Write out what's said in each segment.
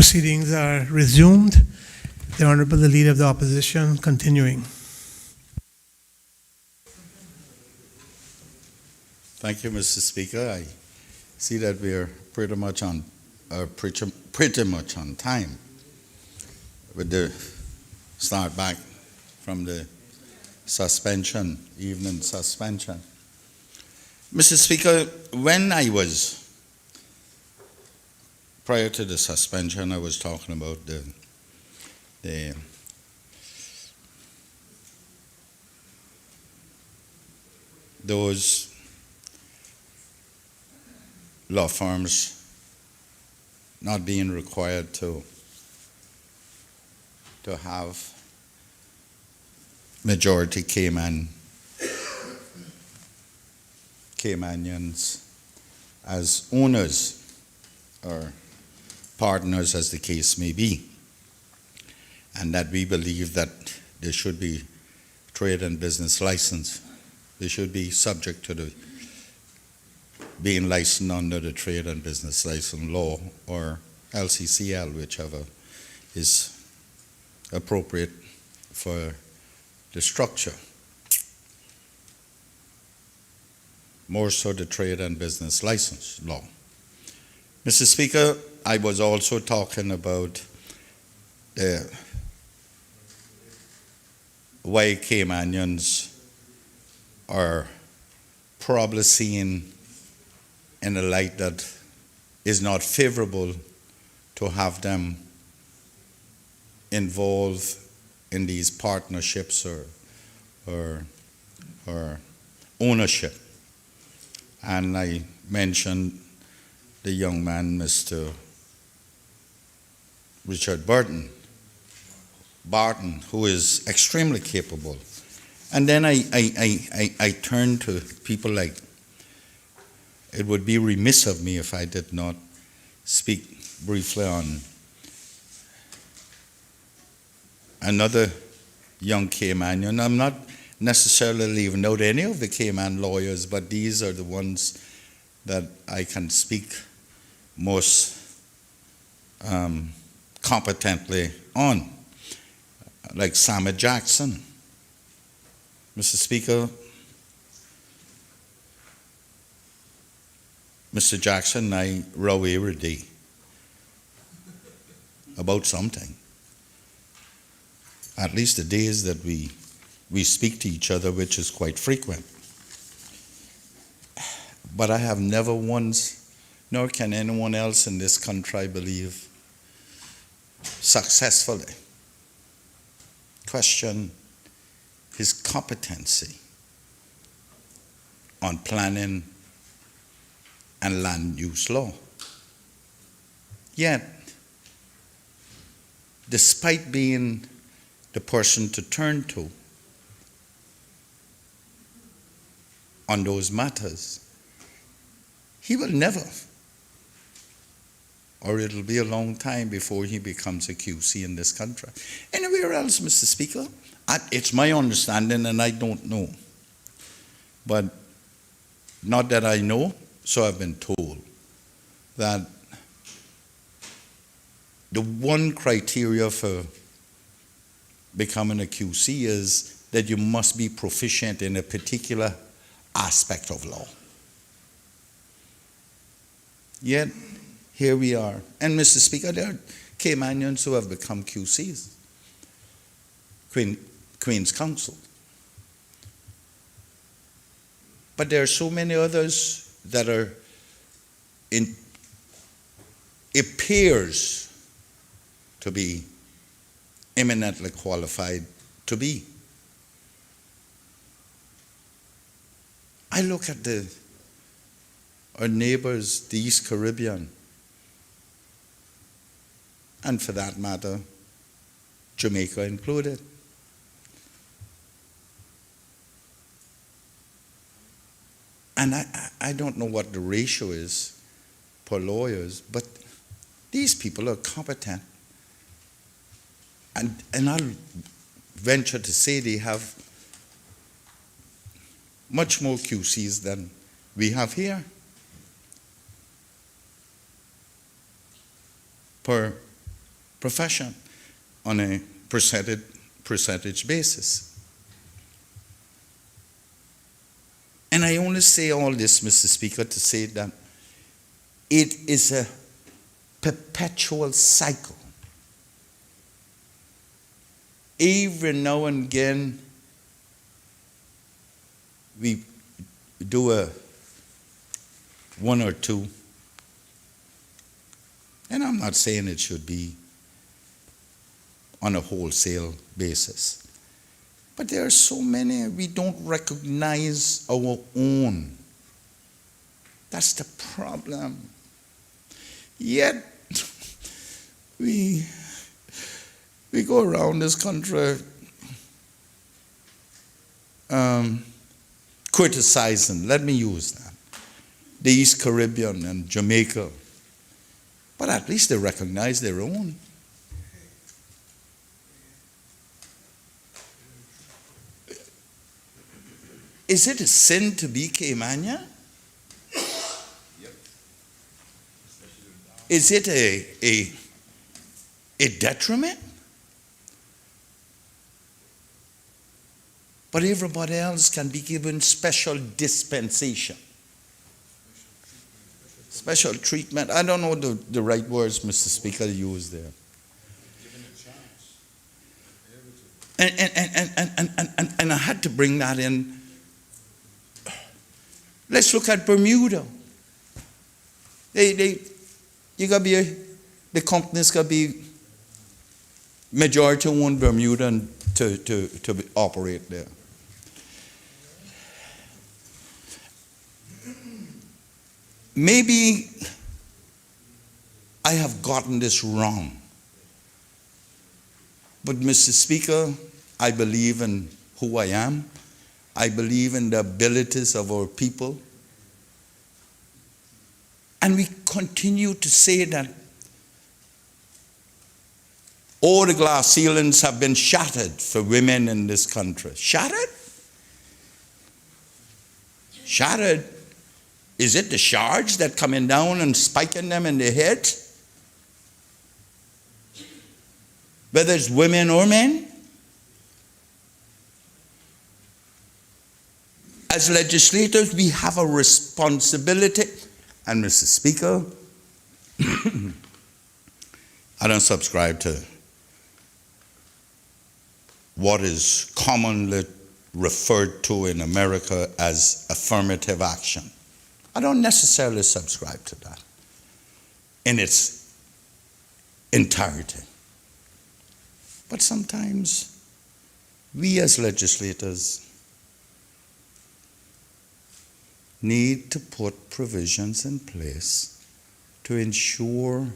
Proceedings are resumed. The Honorable the Leader of the Opposition continuing. Thank you, Mr. Speaker. I see that we are pretty much on time with the start back from the evening suspension. Mr. Speaker, prior to the suspension, I was talking about those law firms not being required to have majority Caymanians as owners or partners, as the case may be, and that we believe that there should be trade and business license. They should be subject to being licensed under the trade and business license law, or LCCL, whichever is appropriate for the structure. More so the trade and business license law. Mr. Speaker, I was also talking about why Caymanians are probably seen in a light that is not favorable to have them involved in these partnerships or ownership. And I mentioned the young man, Mr. Richard Barton, who is extremely capable. And then I turn to people like, it would be remiss of me if I did not speak briefly on another young Caymanian. I'm not necessarily leaving out any of the Cayman lawyers, but these are the ones that I can speak most competently on, like Samuel Jackson. Mr. Speaker, Mr. Jackson and I row every day about something. At least the days that we speak to each other, which is quite frequent. But I have never once, nor can anyone else in this country, I believe, successfully question his competency on planning and land use law. Yet, despite being the person to turn to on those matters, he will never, or it'll be a long time before he becomes a QC in this country. Anywhere else, Mr. Speaker, it's my understanding, and I don't know, but not that I know, so I've been told, that the one criteria for becoming a QC is that you must be proficient in a particular aspect of law. Yet, here we are. And Mr. Speaker, there are Caymanians who have become QCs, Queen's Counsel. But there are so many others that are appears to be eminently qualified to be. I look at our neighbors, the East Caribbean, and for that matter, Jamaica included. And I don't know what the ratio is per lawyers, but these people are competent. And I'll venture to say they have much more QCs than we have here. Per profession on a percentage basis. And I only say all this, Mr. Speaker, to say that it is a perpetual cycle. Every now and again, we do a one or two. And I'm not saying it should be on a wholesale basis. But there are so many we don't recognize our own. That's the problem. Yet, we go around this country criticizing, let me use that, the East Caribbean and Jamaica. But at least they recognize their own. Is it a sin to be Caymanian? Yep. Is it a detriment? But everybody else can be given special dispensation. Special treatment. I don't know the right words Mr. Speaker used there. Given a chance. And I had to bring that in. Let's look at Bermuda. You gotta be the companies gotta be majority owned Bermuda to operate there. Maybe I have gotten this wrong. But Mr. Speaker, I believe in who I am. I believe in the abilities of our people. And we continue to say that all the glass ceilings have been shattered for women in this country. Shattered? Shattered? Is it the shards that coming down and spiking them in the head? Whether it's women or men? As legislators, we have a responsibility. And Mr. Speaker, I don't subscribe to what is commonly referred to in America as affirmative action. I don't necessarily subscribe to that in its entirety. But sometimes we as legislators need to put provisions in place to ensure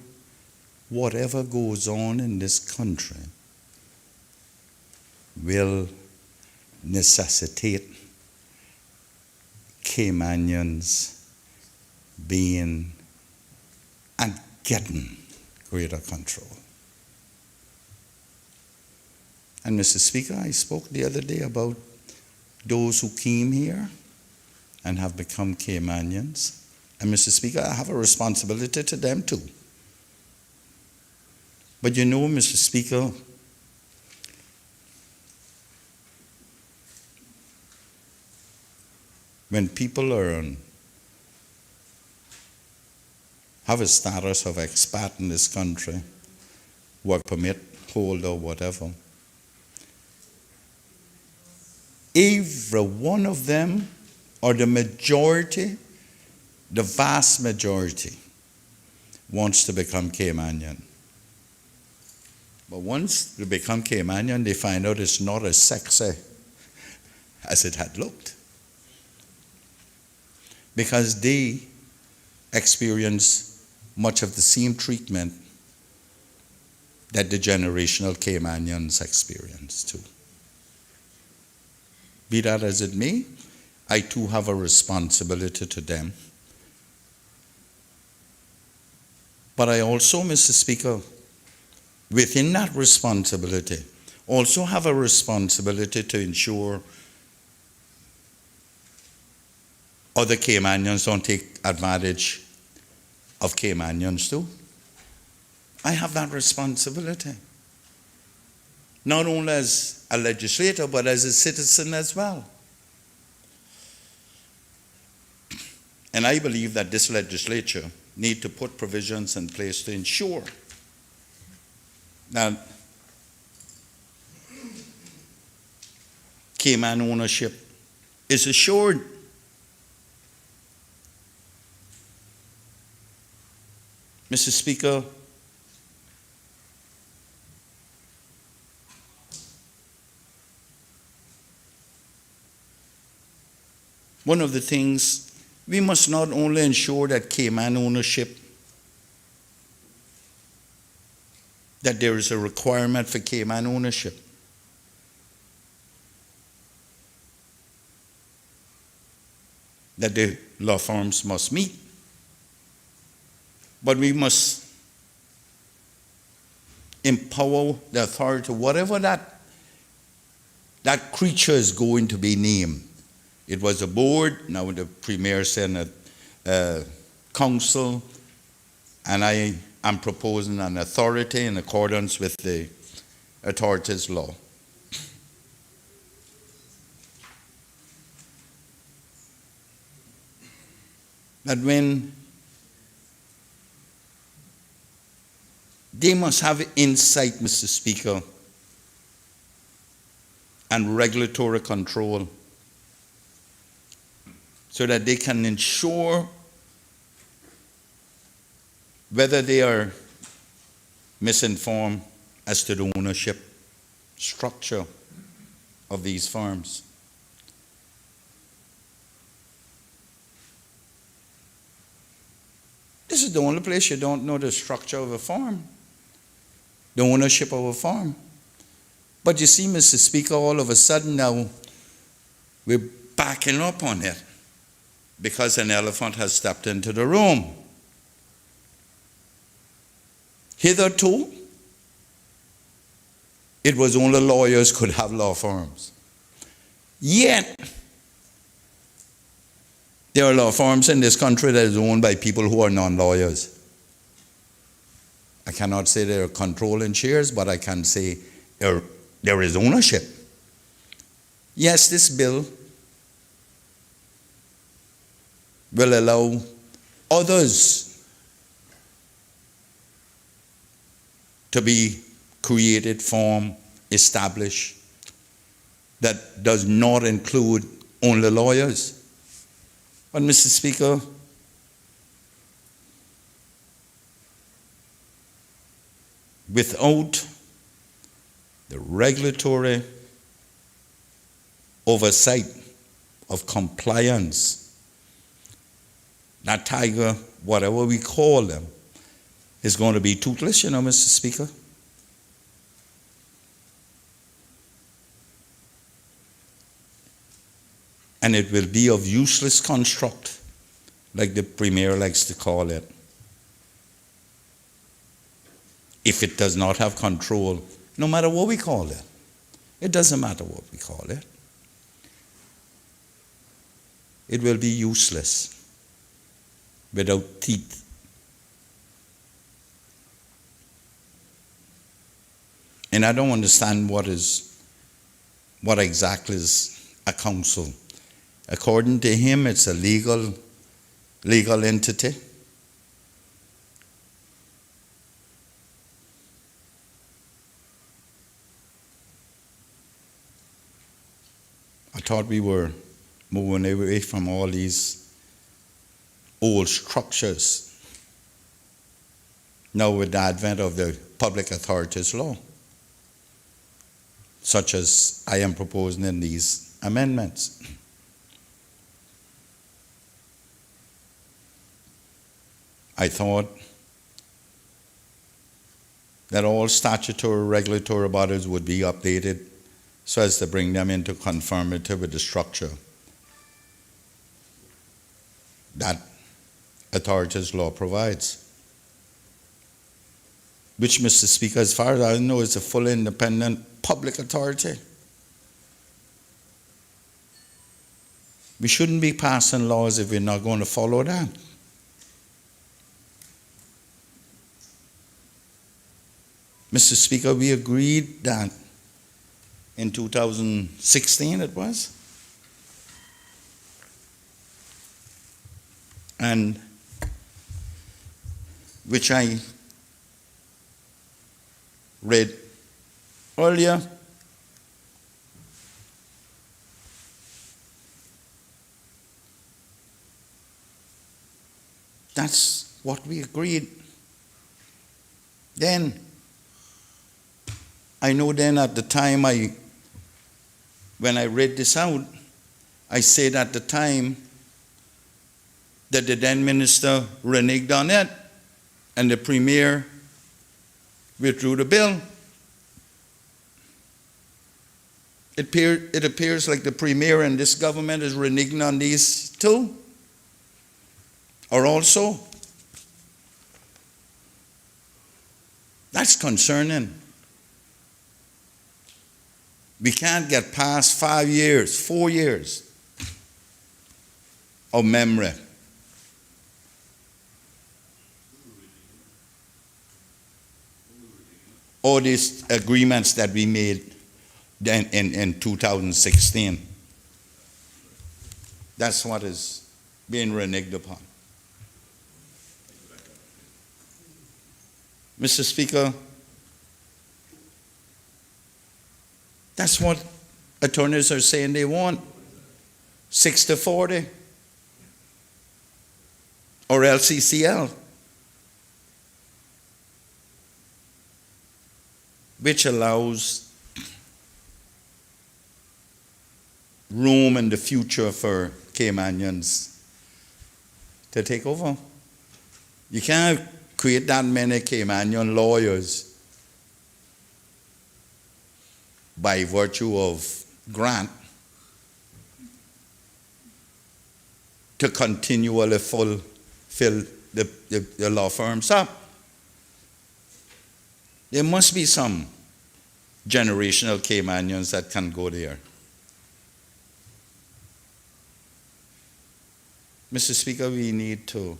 whatever goes on in this country will necessitate Caymanians being and getting greater control. And Mr. Speaker, I spoke the other day about those who came here and have become Caymanians. And Mr. Speaker, I have a responsibility to them too. But you know, Mr. Speaker, when people have a status of expat in this country, work permit holder, whatever, every one of them, or the majority, the vast majority, wants to become Caymanian. But once they become Caymanian, they find out it's not as sexy as it had looked. Because they experience much of the same treatment that the generational Caymanians experience too. Be that as it may, I too have a responsibility to them. But I also, Mr. Speaker, within that responsibility, also have a responsibility to ensure other Caymanians don't take advantage of Caymanians too. I have that responsibility. Not only as a legislator, but as a citizen as well. And I believe that this legislature need to put provisions in place to ensure that Cayman ownership is assured. Mr. Speaker, one of the things, we must not only ensure that Cayman ownership, that there is a requirement for Cayman ownership. That the law firms must meet. But we must empower the authority, whatever that creature is going to be named. It was a board, now the Premier said a council, and I am proposing an authority in accordance with the authorities' law. That when they must have insight, Mr. Speaker, and regulatory control so that they can ensure whether they are misinformed as to the ownership structure of these firms. This is the only place you don't know the structure of a farm, the ownership of a farm. But you see, Mr. Speaker, all of a sudden now we're backing up on it because an elephant has stepped into the room. Hitherto, it was only lawyers could have law firms. Yet, there are law firms in this country that is owned by people who are non-lawyers. I cannot say they are controlling shares, but I can say there is ownership. Yes, this bill will allow others to be created, formed, established, that does not include only lawyers. But Mr. Speaker, without the regulatory oversight of compliance, that tiger, whatever we call them, is going to be toothless, you know, Mr. Speaker. And it will be of useless construct, like the Premier likes to call it, if it does not have control, no matter what we call it. It doesn't matter what we call it. It will be useless without teeth. And I don't understand what exactly is a council. According to him, it's a legal entity. I thought we were moving away from all these old structures now with the advent of the Public Authorities Law, such as I am proposing in these amendments. I thought that all statutory regulatory bodies would be updated so as to bring them into conformity with the structure that authorities law provides. Which, Mr. Speaker, as far as I know, is a fully independent public authority. We shouldn't be passing laws if we're not going to follow that. Mr. Speaker, we agreed that in 2016 it was, and which I read earlier. That's what we agreed. Then, I know then at the time when I read this out, I said at the time that the then minister reneged on it and the premier withdrew the bill. It appears like the premier and this government is reneging on these too, or also. That's concerning. We can't get past 5 years, 4 years of memory. All these agreements that we made then in 2016. That's what is being reneged upon. Mr. Speaker, that's what attorneys are saying they want. 60-40 or LCCL, which allows room in the future for Caymanians to take over. You can't create that many Caymanian lawyers by virtue of grant to continually fill the law firms up. There must be some generational Caymanians that can go there. Mr. Speaker, we need to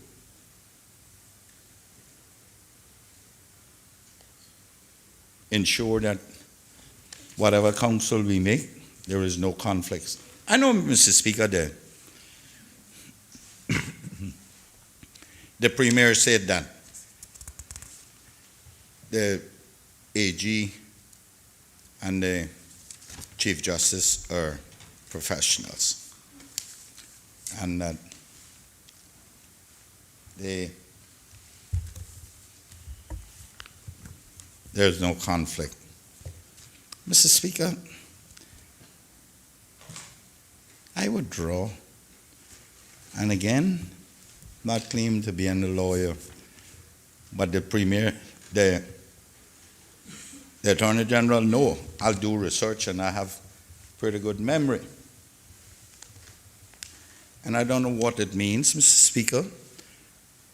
ensure that whatever counsel we make, there is no conflicts. I know, Mr. Speaker, the Premier said that the AG and the Chief Justice are professionals, and that there's no conflict. Mr. Speaker, I withdraw, and again, not claim to be a lawyer, but the Premier, the Attorney General, no, I'll do research and I have pretty good memory. And I don't know what it means, Mr. Speaker,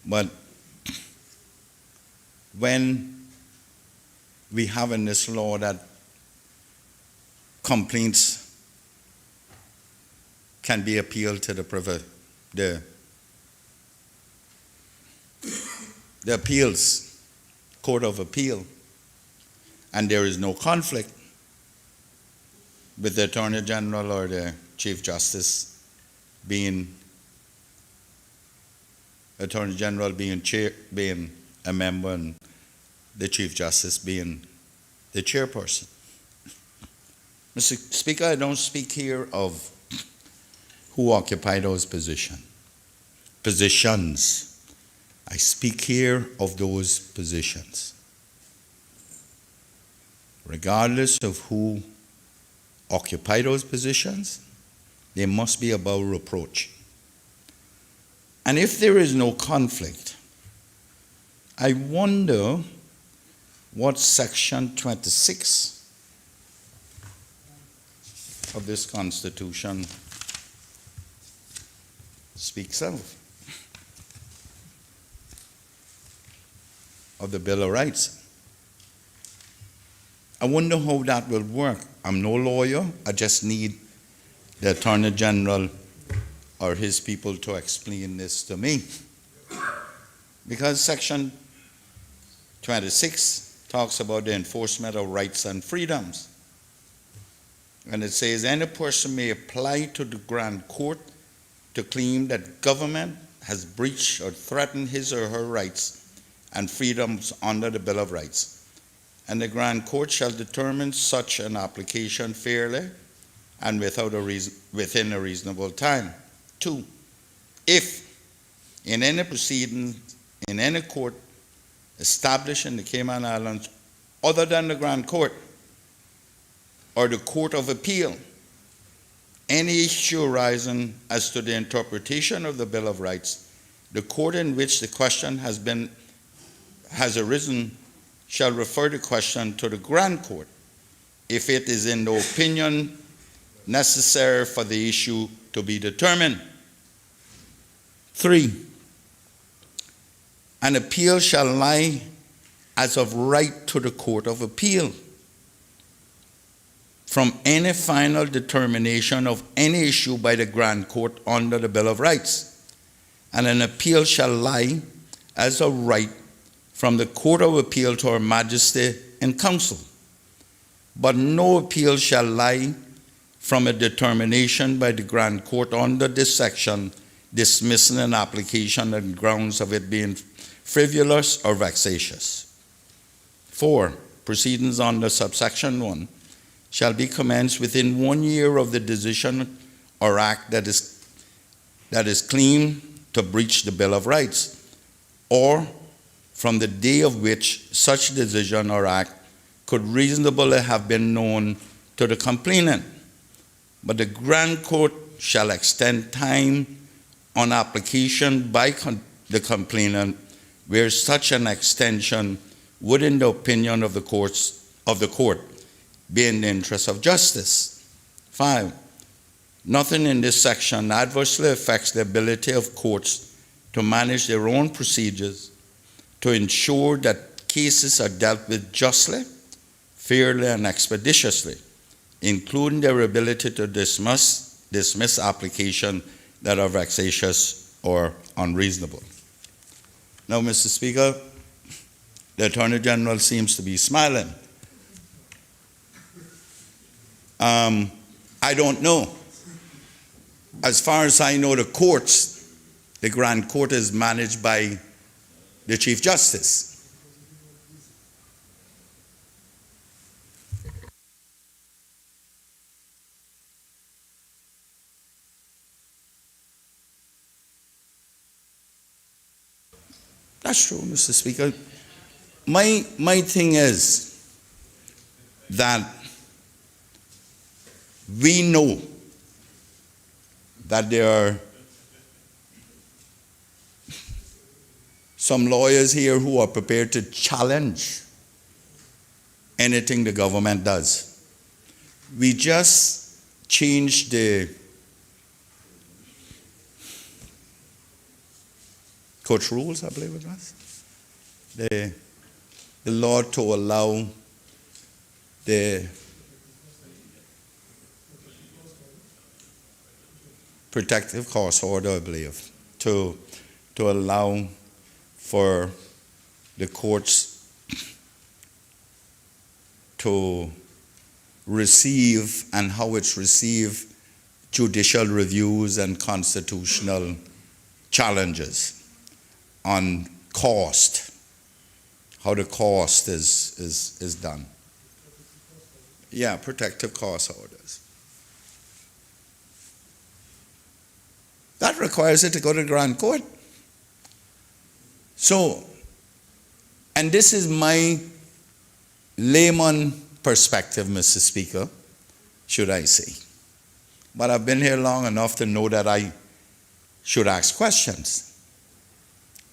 but when we have in this law that complaints can be appealed to the appeals, Court of Appeal, and there is no conflict with the Attorney General or the Chief Justice being Attorney General being a member and the Chief Justice being the chairperson. Mr. Speaker, I don't speak here of who occupy those positions. I speak here of those positions. Regardless of who occupy those positions, they must be above reproach. And if there is no conflict, I wonder what Section 26 of this Constitution speaks of the Bill of Rights. I wonder how that will work. I'm no lawyer. I just need the Attorney General or his people to explain this to me. Because Section 26 talks about the enforcement of rights and freedoms. And it says, any person may apply to the Grand Court to claim that government has breached or threatened his or her rights and freedoms under the Bill of Rights. And the Grand Court shall determine such an application fairly and within a reasonable time. 2, if in any proceeding in any court established in the Cayman Islands other than the Grand Court or the Court of Appeal, any issue arising as to the interpretation of the Bill of Rights, the court in which the question has arisen shall refer the question to the Grand Court if it is in the opinion necessary for the issue to be determined. 3, an appeal shall lie as of right to the Court of Appeal from any final determination of any issue by the Grand Court under the Bill of Rights, and an appeal shall lie as of right from the Court of Appeal to Her Majesty in Council, but no appeal shall lie from a determination by the Grand Court under this section dismissing an application on grounds of it being frivolous or vexatious. 4, proceedings under subsection 1 shall be commenced within 1 year of the decision or act that is claimed to breach the Bill of Rights, or from the day of which such decision or act could reasonably have been known to the complainant. But the Grand Court shall extend time on application by the complainant where such an extension would, in the opinion of the court, be in the interest of justice. 5, nothing in this section adversely affects the ability of courts to manage their own procedures to ensure that cases are dealt with justly, fairly, and expeditiously, including their ability to dismiss applications that are vexatious or unreasonable. Now, Mr. Speaker, the Attorney General seems to be smiling. I don't know. As far as I know, the courts, the Grand Court is managed by the Chief Justice. That's true, Mr. Speaker. My thing is that we know that there are some lawyers here who are prepared to challenge anything the government does. We just changed the court rules, I believe it was. The law to allow the protective court order, I believe, to allow for the courts to receive, and how it's received, judicial reviews and constitutional challenges on cost, how the cost is done. Yeah, protective cost orders. That requires it to go to the Grand Court. So, and this is my layman perspective, Mr. Speaker, should I say. But I've been here long enough to know that I should ask questions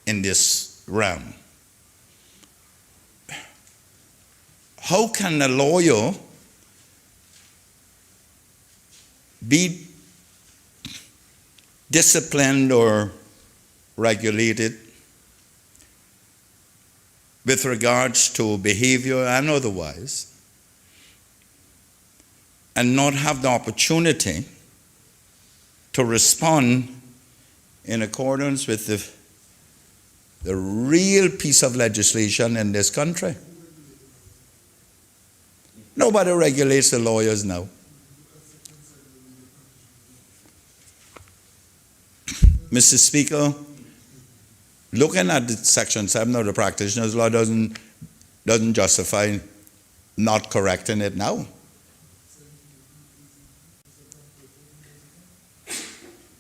in this realm. How can a lawyer be disciplined or regulated with regards to behavior and otherwise, and not have the opportunity to respond in accordance with the real piece of legislation in this country? Nobody regulates the lawyers now. Mr. Speaker, looking at the Section 7 of the Practitioners' Law doesn't justify not correcting it now.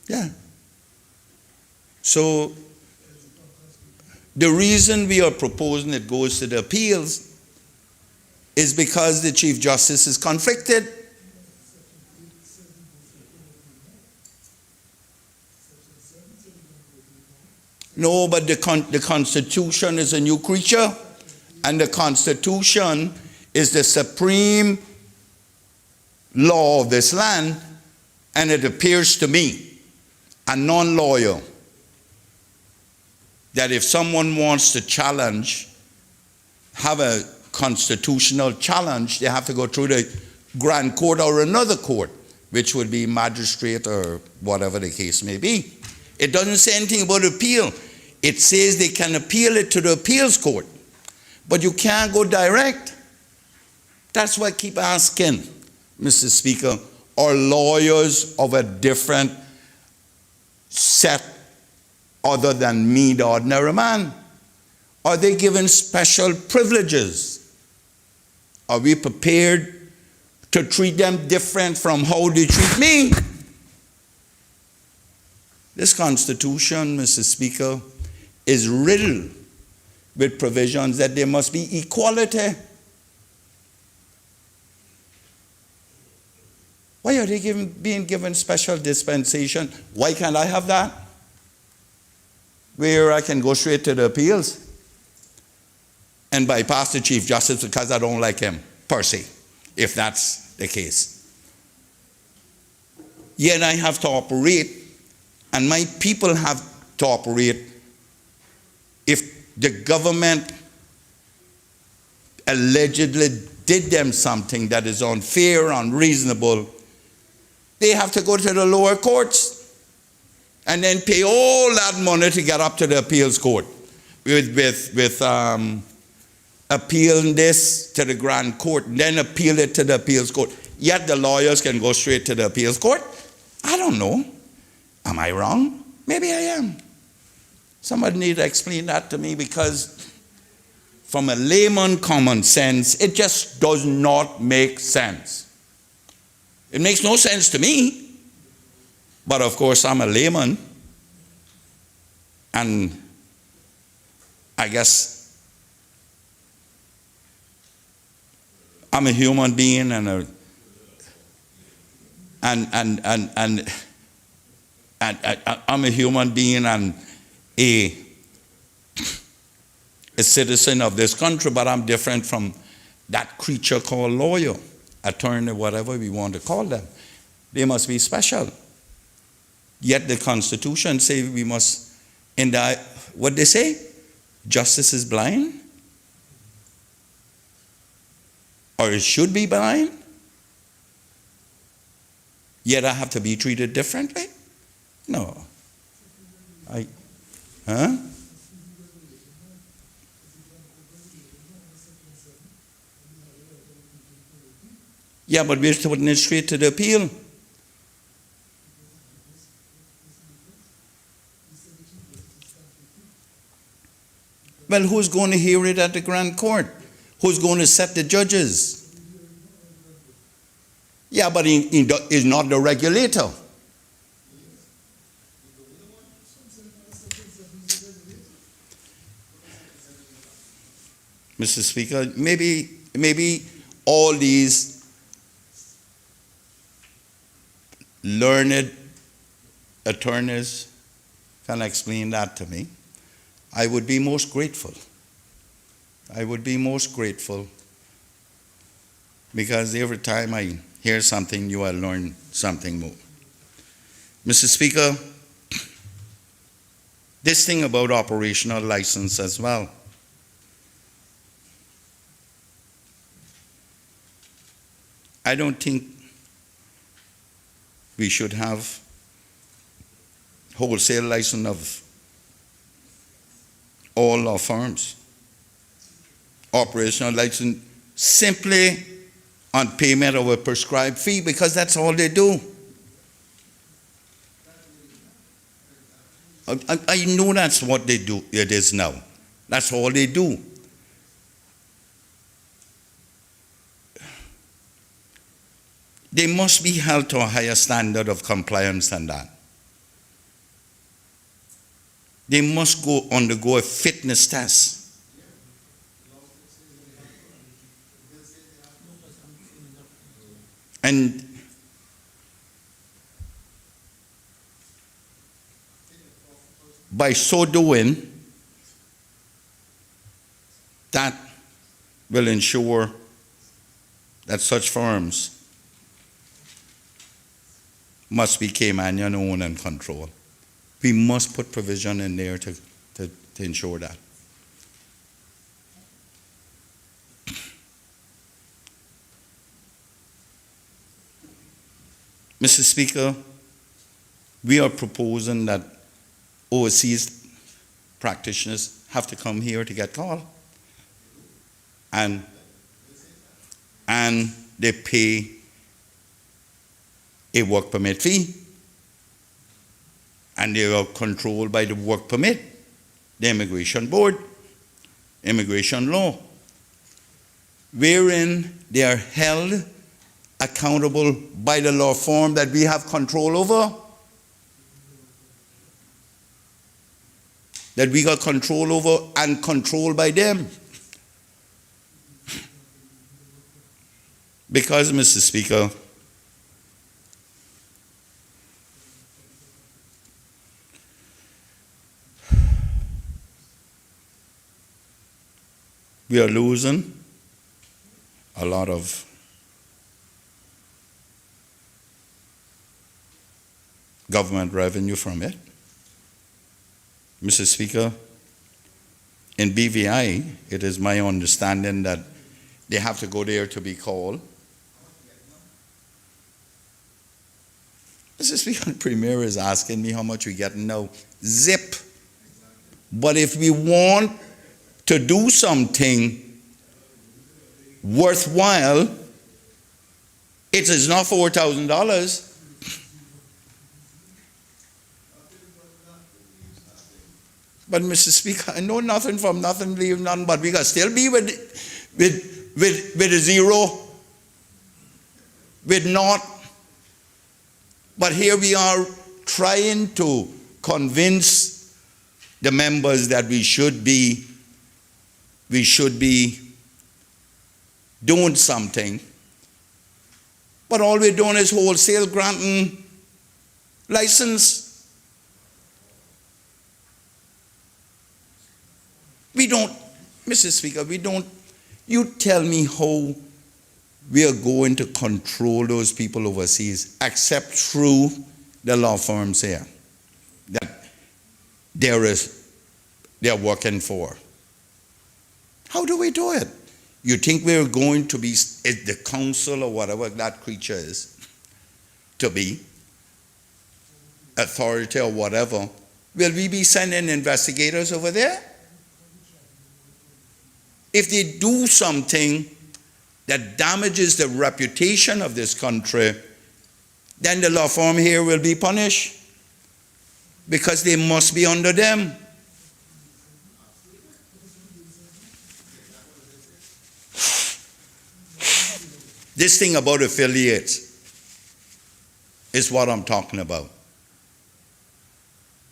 Yeah. So, the reason we are proposing it goes to the appeals is because the Chief Justice is conflicted. No, but the Constitution is a new creature, and the Constitution is the supreme law of this land, and it appears to me, a non-lawyer, that if someone wants to challenge, have a constitutional challenge, they have to go through the Grand Court or another court, which would be magistrate or whatever the case may be. It doesn't say anything about appeal. It says they can appeal it to the appeals court, but you can't go direct. That's why I keep asking, Mr. Speaker, are lawyers of a different set other than me, the ordinary man? Are they given special privileges? Are we prepared to treat them different from how they treat me? This Constitution, Mr. Speaker, is riddled with provisions that there must be equality. Why are they being given special dispensation? Why can't I have that? Where I can go straight to the appeals and bypass the Chief Justice because I don't like him, per se, if that's the case. Yet I have to operate, and my people have to operate. If the government allegedly did them something that is unfair, unreasonable, they have to go to the lower courts and then pay all that money to get up to the appeals court with appealing this to the Grand Court, and then appeal it to the appeals court. Yet the lawyers can go straight to the appeals court? I don't know. Am I wrong? Maybe I am. Somebody need to explain that to me, because from a layman common sense, it just does not make sense. It makes no sense to me. But of course, I'm a layman, and I guess I'm a human being and I'm a human being and a citizen of this country, but I'm different from that creature called lawyer, attorney, whatever we want to call them. They must be special. Yet the Constitution says we must, what they say? Justice is blind? Or it should be blind? Yet I have to be treated differently? No. Yeah, but we're putting it straight to the appeal. Well, who's going to hear it at the Grand Court? Who's going to set the judges? Yeah, but he is not the regulator. Mr. Speaker, maybe all these learned attorneys can explain that to me. I would be most grateful. I would be most grateful, because every time I hear something new, I learn something more. Mr. Speaker, this thing about operational license as well. I don't think we should have wholesale license of all law firms. Operational license simply on payment of a prescribed fee, because that's all they do. I know that's what they do. It is now. That's all they do. They must be held to a higher standard of compliance than that. They must undergo a fitness test. And by so doing, that will ensure that such firms must be Caymanian owned and controlled. We must put provision in there to ensure that. Mr. Speaker, we are proposing that overseas practitioners have to come here to get called. And they pay a work permit fee. And they are controlled by the work permit, the immigration board, immigration law, wherein they are held accountable by the law firm that we have control over, that we got control over and controlled by them. Because, Mr. Speaker, we are losing a lot of government revenue from it. Mr. Speaker, in BVI, it is my understanding that they have to go there to be called. Mr. Speaker, the Premier is asking me how much we getting now. Zip. But if we want to do something worthwhile, it is not $4,000. But Mr. Speaker, I know nothing from nothing, leave none, but we got still be with a zero, with naught. But here we are trying to convince the members that we should be doing something. But all we're doing is wholesale granting license. We don't, Mr. Speaker, you tell me how we are going to control those people overseas except through the law firms here that they're working for. How do we do it? You think we're going to be the council or whatever that creature is, to be authority or whatever? Will we be sending investigators over there? If they do something that damages the reputation of this country, then the law firm here will be punished because they must be under them. This thing about affiliates is what I'm talking about.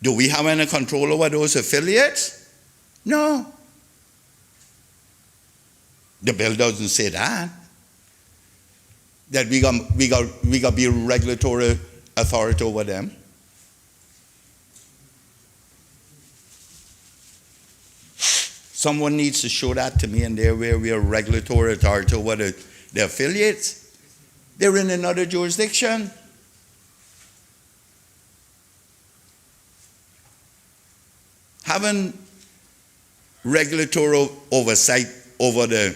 Do we have any control over those affiliates? No. The bill doesn't say that we got be regulatory authority over them. Someone needs to show that to me, and there where we are regulatory authority over the affiliates. They're in another jurisdiction. Having regulatory oversight over the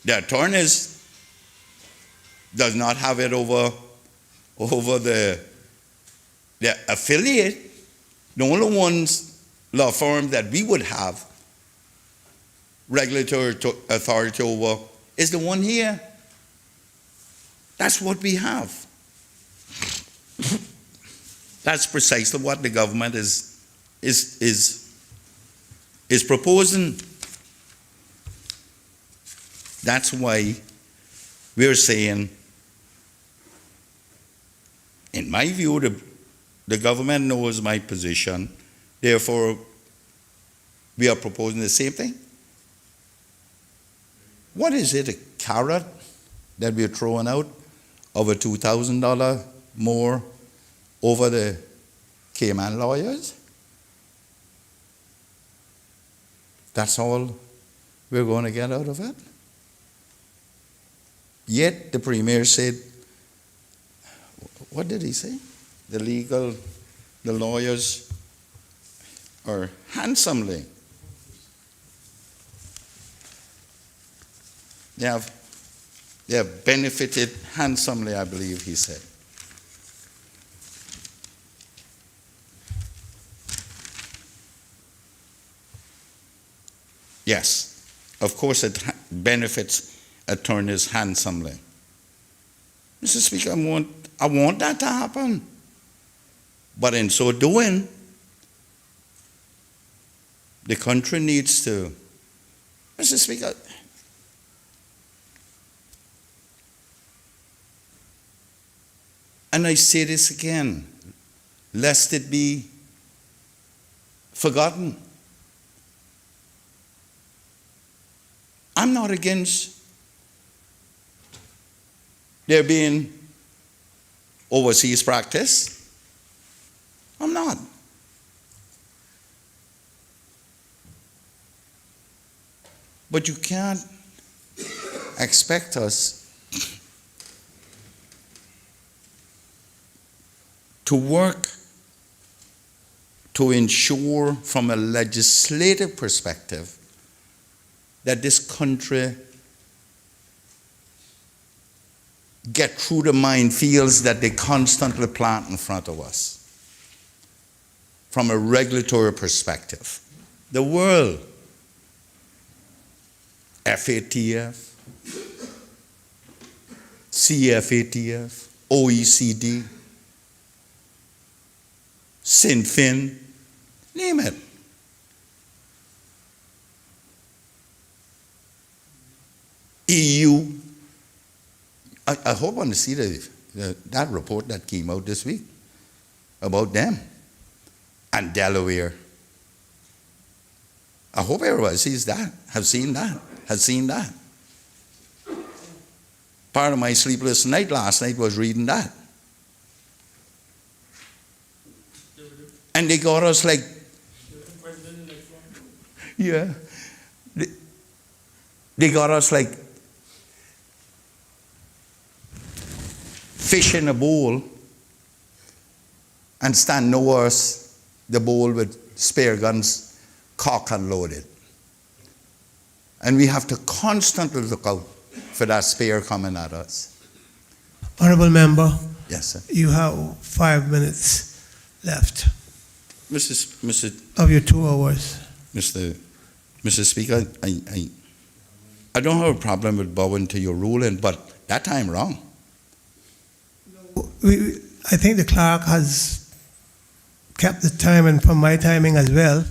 attorneys does not have it over the affiliate. The only ones, law firm that we would have regulatory authority over is the one here. That's what we have. That's precisely what the government is proposing. That's why we're saying, in my view, the government knows my position, therefore we are proposing the same thing. What is it, a carrot that we're throwing out of a $2,000 more over the Cayman lawyers? That's all we're going to get out of it? Yet the Premier said, what did he say? The lawyers are handsomely. They have benefited handsomely, I believe he said. Yes, of course it benefits attorneys handsomely. Mr. Speaker, I want that to happen. But in so doing, the country needs to, Mr. Speaker, and I say this again, lest it be forgotten. I'm not against there being overseas practice. I'm not. But you can't expect us to work to ensure from a legislative perspective that this country get through the minefields that they constantly plant in front of us. From a regulatory perspective. The world, FATF, CFATF, OECD, SINFIN, name it. EU. I hope on to see that report that came out this week about them and Delaware. I hope everybody sees that, has seen that. Part of my sleepless night last night was reading that. And they got us like, yeah, they got us like fish in a bowl and stand nowhere the bowl with spare guns cocked and loaded. And we have to constantly look out for that spare coming at us. Honorable Member, Yes, sir. you have 5 minutes left Mr. of your 2 hours. Mr. Speaker, I don't have a problem with bowing to your ruling, but that time wrong. I think the clerk has kept the time and from my timing as well.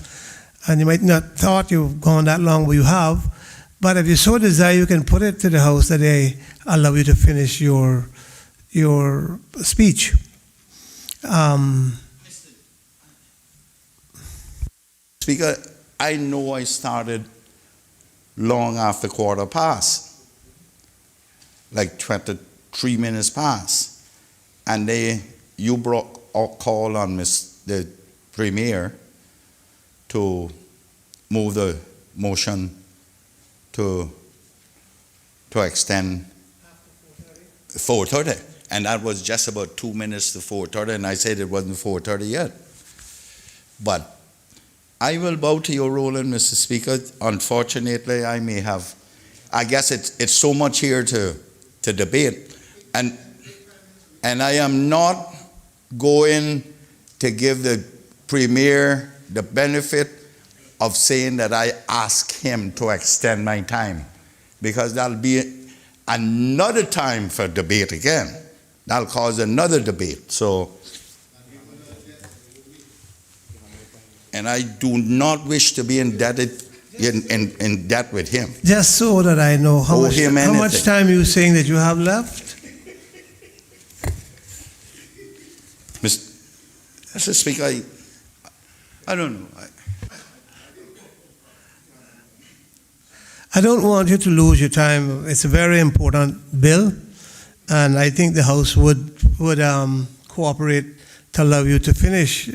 And you might not thought you've gone that long, but you have. But if you so desire, you can put it to the House that they allow you to finish your speech. Speaker, I know I started long after quarter past, like 23 minutes past. And you brought a call on the Premier to move the motion to extend 4:30. And that was just about 2 minutes to 4:30, and I said it wasn't 4:30 yet. But I will bow to your ruling, Mr. Speaker. Unfortunately, I guess it's so much here to debate. And I am not going to give the Premier the benefit of saying that I asked him to extend my time, because that'll be another time for debate again. That'll cause another debate. So, and I do not wish to be indebted in debt with him. Just so that I know, how Owe much, him how much anything. time are you saying that you have left? Mr. Speaker, I don't know. I don't want you to lose your time. It's a very important bill, and I think the House would cooperate to allow you to finish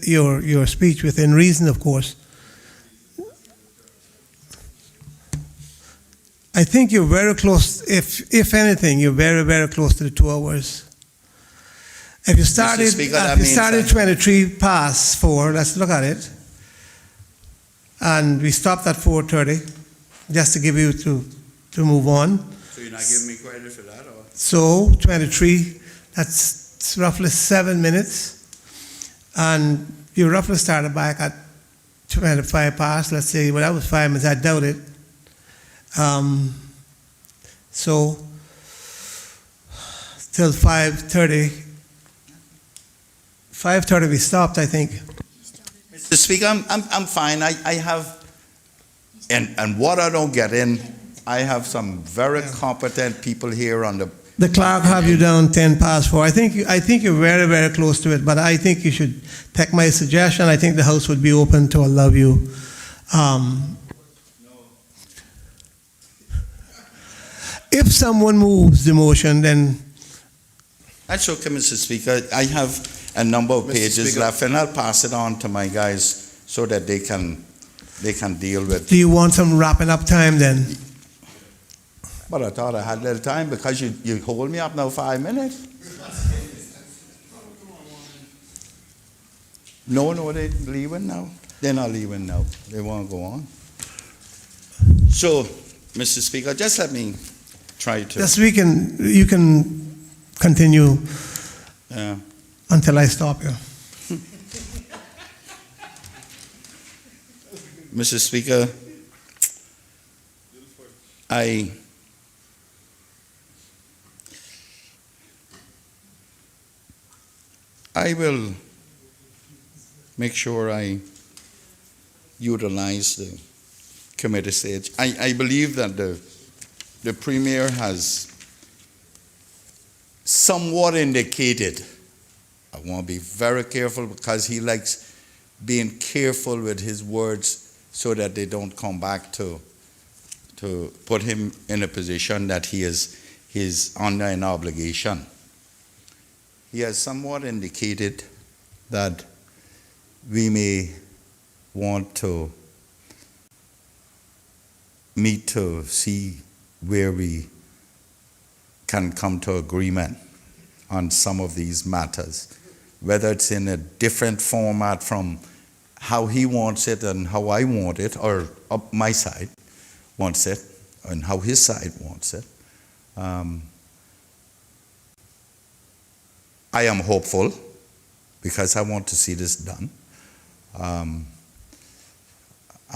your speech within reason, of course. I think you're very close. If anything, you're very, very close to the 2 hours. If you started, Speaker, if you started 23 past 4, let's look at it, and we stopped at 4:30, just to give you to move on. So you're not giving me credit for that, or? So 23, that's roughly 7 minutes, and you roughly started back at 25 past. Let's say, well, that was 5 minutes. I doubt it. So till 5:30. 5:30 we stopped, I think. Mr. Speaker, I'm fine. I have, and what I don't get in, I have some very competent people here on The clerk have you down 10 past 4. I think you're very, very close to it, but I think you should take my suggestion. I think the House would be open to allow you. If someone moves the motion, then That's okay, Mr. Speaker. I have a number of Mr. pages Speaker. left, and I'll pass it on to my guys so that they can deal with. do you want some wrapping up time then? But I thought I had a little time because you hold me up now 5 minutes. No, they're leaving now. They're not leaving now. They want to go on. So, Mr. Speaker, just let me try to. Just you can continue until I stop you. Mr. Speaker, I will make sure I utilize the committee stage. I believe that the Premier has somewhat indicated, I want to be very careful because he likes being careful with his words so that they don't come back to put him in a position that he is under an obligation. He has somewhat indicated that we may want to meet to see where we can come to agreement on some of these matters, whether it's in a different format from how he wants it and how I want it, or up my side wants it and how his side wants it. I am hopeful because I want to see this done. I'm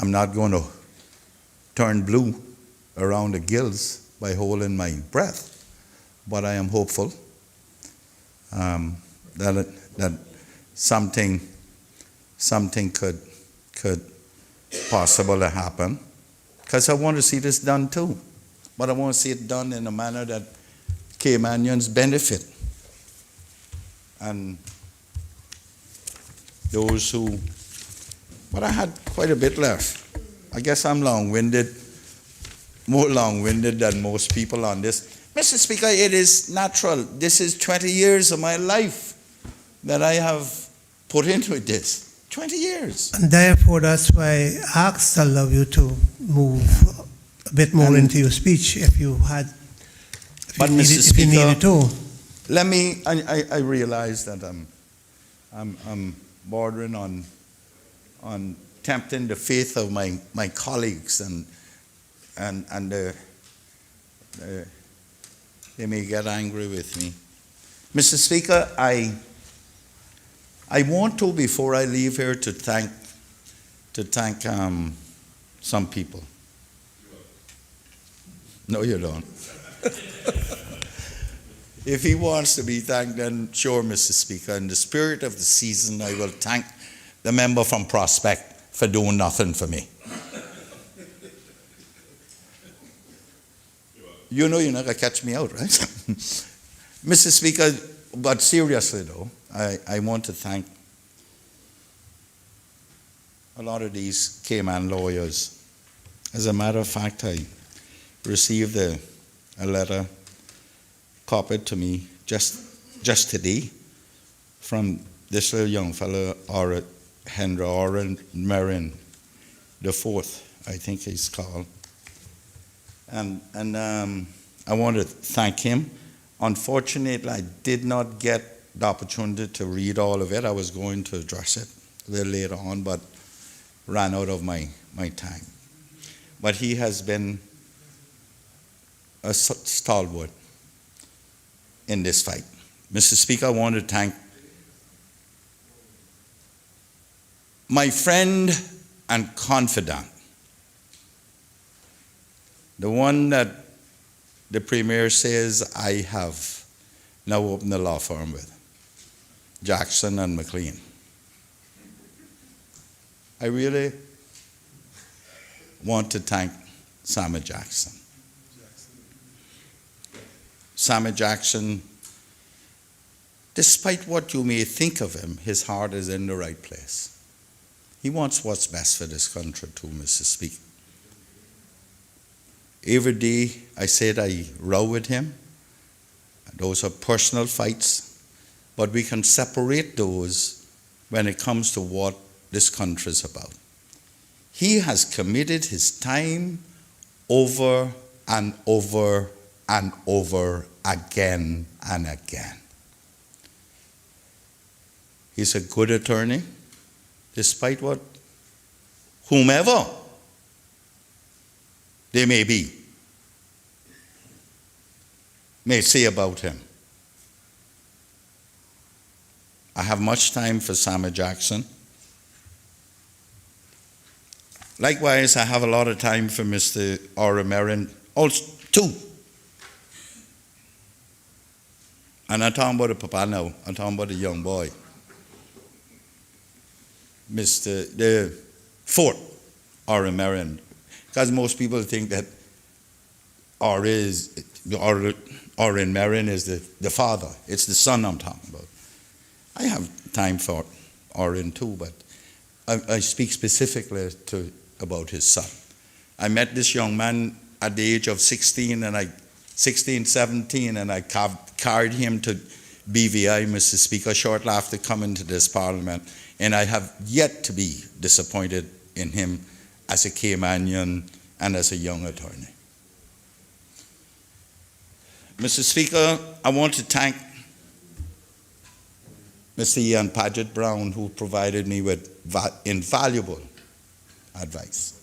not going to turn blue around the gills by holding my breath, but I am hopeful that something could possibly happen, because I want to see this done too, but I want to see it done in a manner that Caymanians benefit, and those who. But I had quite a bit left. I guess I'm long-winded, more long-winded than most people on this. Mr. Speaker, it is natural. This is 20 years of my life that I have put into this. 20 years. And therefore, that's why I asked to allow you to move a bit more into your speech if you had, But if Mr. you Speaker, needed to. let me. I realize that I'm bordering on tempting the faith of my colleagues, and they may get angry with me. Mr. Speaker, I want to, before I leave here, to thank some people. No, you don't. If he wants to be thanked, then sure, Mr. Speaker. In the spirit of the season, I will thank the member from Prospect for doing nothing for me. You know you're not going to catch me out, right? Mr. Speaker, but seriously though, I want to thank a lot of these Cayman lawyers. As a matter of fact, I received a letter copied to me just today from this little young fellow, Henry Oren Marin the Fourth, I think he's called. And I want to thank him. Unfortunately, I did not get the opportunity to read all of it. I was going to address it a little later on, but ran out of my time. But he has been a stalwart in this fight. Mr. Speaker, I want to thank my friend and confidant, the one that the Premier says I have now opened a law firm with, Jackson and McLean. I really want to thank Sammy Jackson. Sammy Jackson, despite what you may think of him, his heart is in the right place. He wants what's best for this country too, Mr. Speaker. Every day I said I row with him. Those are personal fights, but we can separate those when it comes to what this country is about. He has committed his time over and over and over again and again. He's a good attorney, despite what whomever they may be, may say about him. I have much time for Sammy Jackson. Likewise, I have a lot of time for Mr. Marin, also too. And I'm talking about a papa now. I'm talking about a young boy. The fourth Marin. Because most people think that Oren Marin is the father. It's the son I'm talking about. I have time for Oren too, but I speak specifically about his son. I met this young man at the age of 17, and I carried him to BVI, Mr. Speaker, shortly after coming to this Parliament, and I have yet to be disappointed in him as a Caymanian and as a young attorney. Mr. Speaker, I want to thank Mr. Ian Paget Brown, who provided me with invaluable advice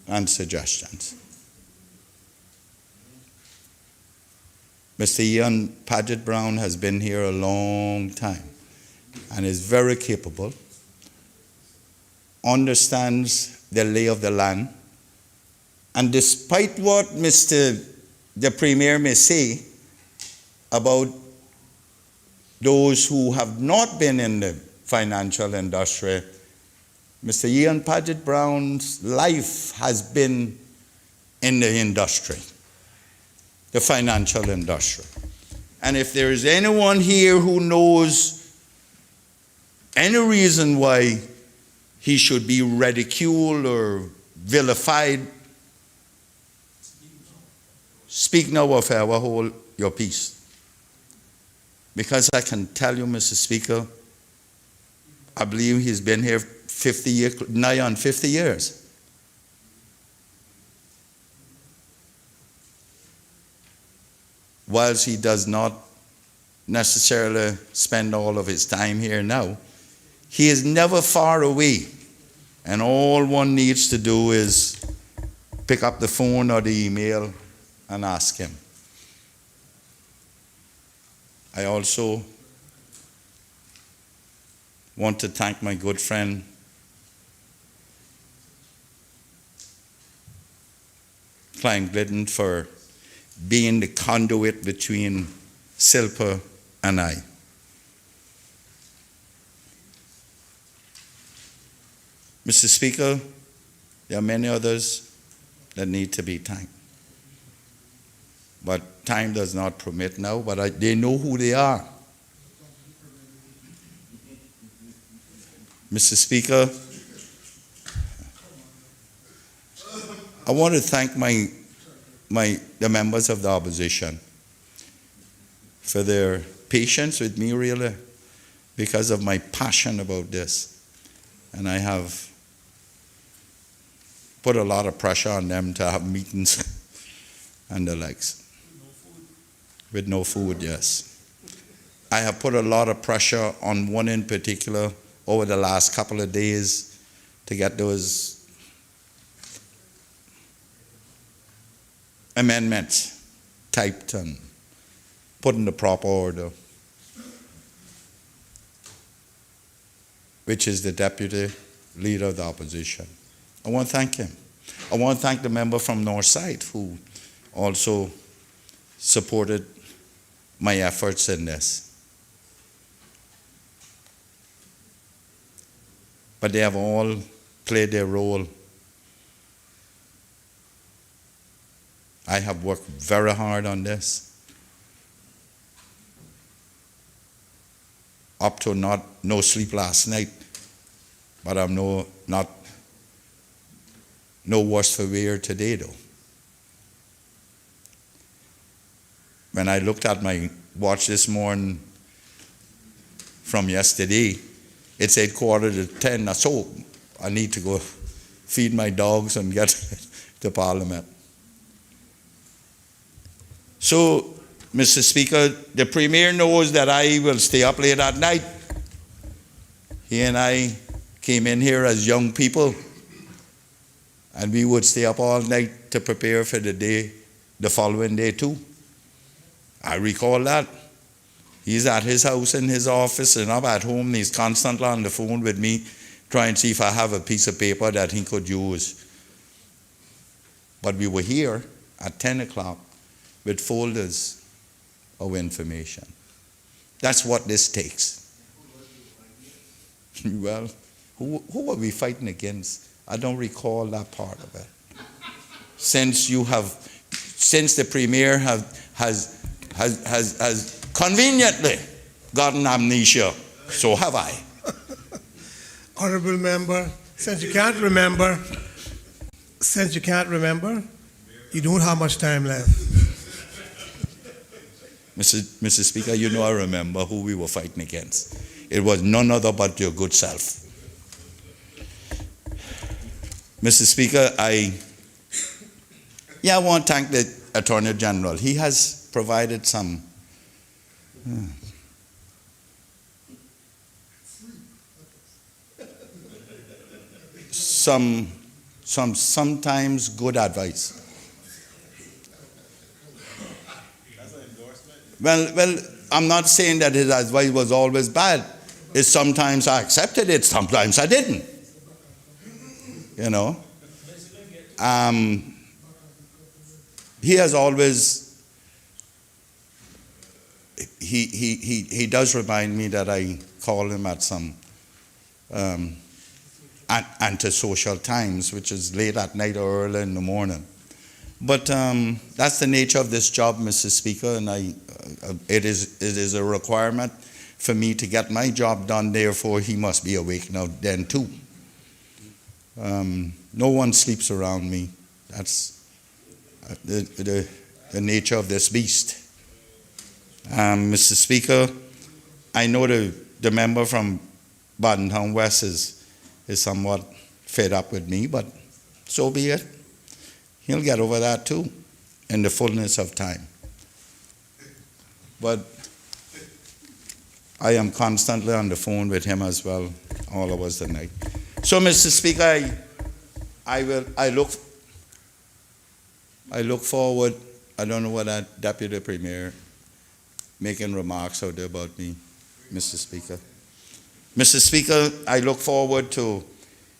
and suggestions. Mr. Ian Paget Brown has been here a long time and is very capable, understands the lay of the land, and despite what the Premier may say about those who have not been in the financial industry, Mr. Ian Paget Brown's life has been in the industry, the financial industry. And if there is anyone here who knows any reason why he should be ridiculed or vilified, speak now or forever hold your peace. Because I can tell you, Mr. Speaker, I believe he's been here 50 years, nigh on 50 years. Whilst he does not necessarily spend all of his time here now, he is never far away. And all one needs to do is pick up the phone or the email and ask him. I also want to thank my good friend Klein Glidden for being the conduit between Silpa and I. Mr. Speaker, there are many others that need to be thanked. But time does not permit now, but they know who they are. Mr. Speaker, I want to thank the members of the opposition for their patience with me, really, because of my passion about this. And I have put a lot of pressure on them to have meetings and the likes. With no food, yes. I have put a lot of pressure on one in particular over the last couple of days to get those amendments typed and put in the proper order, which is the deputy leader of the opposition. I want to thank him. I want to thank the member from Northside who also supported my efforts in this. But they have all played their role. I have worked very hard on this. Up to no sleep last night, but I'm no worse for wear today though. When I looked at my watch this morning from yesterday, it said 9:45. So I need to go feed my dogs and get to Parliament. So, Mr. Speaker, the Premier knows that I will stay up late at night. He and I came in here as young people, and we would stay up all night to prepare for the following day too. I recall that. He's at his house in his office and I'm at home. He's constantly on the phone with me trying to see if I have a piece of paper that he could use. But we were here at 10 o'clock with folders of information. That's what this takes. Well, who are we fighting against? I don't recall that part of it. Since the Premier has conveniently gotten amnesia, so have I. Honourable member, since you can't remember, you don't have much time left. Mr. Speaker, you know I remember who we were fighting against. It was none other but your good self. Mr. Speaker, I want to thank the Attorney General. He has provided some sometimes good advice. That's an endorsement? Well, I'm not saying that his advice was always bad. It's sometimes I accepted it, sometimes I didn't. You know? He has always he does remind me that I call him at some antisocial times, which is late at night or early in the morning. But that's the nature of this job, Mr. Speaker, and it is a requirement for me to get my job done. Therefore, he must be awake now then too. No one sleeps around me. That's the nature of this beast. Mr. Speaker, I know the member from Badentown West is somewhat fed up with me, but so be it. He'll get over that too in the fullness of time. But I am constantly on the phone with him as well, all of us tonight. So, Mr. Speaker, I look forward. I don't know what that Deputy Premier making remarks out there about me, Mr. Speaker. Mr. Speaker, I look forward to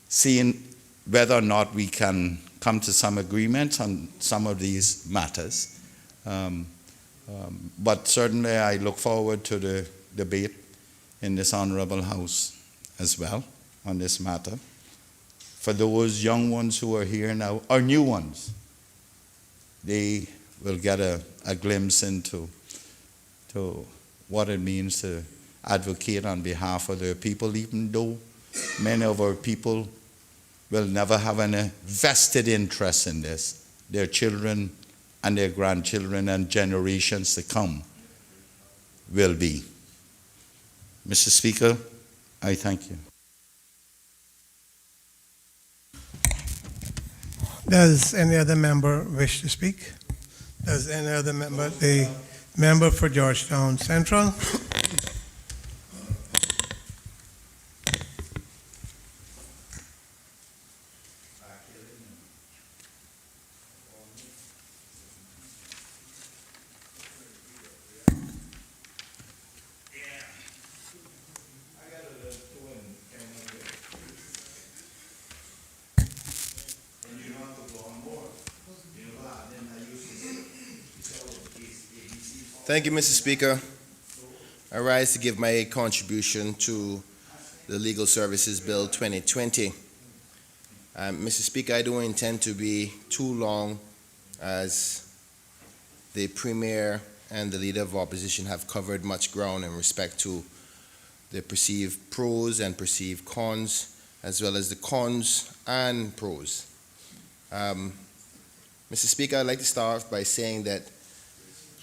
seeing whether or not we can come to some agreement on some of these matters. But certainly I look forward to the debate in this honorable House as well on this matter. For those young ones who are here now, or new ones, they will get a glimpse into what it means to advocate on behalf of their people, even though many of our people will never have any vested interest in this. Their children and their grandchildren and generations to come will be. Mr. Speaker, I thank you. Does any other member wish to speak? Does any other member, the member for Georgetown Central? Thank you, Mr. Speaker. I rise to give my contribution to the Legal Services Bill 2020. Mr. Speaker, I don't intend to be too long, as the Premier and the Leader of Opposition have covered much ground in respect to the perceived pros and perceived cons, as well as the cons and pros. Mr. Speaker, I'd like to start off by saying that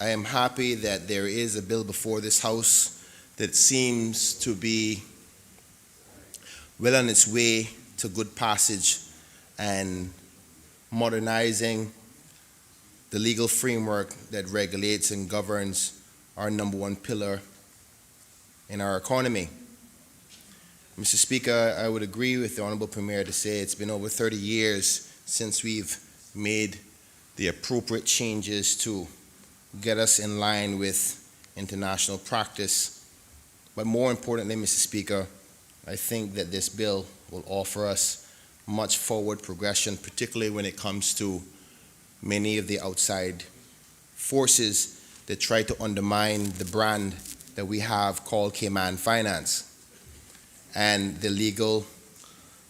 I am happy that there is a bill before this House that seems to be well on its way to good passage and modernizing the legal framework that regulates and governs our number one pillar in our economy. Mr. Speaker, I would agree with the Honorable Premier to say it's been over 30 years since we've made the appropriate changes to get us in line with international practice. But more importantly, Mr. Speaker, I think that this bill will offer us much forward progression, particularly when it comes to many of the outside forces that try to undermine the brand that we have called Cayman Finance and the legal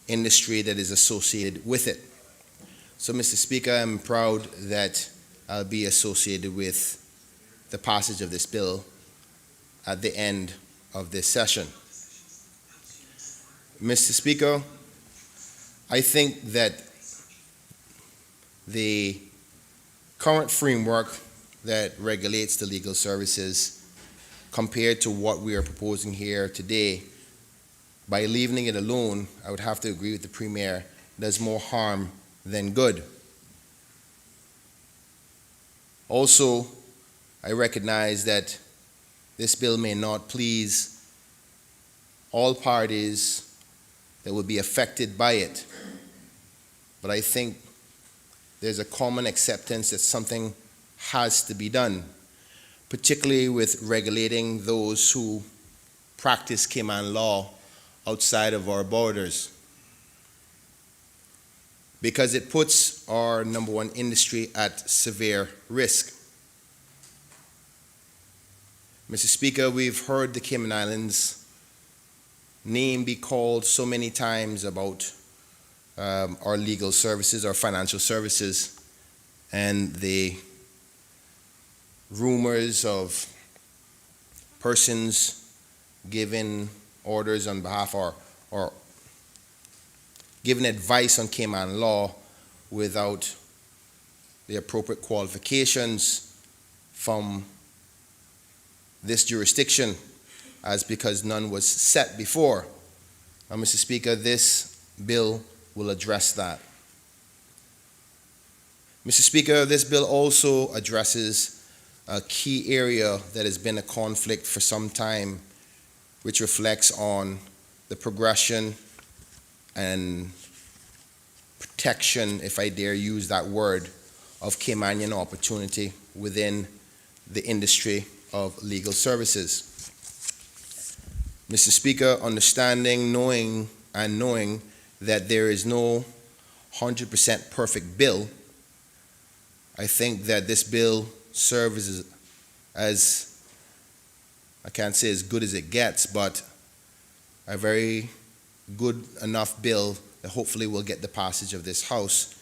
industry that is associated with it. So, Mr. Speaker, I'm proud that I'll be associated with the passage of this bill at the end of this session. Mr. Speaker, I think that the current framework that regulates the legal services, compared to what we are proposing here today, by leaving it alone, I would have to agree with the Premier, does more harm than good. Also, I recognize that this bill may not please all parties that will be affected by it, but I think there's a common acceptance that something has to be done, particularly with regulating those who practice Cayman law outside of our borders, because it puts our number one industry at severe risk. Mr. Speaker, we've heard the Cayman Islands name be called so many times about our legal services, our financial services, and the rumors of persons giving orders on behalf or giving advice on Cayman law without the appropriate qualifications from this jurisdiction, as because none was set before. Now, Mr. Speaker, this bill will address that. Mr. Speaker, this bill also addresses a key area that has been a conflict for some time, which reflects on the progression and protection, if I dare use that word, of Caymanian opportunity within the industry of legal services. Mr. Speaker, understanding, knowing that there is no 100% perfect bill, I think that this bill services as, I can't say as good as it gets, but a very good enough bill that hopefully will get the passage of this House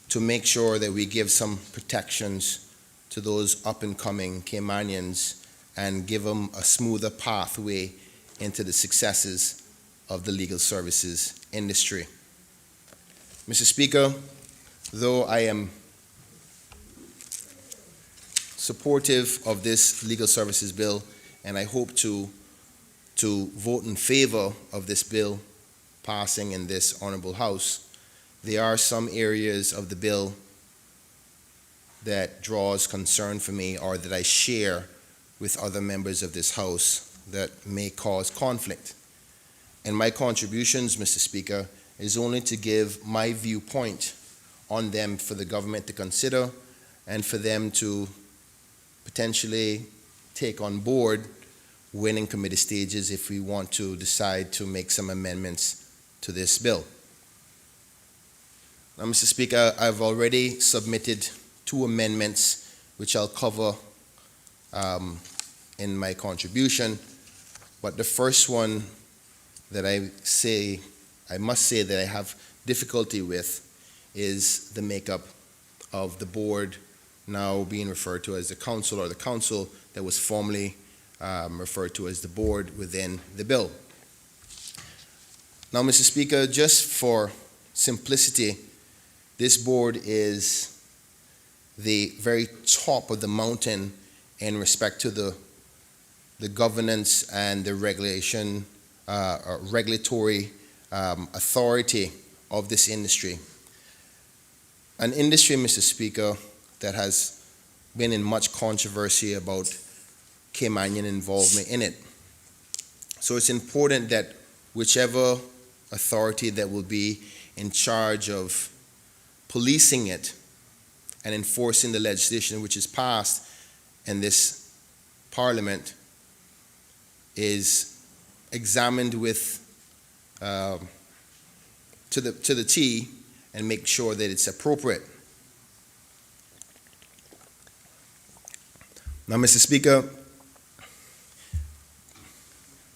to make sure that we give some protections to those up-and-coming Caymanians and give them a smoother pathway into the successes of the legal services industry. Mr. Speaker, though I am supportive of this legal services bill, and I hope to vote in favor of this bill passing in this honorable House, there are some areas of the bill that draws concern for me or that I share with other members of this House that may cause conflict. And my contributions, Mr. Speaker, is only to give my viewpoint on them for the government to consider and for them to potentially take on board when in committee stages if we want to decide to make some amendments to this bill. Now, Mr. Speaker, I've already submitted 2 amendments which I'll cover in my contribution, but the first one that I must say that I have difficulty with is the makeup of the board now being referred to as the council, or the council that was formerly referred to as the board within the bill. Now, Mr. Speaker, just for simplicity, this board is the very top of the mountain in respect to the governance and the regulation, regulatory authority of this industry. An industry, Mr. Speaker, that has been in much controversy about Caymanian involvement in it. So it's important that whichever authority that will be in charge of policing it and enforcing the legislation which is passed in this Parliament is examined with to the T and make sure that it's appropriate. Now, Mr. Speaker,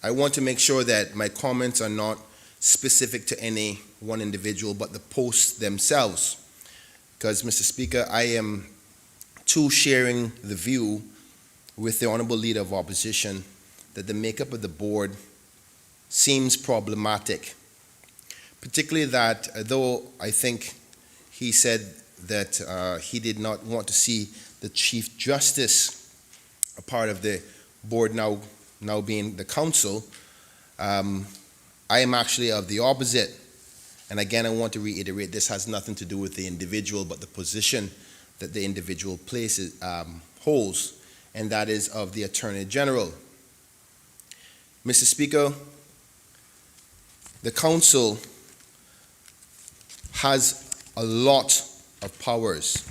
I want to make sure that my comments are not specific to any one individual, but the posts themselves. Because, Mr. Speaker, I am too sharing the view with the Honorable Leader of Opposition that the makeup of the board seems problematic. Particularly that, though I think he said that he did not want to see the Chief Justice a part of the board now being the council, I am actually of the opposite. And again, I want to reiterate, this has nothing to do with the individual, but the position that the individual places, holds, and that is of the Attorney General. Mr. Speaker, the council has a lot of powers,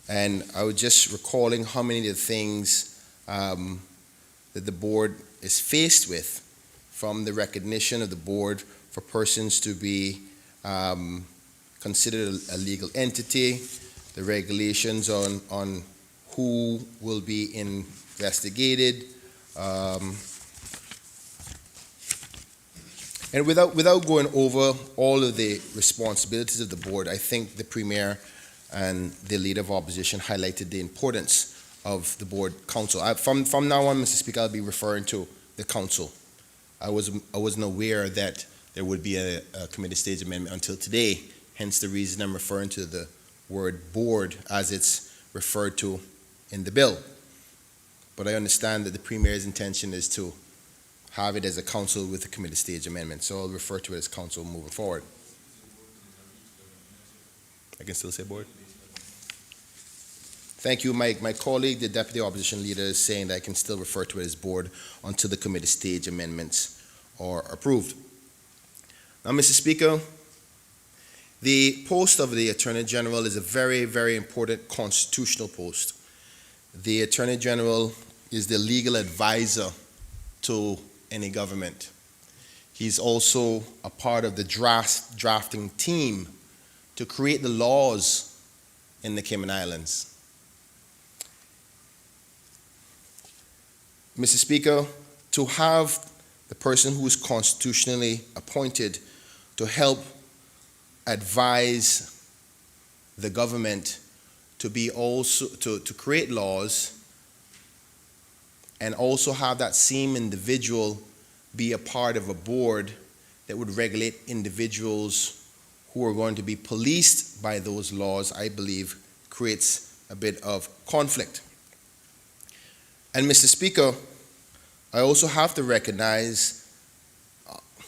and I was just recalling how many of the things that the board is faced with, from the recognition of the board for persons to be considered a legal entity, the regulations on who will be investigated, and without going over all of the responsibilities of the board, I think the Premier and the Leader of Opposition highlighted the importance of the board council. From now on, Mr. Speaker, I'll be referring to the council. I wasn't aware that there would be a committee stage amendment until today, hence the reason I'm referring to the word board as it's referred to in the bill. But I understand that the Premier's intention is to have it as a council with a committee stage amendment, so I'll refer to it as council moving forward. I can still say board? Thank you. My colleague, the Deputy Opposition Leader, is saying that I can still refer to it as board until the committee stage amendments are approved. Now, Mr. Speaker, the post of the Attorney General is a very, very important constitutional post. The Attorney General is the legal advisor to any government. He's also a part of the drafting team to create the laws in the Cayman Islands. Mr. Speaker, to have the person who is constitutionally appointed to help advise the government to be also to create laws, and also have that same individual be a part of a board that would regulate individuals who are going to be policed by those laws, I believe creates a bit of conflict. And Mr. Speaker, I also have to recognize,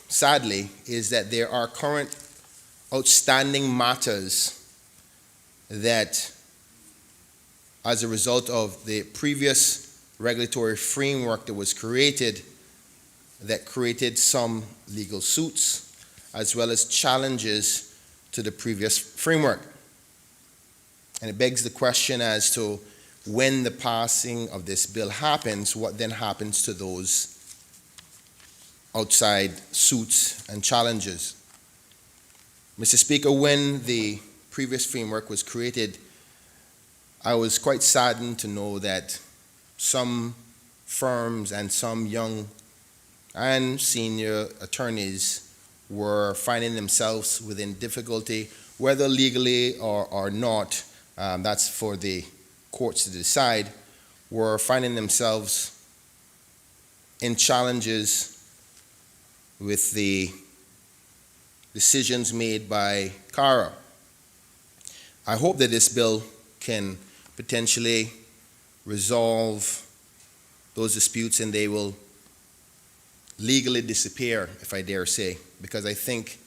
sadly, is that there are current outstanding matters that, as a result of the previous regulatory framework that was created, that created some legal suits, as well as challenges to the previous framework. And it begs the question as to when the passing of this bill happens, what then happens to those outside suits and challenges. Mr. Speaker, when the previous framework was created, I was quite saddened to know that some firms and some young and senior attorneys were finding themselves within difficulty, whether legally or not, that's for the courts to decide, were finding themselves in challenges with the decisions made by CARA. I hope that this bill can potentially resolve those disputes and they will legally disappear, if I dare say, because I think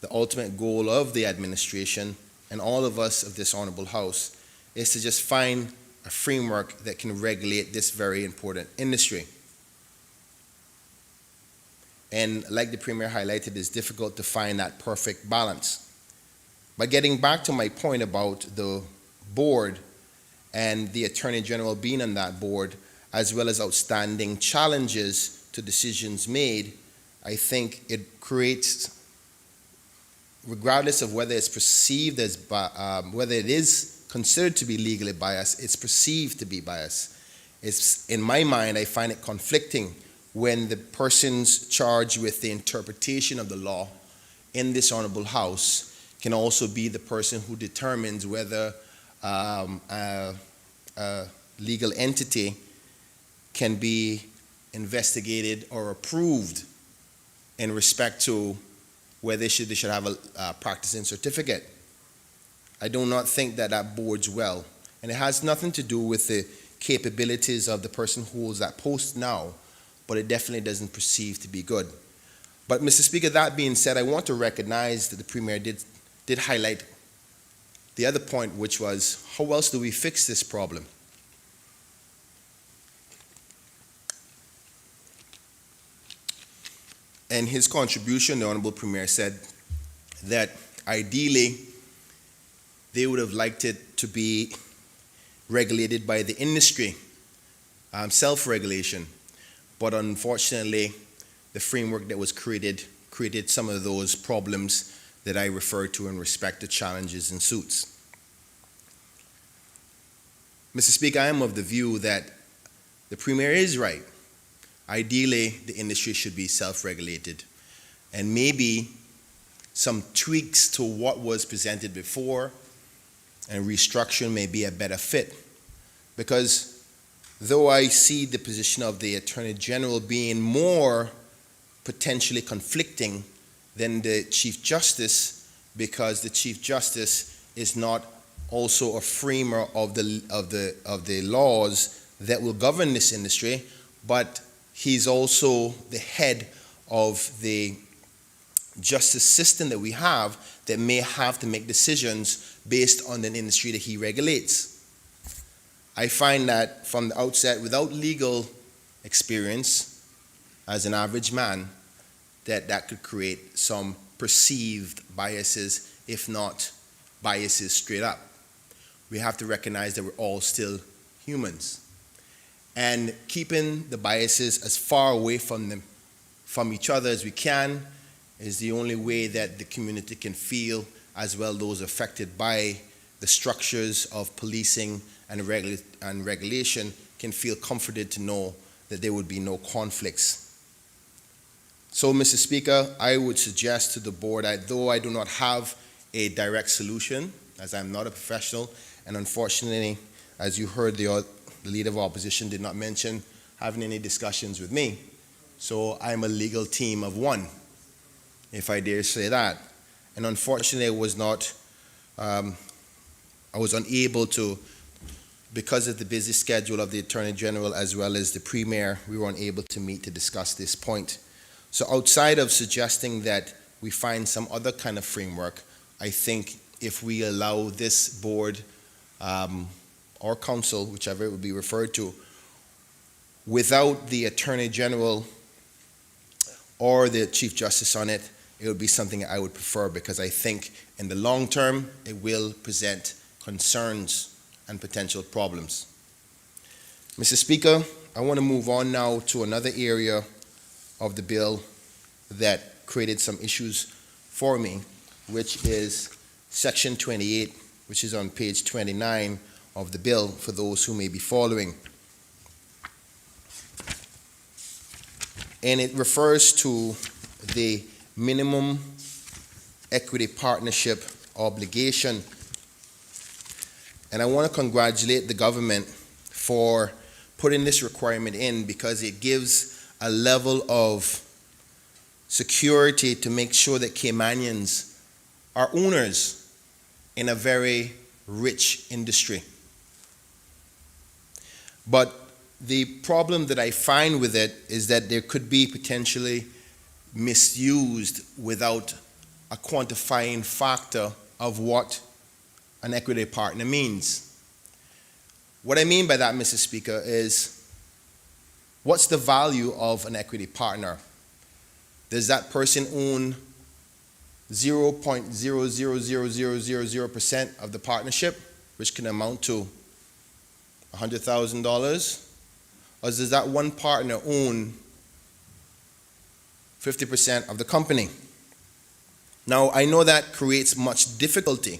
the ultimate goal of the administration and all of us of this honorable house is to just find a framework that can regulate this very important industry. And like the Premier highlighted, it's difficult to find that perfect balance. But getting back to my point about the board and the Attorney General being on that board, as well as outstanding challenges to decisions made, I think it creates, regardless of whether it's perceived as, whether it is considered to be legally biased, it's perceived to be biased. It's, in my mind, I find it conflicting when the persons charged with the interpretation of the law in this honorable house can also be the person who determines whether a legal entity can be investigated or approved in respect to whether they should have a practicing certificate. I do not think that that bodes well. And it has nothing to do with the capabilities of the person who holds that post now, but it definitely doesn't perceive to be good. But Mr. Speaker, that being said, I want to recognize that the Premier did highlight the other point, which was, how else do we fix this problem? And his contribution, the Honorable Premier said that ideally they would have liked it to be regulated by the industry, self-regulation. But unfortunately, the framework that was created some of those problems that I referred to in respect to challenges and suits. Mr. Speaker, I am of the view that the Premier is right. Ideally, the industry should be self-regulated, and maybe some tweaks to what was presented before and restructuring may be a better fit. Because though I see the position of the Attorney General being more potentially conflicting than the Chief Justice, because the Chief Justice is not also a framer of the laws that will govern this industry, but he's also the head of the justice system that we have that may have to make decisions based on the industry that he regulates. I find that from the outset, without legal experience as an average man, that could create some perceived biases, if not biases straight up. We have to recognize that we're all still humans. And keeping the biases as far away from each other as we can is the only way that the community can feel, as well those affected by the structures of policing and regulation can feel comforted to know that there would be no conflicts. So, Mr. Speaker, I would suggest to the board, though I do not have a direct solution, as I'm not a professional, and unfortunately, as you heard, the Leader of Opposition did not mention having any discussions with me. So I'm a legal team of one, if I dare say that. And unfortunately, I was unable to, because of the busy schedule of the Attorney General as well as the Premier, we were unable to meet to discuss this point. So outside of suggesting that we find some other kind of framework, I think if we allow this board or council, whichever it would be referred to, without the Attorney General or the Chief Justice on it, it would be something I would prefer, because I think in the long term it will present concerns and potential problems. Mr. Speaker, I want to move on now to another area of the bill that created some issues for me, which is Section 28, which is on page 29 of the bill for those who may be following. And it refers to the minimum equity partnership obligation. And I want to congratulate the government for putting this requirement in, because it gives a level of security to make sure that Caymanians are owners in a very rich industry. But the problem that I find with it is that there could be potentially misused without a quantifying factor of what an equity partner means. What I mean by that, Mr. Speaker, is what's the value of an equity partner? Does that person own 0.00000% of the partnership, which can amount to $100,000? Or does that one partner own 50% of the company? Now, I know that creates much difficulty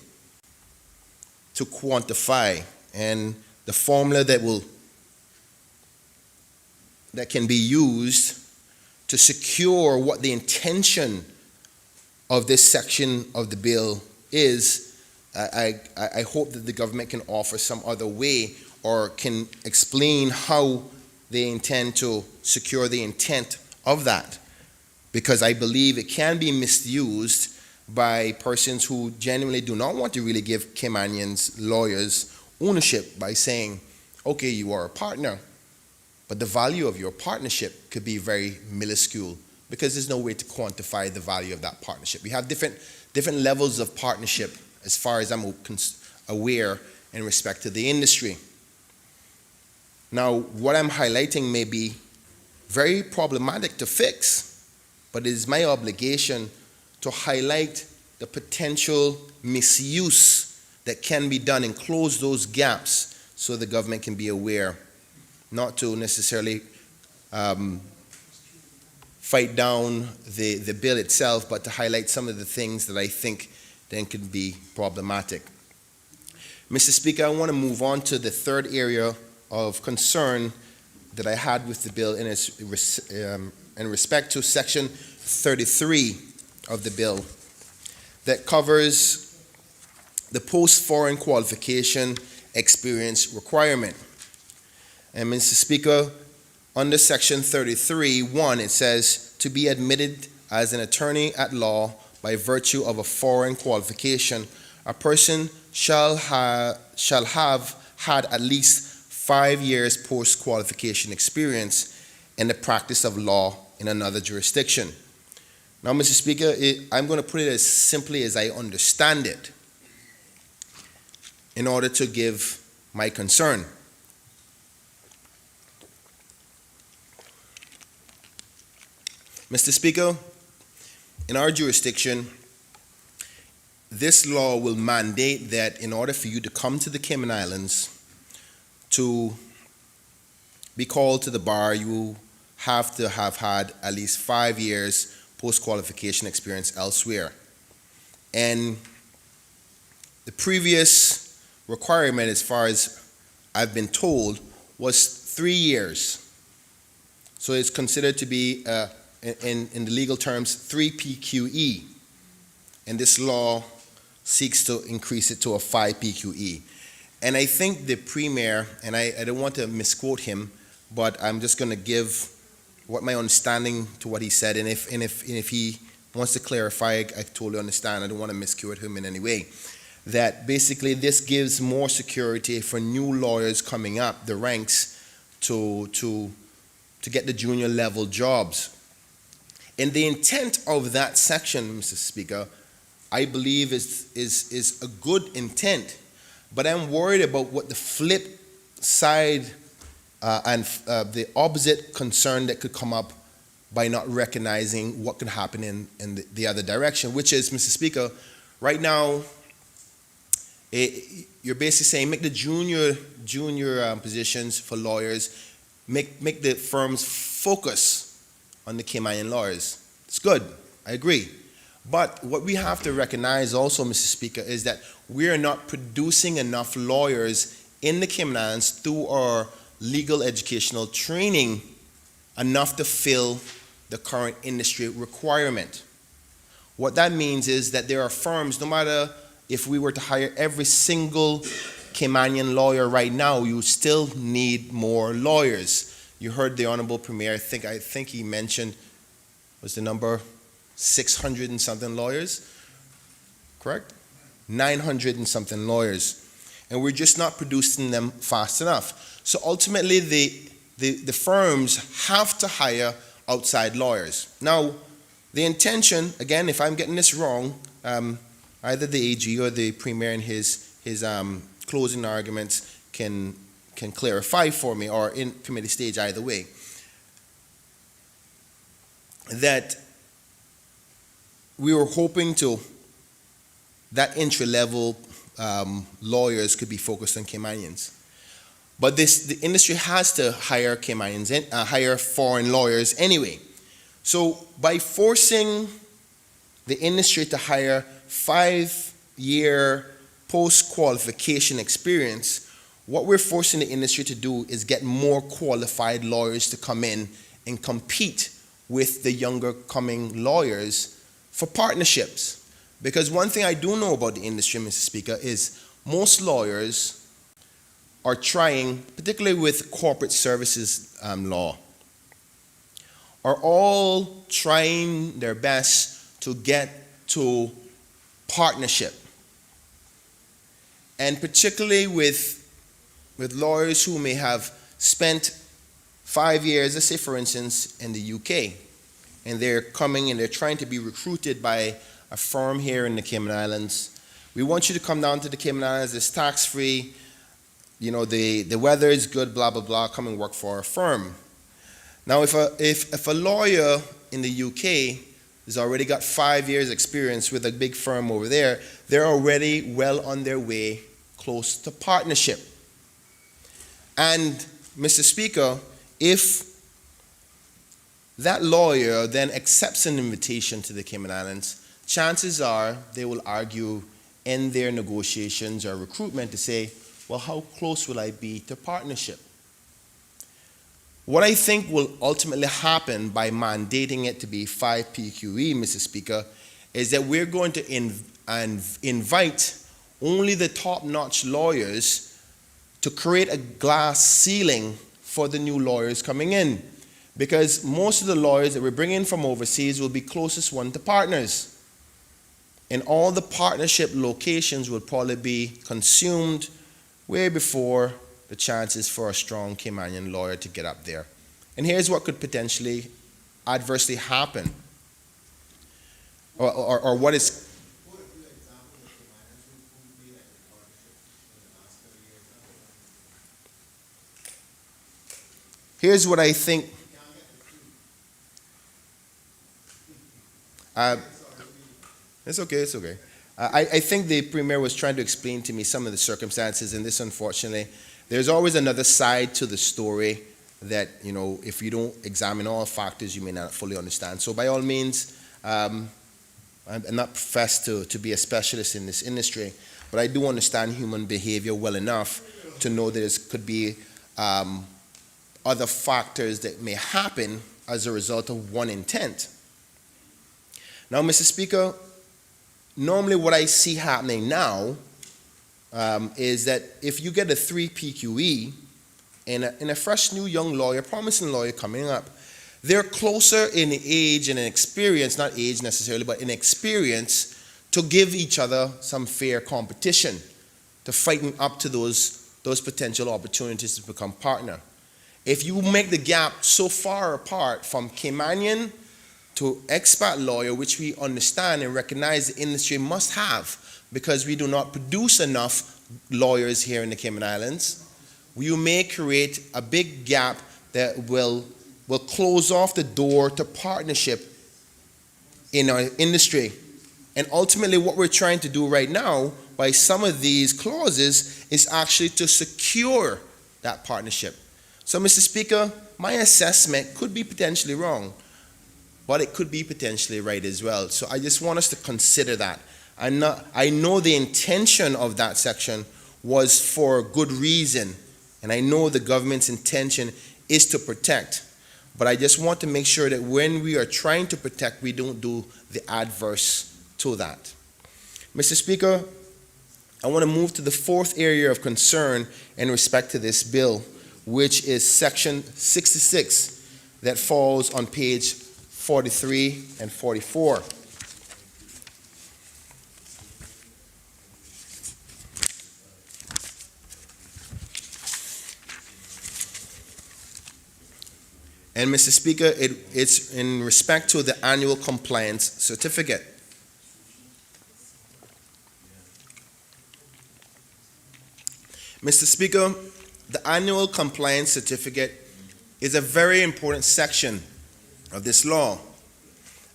to quantify, and the formula that can be used to secure what the intention of this section of the bill is, I hope that the government can offer some other way, or can explain how they intend to secure the intent of that, because I believe it can be misused by persons who genuinely do not want to really give Caymanians lawyers ownership by saying, okay, you are a partner, but the value of your partnership could be very minuscule, because there's no way to quantify the value of that partnership. We have different levels of partnership, as far as I'm aware, in respect to the industry. Now, what I'm highlighting may be very problematic to fix, but it is my obligation to highlight the potential misuse that can be done and close those gaps so the government can be aware, not to necessarily fight down the bill itself, but to highlight some of the things that I think then could be problematic. Mr. Speaker, I want to move on to the third area of concern that I had with the bill in respect to Section 33 of the bill, that covers the post-foreign qualification experience requirement. And Mr. Speaker, under Section 33(1), it says, to be admitted as an attorney at law by virtue of a foreign qualification, a person shall have had at least 5 years post-qualification experience in the practice of law in another jurisdiction. Now, Mr. Speaker, I'm going to put it as simply as I understand it in order to give my concern. Mr. Speaker, in our jurisdiction, this law will mandate that in order for you to come to the Cayman Islands to be called to the bar, you have to have had at least 5 years post-qualification experience elsewhere. And the previous requirement, as far as I've been told, was 3 years. So it's considered to be, in the legal terms, 3 PQE. And this law seeks to increase it to a 5 PQE. And I think the Premier, and I don't want to misquote him, but I'm just going to give what my understanding to what he said, and if he wants to clarify, I totally understand. I don't want to misquote him in any way. That basically this gives more security for new lawyers coming up the ranks to get the junior level jobs. And the intent of that section, Mr. Speaker, I believe is a good intent, but I'm worried about what the flip side and the opposite concern that could come up by not recognizing what could happen in the other direction, which is, Mr. Speaker, right now, you're basically saying make the junior positions for lawyers, make the firms focus on the Caymanian lawyers. It's good, I agree. But what we have to recognize also, Mr. Speaker, is that we are not producing enough lawyers in the Cayman Islands through our legal educational training enough to fill the current industry requirement. What that means is that there are firms, no matter if we were to hire every single Caymanian lawyer right now, you still need more lawyers. You heard the Honorable Premier, I think he mentioned, was the number 600 and something lawyers, correct? 900 and something lawyers. And we're just not producing them fast enough. So ultimately, the firms have to hire outside lawyers. Now, the intention, again, if I'm getting this wrong, either the AG or the Premier in his closing arguments can clarify for me, or in committee stage, either way, that we were hoping that entry-level lawyers could be focused on Caymanians. But the industry has to hire Caymanians, hire foreign lawyers anyway. So by forcing the industry to hire 5-year post-qualification experience, what we're forcing the industry to do is get more qualified lawyers to come in and compete with the younger coming lawyers for partnerships. Because one thing I do know about the industry, Mr. Speaker, is most lawyers are trying, particularly with corporate services law, are all trying their best to get to partnership. And particularly with lawyers who may have spent 5 years, let's say for instance, in the UK, and they're coming and they're trying to be recruited by a firm here in the Cayman Islands. We want you to come down to the Cayman Islands, it's tax-free, you know, the weather is good, blah, blah, blah, come and work for our firm. Now, if a lawyer in the UK has already got 5 years experience with a big firm over there, they're already well on their way close to partnership. And, Mr. Speaker, if that lawyer then accepts an invitation to the Cayman Islands, chances are they will argue in their negotiations or recruitment to say, well, how close will I be to partnership? What I think will ultimately happen by mandating it to be 5 PQE, Mr. Speaker, is that we're going to invite only the top-notch lawyers to create a glass ceiling for the new lawyers coming in. Because most of the lawyers that we're bringing from overseas will be closest one to partners. And all the partnership locations will probably be consumed way before the chances for a strong Caymanian lawyer to get up there. And here's what could potentially adversely happen, or what is. Here's what I think. It's okay. I think the Premier was trying to explain to me some of the circumstances, and this, unfortunately, there's always another side to the story that, you know, if you don't examine all factors, you may not fully understand. So by all means, I'm not professed to be a specialist in this industry, but I do understand human behavior well enough to know that it could be other factors that may happen as a result of one intent. Now, Mr. Speaker, normally what I see happening now is that if you get a 3 PQE and a fresh new young lawyer, promising lawyer coming up, they're closer in age and in experience, not age necessarily, but in experience, to give each other some fair competition, to fighten up to those potential opportunities to become partner. If you make the gap so far apart from Caymanian to expat lawyer, which we understand and recognize the industry must have, because we do not produce enough lawyers here in the Cayman Islands, you may create a big gap that will close off the door to partnership in our industry. And ultimately what we're trying to do right now by some of these clauses is actually to secure that partnership. So, Mr. Speaker, my assessment could be potentially wrong, but it could be potentially right as well. So I just want us to consider that. I know the intention of that section was for good reason, and I know the government's intention is to protect. But I just want to make sure that when we are trying to protect, we don't do the adverse to that. Mr. Speaker, I want to move to the fourth area of concern in respect to this bill, which is Section 66 that falls on page 43 and 44. And Mr. Speaker, it's in respect to the annual compliance certificate. Mr. Speaker, the annual compliance certificate is a very important section of this law.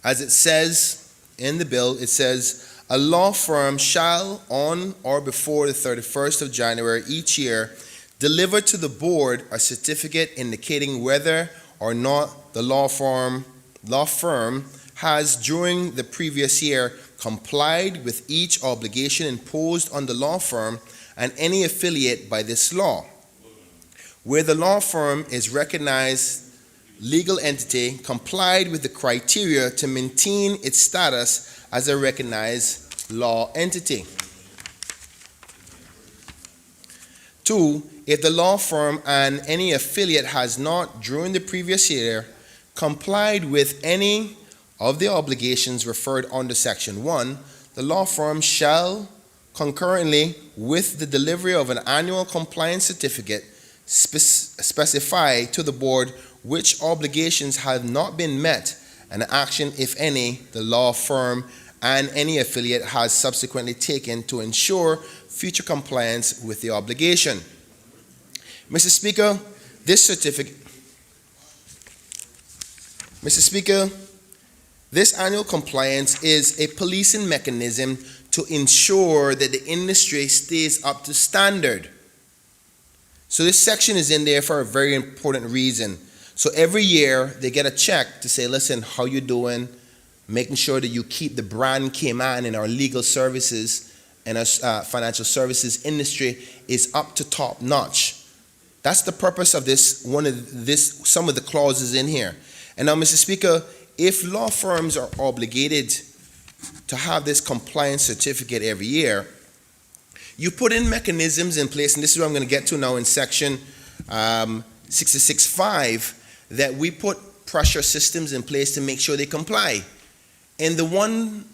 As it says in the bill, it says, a law firm shall, on or before the 31st of January each year, deliver to the board a certificate indicating whether or not the law firm has during the previous year complied with each obligation imposed on the law firm and any affiliate by this law. Where the law firm is recognized legal entity, complied with the criteria to maintain its status as a recognized law entity. 2, if the law firm and any affiliate has not, during the previous year, complied with any of the obligations referred under Section 1, the law firm shall, concurrently with the delivery of an annual compliance certificate, specify to the board which obligations have not been met and action, if any, the law firm and any affiliate has subsequently taken to ensure future compliance with the obligation. Mr. Speaker, this annual compliance is a policing mechanism to ensure that the industry stays up to standard. So this section is in there for a very important reason. So every year they get a check to say, listen, how you doing? Making sure that you keep the brand Cayman in our legal services and our financial services industry is up to top notch. That's the purpose of some of the clauses in here. And now, Mr. Speaker, if law firms are obligated to have this compliance certificate every year, you put in mechanisms in place, and this is what I'm going to get to now in Section 66.5, that we put pressure systems in place to make sure they comply. And the one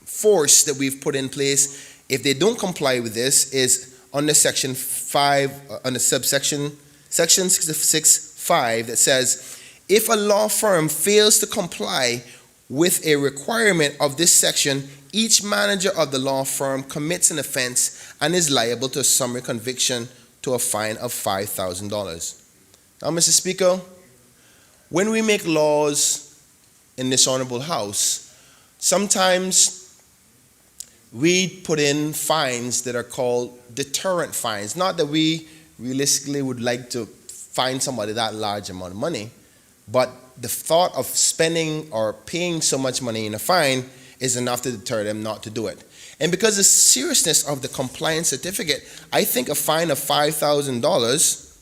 force that we've put in place, if they don't comply with this, is under Section 5, under subsection Section 66.5, that says, if a law firm fails to comply with a requirement of this section, each manager of the law firm commits an offense and is liable to a summary conviction to a fine of $5,000. Now, Mr. Speaker, when we make laws in this honorable House, sometimes we put in fines that are called deterrent fines. Not that we realistically would like to fine somebody that large amount of money, but the thought of spending or paying so much money in a fine is enough to deter them not to do it. And because of the seriousness of the compliance certificate, I think a fine of $5,000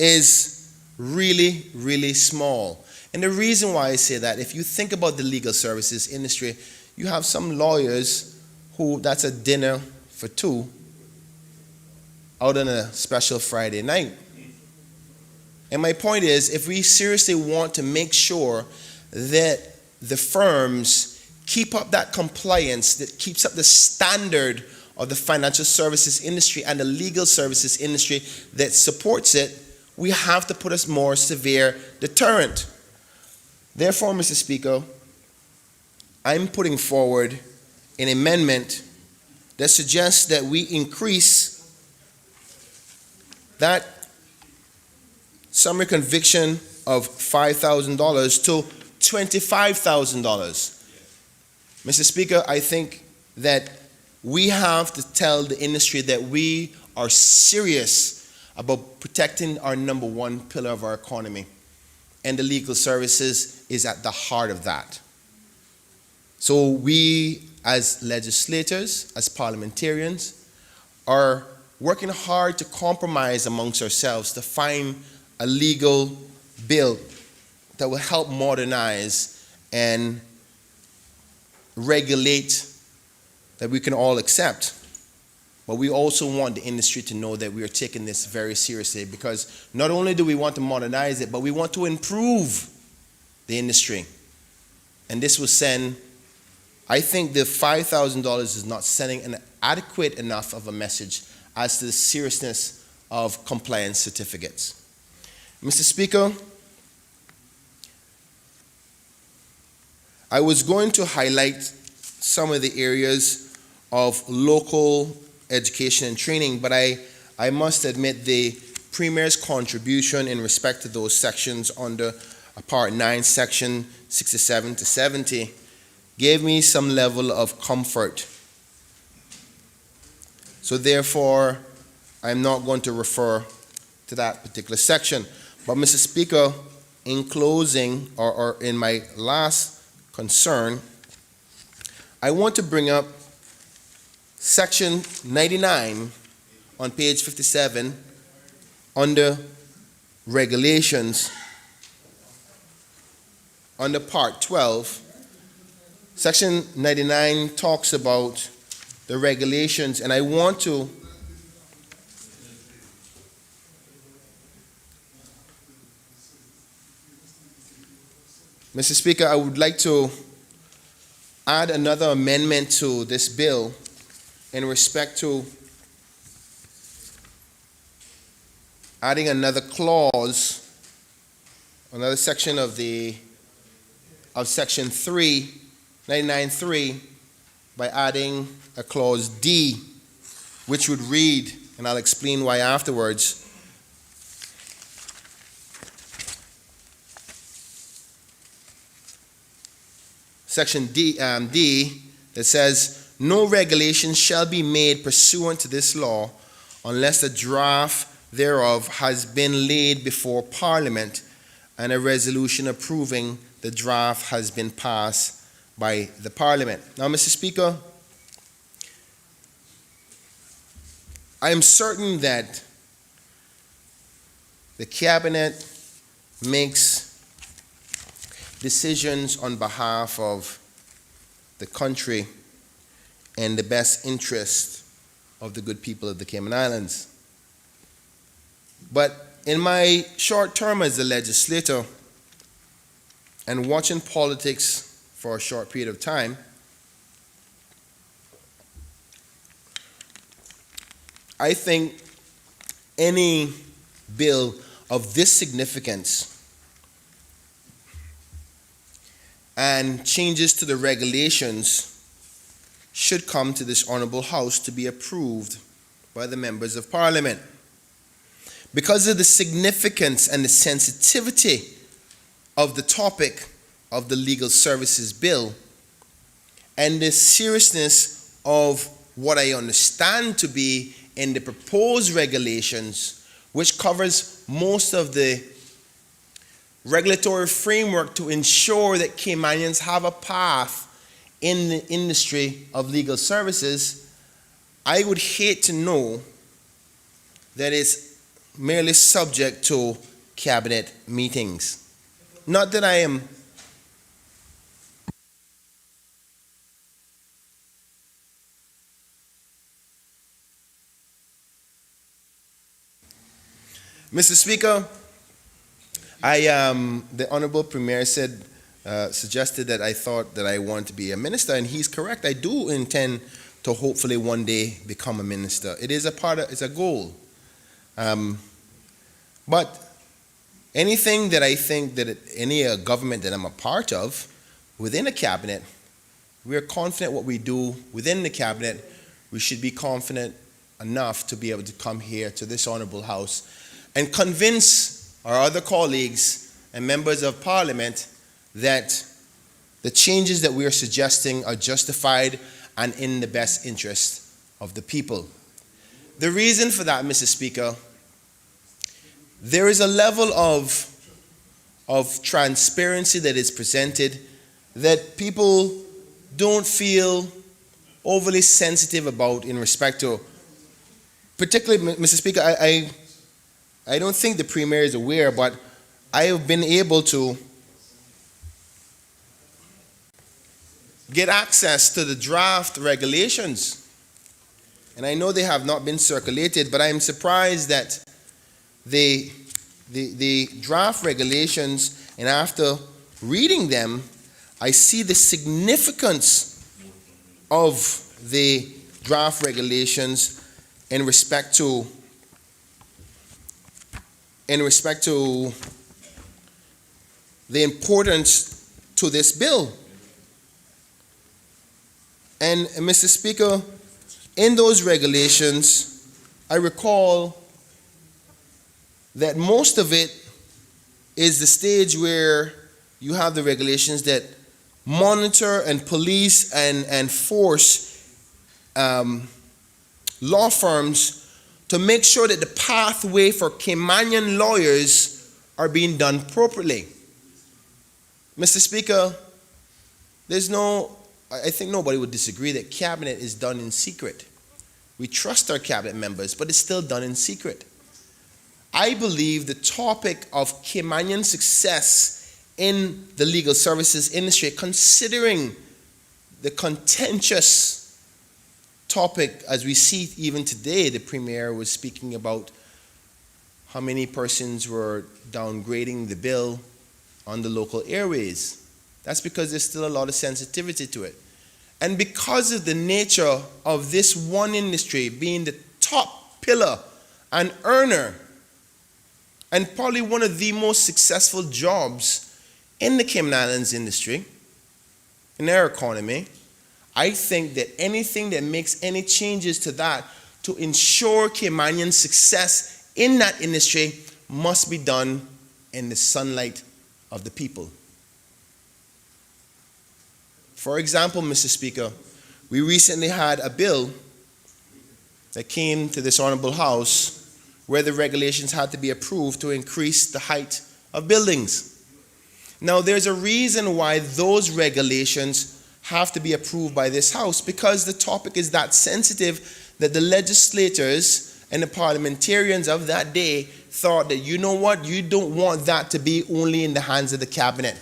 is really, really small. And the reason why I say that, if you think about the legal services industry, you have some lawyers who, that's a dinner for two out on a special Friday night. And my point is, if we seriously want to make sure that the firms keep up that compliance, that keeps up the standard of the financial services industry and the legal services industry that supports it, we have to put a more severe deterrent. Therefore, Mr. Speaker, I'm putting forward an amendment that suggests that we increase that summary conviction of $5,000 to $25,000. Mr. Speaker, I think that we have to tell the industry that we are serious about protecting our number one pillar of our economy. And the legal services is at the heart of that. So we, as legislators, as parliamentarians, are working hard to compromise amongst ourselves to find a legal bill that will help modernize and regulate that we can all accept. But we also want the industry to know that we are taking this very seriously, because not only do we want to modernize it, but we want to improve the industry. And this will send, I think the $5,000 is not sending an adequate enough of a message as to the seriousness of compliance certificates. Mr. Speaker, I was going to highlight some of the areas of local education and training, but I must admit the Premier's contribution in respect to those sections under Part 9, Section 67 to 70 gave me some level of comfort. So therefore, I'm not going to refer to that particular section. But Mr. Speaker, in closing, or in my last concern, I want to bring up Section 99 on page 57 under regulations, under Part 12. Section 99 talks about the regulations, and I want to Mr. Speaker, I would like to add another amendment to this bill in respect to adding another clause, another section of Section 3, 99.3, by adding a clause D, which would read, and I'll explain why afterwards, Section D that says, no regulation shall be made pursuant to this law unless the draft thereof has been laid before Parliament and a resolution approving the draft has been passed by the Parliament. Now, Mr. Speaker, I am certain that the Cabinet makes decisions on behalf of the country and the best interest of the good people of the Cayman Islands. But in my short term as a legislator and watching politics for a short period of time, I think any bill of this significance and changes to the regulations should come to this honorable House to be approved by the members of Parliament. Because of the significance and the sensitivity of the topic of the Legal Services Bill and the seriousness of what I understand to be in the proposed regulations, which covers most of the regulatory framework to ensure that Caymanians have a path in the industry of legal services, I would hate to know that it's merely subject to cabinet meetings. Not that I am Mr. Speaker, the Honorable Premier suggested that I thought that I want to be a minister, and he's correct. I do intend to hopefully one day become a minister. It is it's a goal. But anything that I think that any government that I'm a part of within a cabinet, we are confident what we do within the cabinet. We should be confident enough to be able to come here to this honorable house and convince our other colleagues and members of Parliament that the changes that we are suggesting are justified and in the best interest of the people. The reason for that, Mr. Speaker, there is a level of transparency that is presented that people don't feel overly sensitive about in respect to, particularly, Mr. Speaker, I don't think the Premier is aware, but I have been able to get access to the draft regulations. And I know they have not been circulated, but I am surprised that the draft regulations, and after reading them, I see the significance of the draft regulations in respect to the importance to this bill. And Mr. Speaker, in those regulations, I recall that most of it is the stage where you have the regulations that monitor and police and force law firms to make sure that the pathway for Caymanian lawyers are being done properly. Mr. Speaker, I think nobody would disagree that cabinet is done in secret. We trust our cabinet members, but it's still done in secret. I believe the topic of Caymanian success in the legal services industry, considering the contentious topic as we see even today, the Premier was speaking about how many persons were downgrading the bill on the local airways. That's because there's still a lot of sensitivity to it. And because of the nature of this one industry being the top pillar and earner, and probably one of the most successful jobs in the Cayman Islands industry, in our economy, I think that anything that makes any changes to that to ensure Caymanian success in that industry must be done in the sunlight of the people. For example, Mr. Speaker, we recently had a bill that came to this honorable house where the regulations had to be approved to increase the height of buildings. Now, there's a reason why those regulations have to be approved by this house, because the topic is that sensitive that the legislators and the parliamentarians of that day thought that, you know what, you don't want that to be only in the hands of the cabinet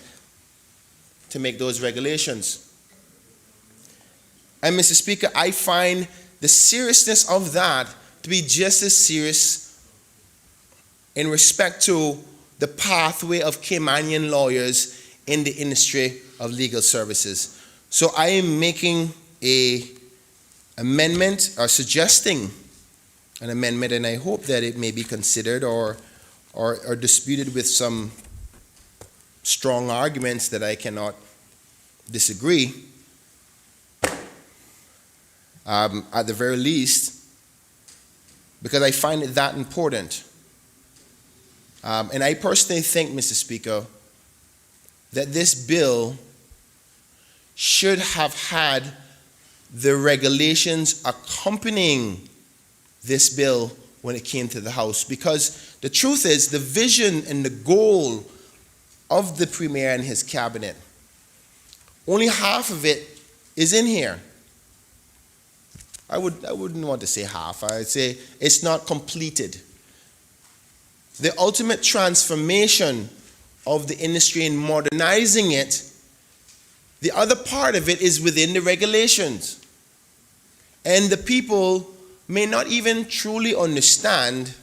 to make those regulations. And Mr. Speaker, I find the seriousness of that to be just as serious in respect to the pathway of Caymanian lawyers in the industry of legal services. So I am making an amendment, or suggesting an amendment, and I hope that it may be considered or disputed with some strong arguments that I cannot disagree. At the very least, because I find it that important. And I personally think, Mr. Speaker, that this bill should have had the regulations accompanying this bill when it came to the House. Because the truth is, the vision and the goal of the Premier and his cabinet, only half of it is in here. I wouldn't want to say half. I'd say it's not completed. the ultimate transformation of the industry and modernizing it, the other part of it is within the regulations. And the people may not even truly understand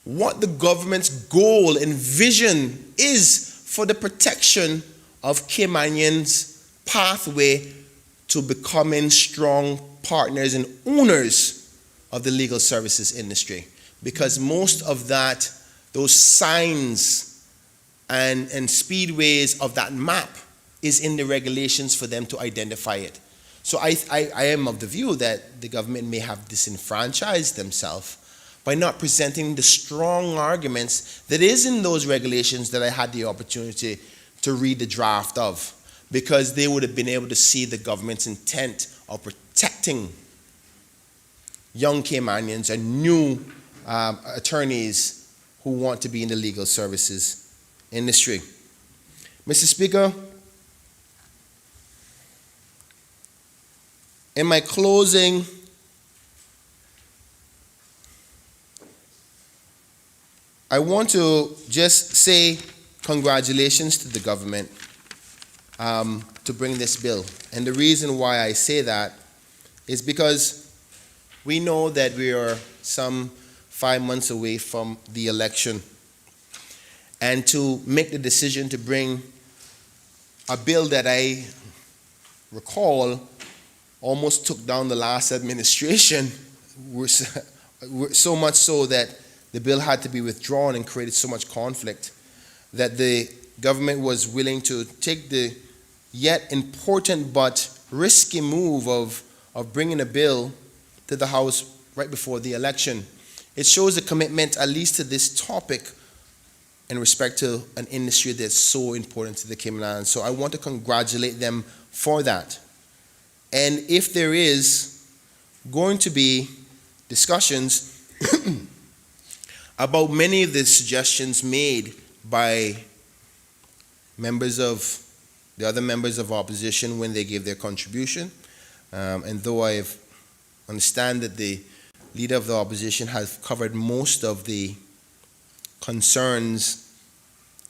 what the government's goal and vision is for the protection of Caymanians' pathway to becoming strong partners and owners of the legal services industry. Because most of that, those signs and speedways of that map is in the regulations for them to identify it. So I am of the view that the government may have disenfranchised themselves by not presenting the strong arguments that is in those regulations that I had the opportunity to read the draft of, because they would have been able to see the government's intent of protecting young Caymanians and new attorneys who want to be in the legal services industry. Mr. Speaker, in my closing, I want to just say congratulations to the government to bring this bill. And the reason why I say that is because we know that we are some 5 months away from the election. And to make the decision to bring a bill that I recall almost took down the last administration, so much so that the bill had to be withdrawn and created so much conflict that the government was willing to take the yet important but risky move of bringing a bill to the House right before the election. It shows a commitment, at least to this topic, in respect to an industry that's so important to the Cayman Islands. So I want to congratulate them for that. And if there is going to be discussions about many of the suggestions made by members of the other members of opposition when they gave their contribution, and though I understand that the leader of the opposition has covered most of the concerns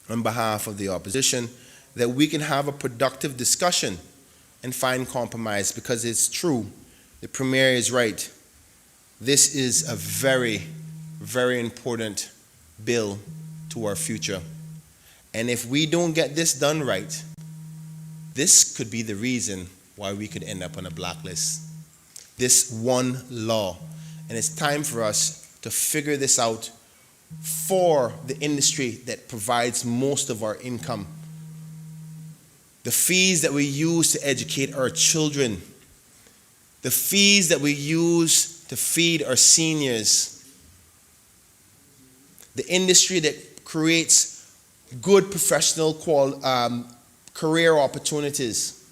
on behalf of the opposition, that we can have a productive discussion and find compromise, because it's true, the Premier is right. This is a very, very important bill to our future. And if we don't get this done right, this could be the reason why we could end up on a blacklist. This one law. And it's time for us to figure this out for the industry that provides most of our income. The fees that we use to educate our children, the fees that we use to feed our seniors, the industry that creates good professional career opportunities.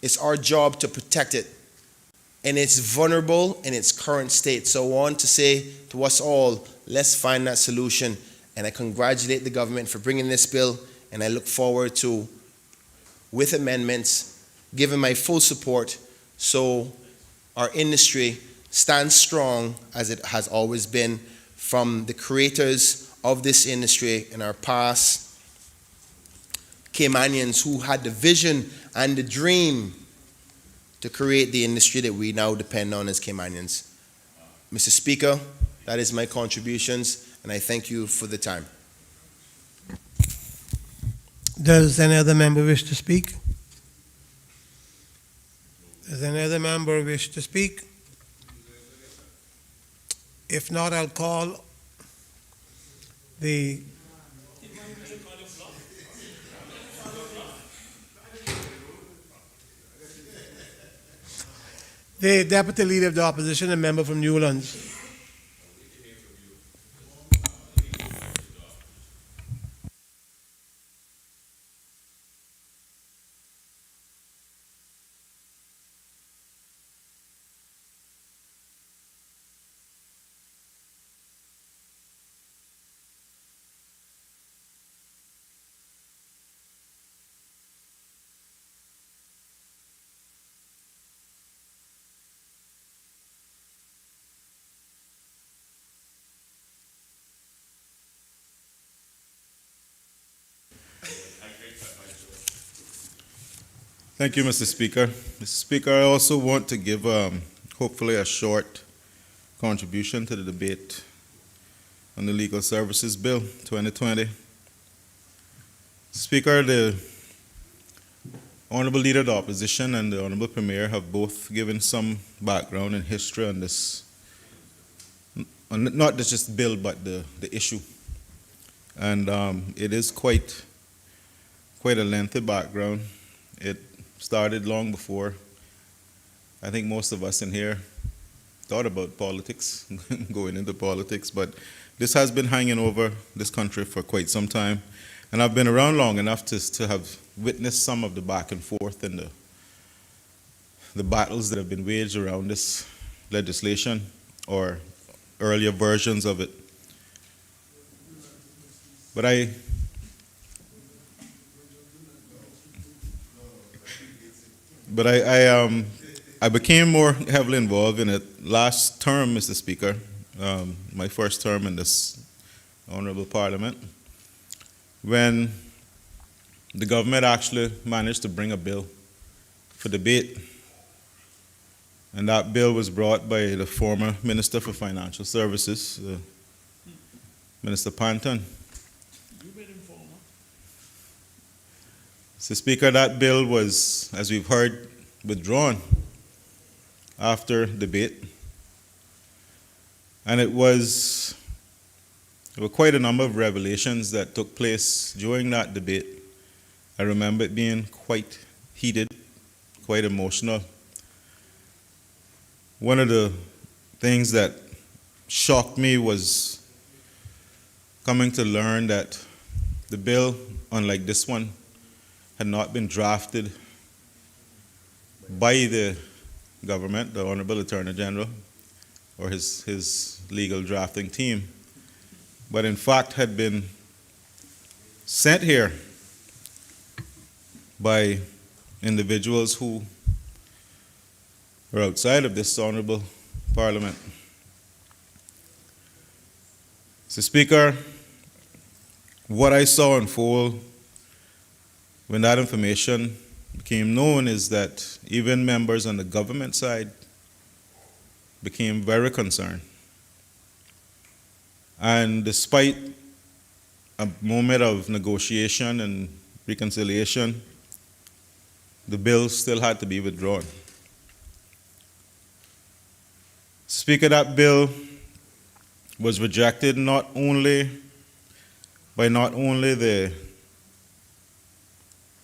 It's our job to protect it. And it's vulnerable in its current state. So I want to say to us all, let's find that solution. And I congratulate the government for bringing this bill, and I look forward to, with amendments, giving my full support so our industry stands strong as it has always been, from the creators of this industry in our past, Caymanians who had the vision and the dream to create the industry that we now depend on as Caymanians. Mr. Speaker, that is my contributions, and I thank you for the time. Does any other member wish to speak? Does any other member wish to speak? If not, I'll call the Deputy Leader of the Opposition, a member from Newlands. Thank you, Mr. Speaker. Mr. Speaker, I also want to give hopefully a short contribution to the debate on the Legal Services Bill 2020. Speaker, the Honorable Leader of the Opposition and the Honorable Premier have both given some background and history on this, on not just the bill, but the issue. And it is quite a lengthy background. It started long before I think most of us in here thought about politics, going into politics, but this has been hanging over this country for quite some time. And I've been around long enough to have witnessed some of the back and forth and the battles that have been waged around this legislation or earlier versions of it. But I became more heavily involved in it last term, Mr. Speaker, my first term in this honorable Parliament, when the government actually managed to bring a bill for debate. And that bill was brought by the former Minister for Financial Services, Minister Panton. Mr. Speaker, that bill was, as we've heard, withdrawn after debate. And there were quite a number of revelations that took place during that debate. I remember it being quite heated, quite emotional. One of the things that shocked me was coming to learn that the bill, unlike this one, had not been drafted by the government, the Honorable Attorney General, or his legal drafting team, but in fact had been sent here by individuals who are outside of this honorable Parliament. Mr. Speaker, what I saw unfold when that information became known is that even members on the government side became very concerned. And despite a moment of negotiation and reconciliation, the bill still had to be withdrawn. Speaker, that bill was rejected not only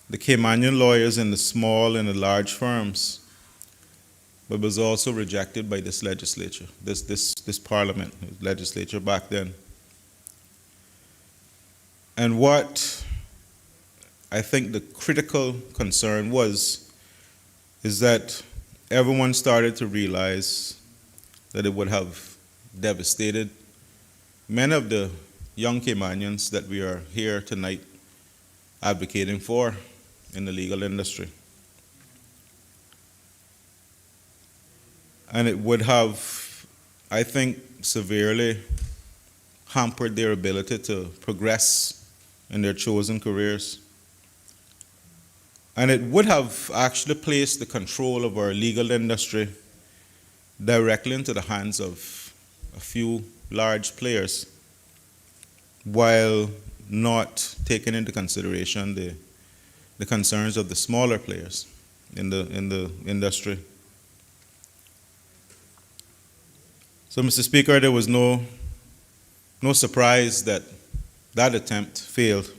the Caymanian lawyers in the small and the large firms, but was also rejected by this legislature, this Parliament, legislature back then. And what I think the critical concern is that everyone started to realize that it would have devastated many of the young Caymanians that we are here tonight advocating for in the legal industry. And it would have, I think, severely hampered their ability to progress in their chosen careers. And it would have actually placed the control of our legal industry directly into the hands of a few large players, while not taking into consideration the concerns of the smaller players in the industry. So, Mr. Speaker, there was no surprise that that attempt failed.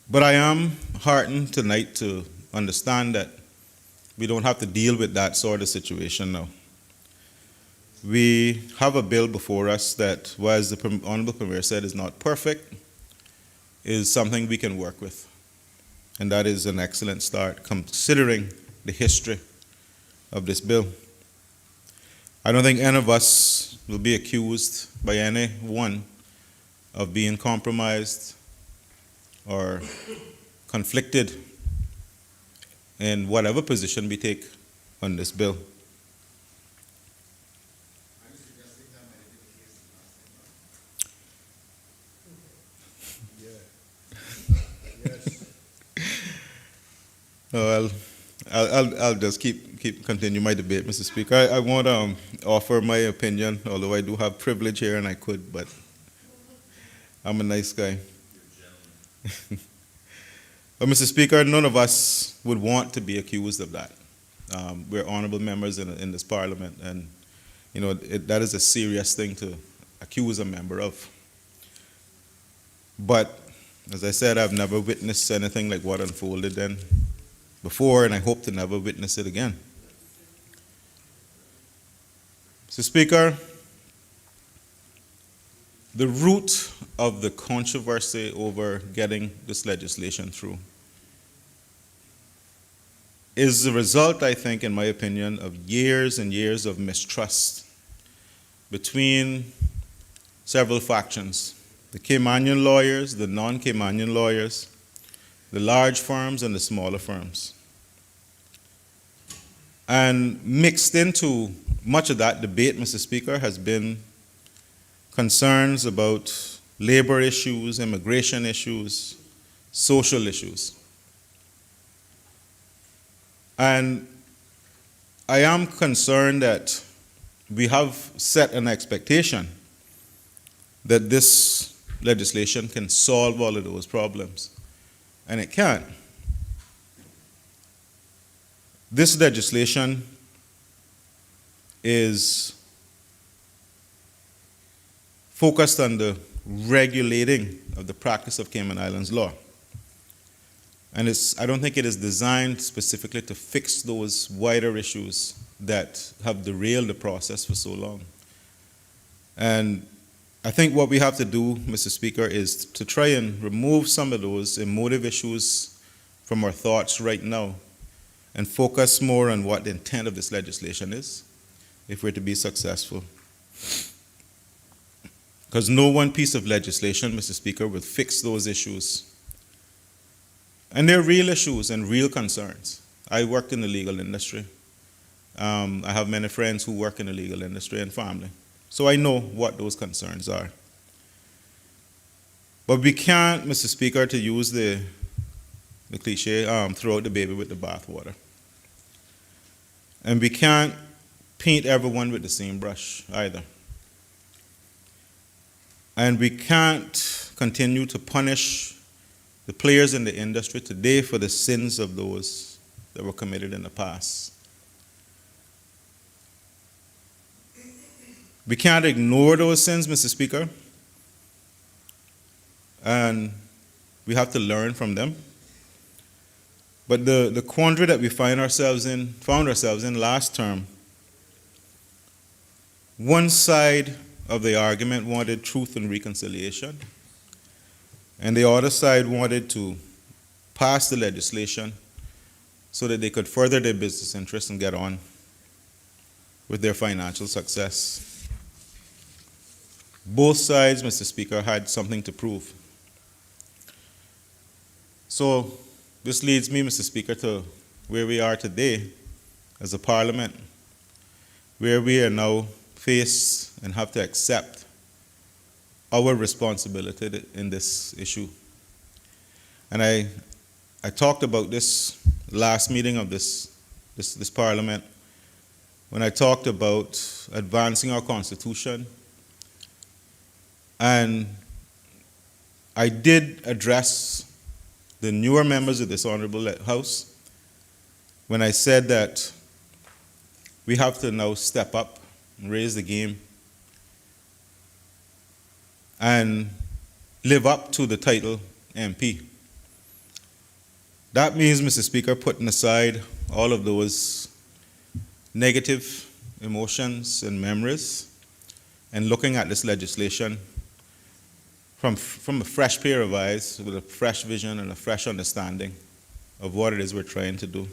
But I am heartened tonight to understand that we don't have to deal with that sort of situation now. We have a bill before us that, as the Honorable Premier said, is not perfect, is something we can work with. And that is an excellent start, considering the history of this bill. I don't think any of us will be accused by anyone of being compromised or conflicted in whatever position we take on this bill. Well, I'll just continue my debate, Mr. Speaker. I won't offer my opinion, although I do have privilege here and I could, but I'm a nice guy. But Mr. Speaker, none of us would want to be accused of that. We're honorable members in this Parliament, and that is a serious thing to accuse a member of. But as I said, I've never witnessed anything like what unfolded then before, and I hope to never witness it again. Mr. Speaker, the root of the controversy over getting this legislation through is the result, I think, in my opinion, of years and years of mistrust between several factions: the Caymanian lawyers, the non-Caymanian lawyers, the large firms and the smaller firms. And mixed into much of that debate, Mr. Speaker, has been concerns about labor issues, immigration issues, social issues. And I am concerned that we have set an expectation that this legislation can solve all of those problems, and it can't. This legislation is focused on the regulating of the practice of Cayman Islands law. And I don't think it is designed specifically to fix those wider issues that have derailed the process for so long. And I think what we have to do, Mr. Speaker, is to try and remove some of those emotive issues from our thoughts right now and focus more on what the intent of this legislation is if we're to be successful. Because no one piece of legislation, Mr. Speaker, will fix those issues. And they're real issues and real concerns. I worked in the legal industry. I have many friends who work in the legal industry and family. So I know what those concerns are. But we can't, Mr. Speaker, to use the cliche, throw out the baby with the bathwater. And we can't paint everyone with the same brush either. And we can't continue to punish the players in the industry today for the sins of those that were committed in the past. We can't ignore those sins, Mr. Speaker, and we have to learn from them. But the quandary that we found ourselves in last term, one side of the argument wanted truth and reconciliation, and the other side wanted to pass the legislation so that they could further their business interests and get on with their financial success. Both sides, Mr. Speaker, had something to prove. So this leads me, Mr. Speaker, to where we are today as a parliament, where we are now faced and have to accept our responsibility in this issue. And I talked about this last meeting of this parliament when I talked about advancing our Constitution. And I did address the newer members of this honorable House when I said that we have to now step up and raise the game and live up to the title MP. That means, Mr. Speaker, putting aside all of those negative emotions and memories and looking at this legislation from a fresh pair of eyes, with a fresh vision and a fresh understanding of what it is we're trying to do.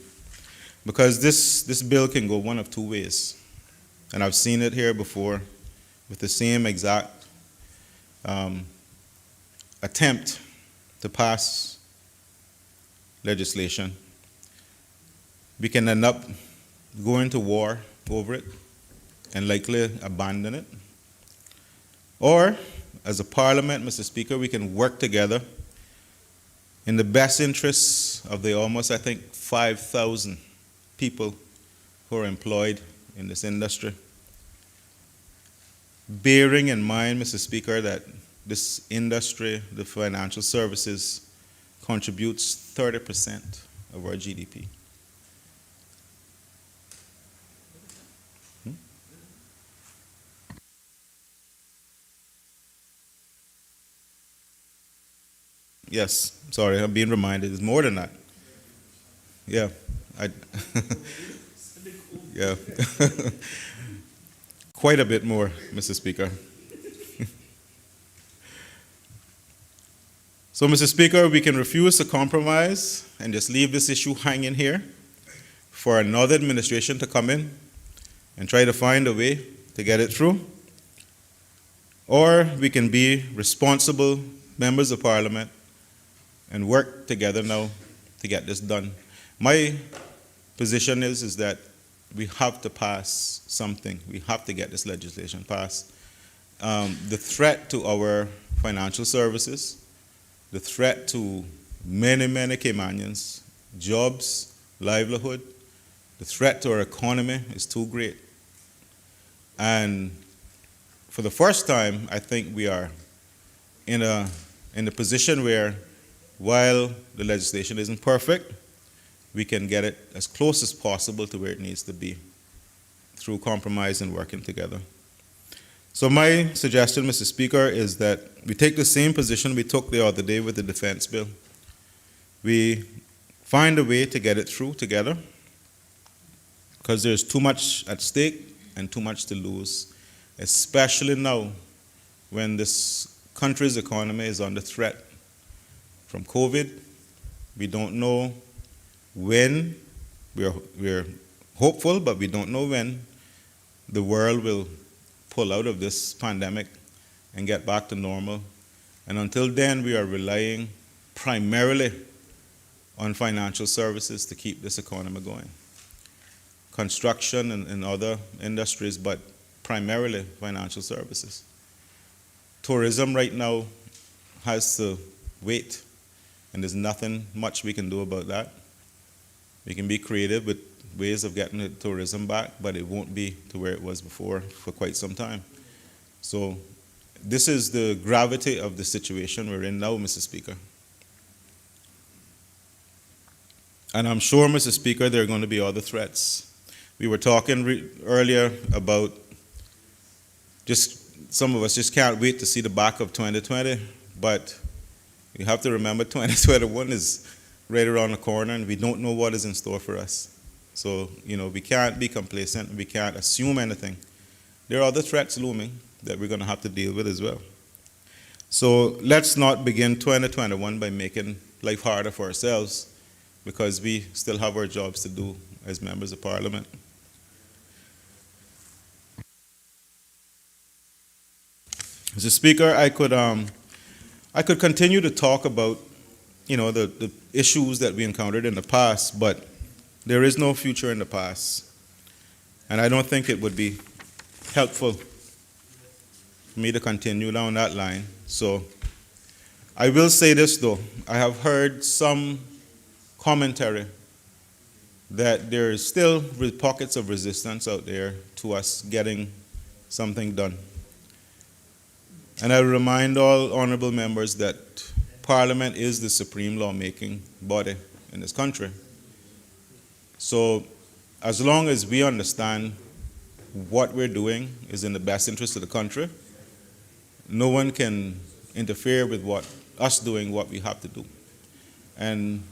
Because this bill can go one of two ways. And I've seen it here before with the same exact attempt to pass legislation. We can end up going to war over it and likely abandon it. Or, as a parliament, Mr. Speaker, we can work together in the best interests of the almost, I think, 5,000 people who are employed in this industry. Bearing in mind, Mr. Speaker, that this industry, the financial services, contributes 30% of our GDP. Yes, sorry, I'm being reminded. It's more than that. Yeah, yeah, quite a bit more, Mr. Speaker. So, Mr. Speaker, we can refuse to compromise and just leave this issue hanging here for another administration to come in and try to find a way to get it through. Or we can be responsible members of Parliament and work together now to get this done. My position is that we have to pass something. We have to get this legislation passed. The threat to our financial services, the threat to many, many Caymanians, jobs, livelihood, the threat to our economy is too great. And for the first time, I think we are in a position where, while the legislation isn't perfect, we can get it as close as possible to where it needs to be through compromise and working together. So my suggestion, Mr. Speaker, is that we take the same position we took the other day with the defense bill. We find a way to get it through together, because there's too much at stake and too much to lose, especially now when this country's economy is under threat from COVID. We don't know when. We're hopeful, but we don't know when the world will pull out of this pandemic and get back to normal. And until then, we are relying primarily on financial services to keep this economy going. Construction and other industries, but primarily financial services. Tourism right now has to wait, and there's nothing much we can do about that. We can be creative with ways of getting the tourism back, but it won't be to where it was before for quite some time. So this is the gravity of the situation we're in now, Mr. Speaker. And I'm sure, Mr. Speaker, there are going to be other threats. We were talking earlier about some of us just can't wait to see the back of 2020, but you have to remember 2021 is right around the corner, and we don't know what is in store for us. So, we can't be complacent. We can't assume anything. There are other threats looming that we're going to have to deal with as well. So let's not begin 2021 by making life harder for ourselves, because we still have our jobs to do as members of Parliament. Mr. Speaker, I could continue to talk about the issues that we encountered in the past, but there is no future in the past. And I don't think it would be helpful for me to continue down that line. So I will say this, though. I have heard some commentary that there is still pockets of resistance out there to us getting something done. And I remind all honorable members that Parliament is the supreme lawmaking body in this country. So as long as we understand what we're doing is in the best interest of the country, no one can interfere with us doing what we have to do. And,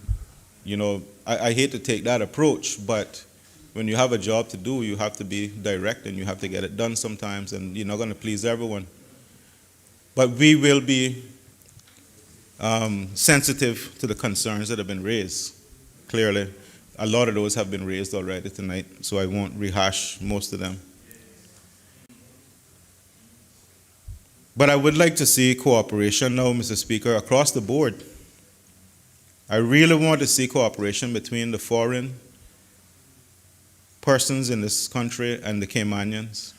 I hate to take that approach, but when you have a job to do, you have to be direct and you have to get it done sometimes, and you're not going to please everyone. But we will be sensitive to the concerns that have been raised. Clearly, a lot of those have been raised already tonight, so I won't rehash most of them. But I would like to see cooperation now, Mr. Speaker, across the board. I really want to see cooperation between the foreign persons in this country and the Caymanians,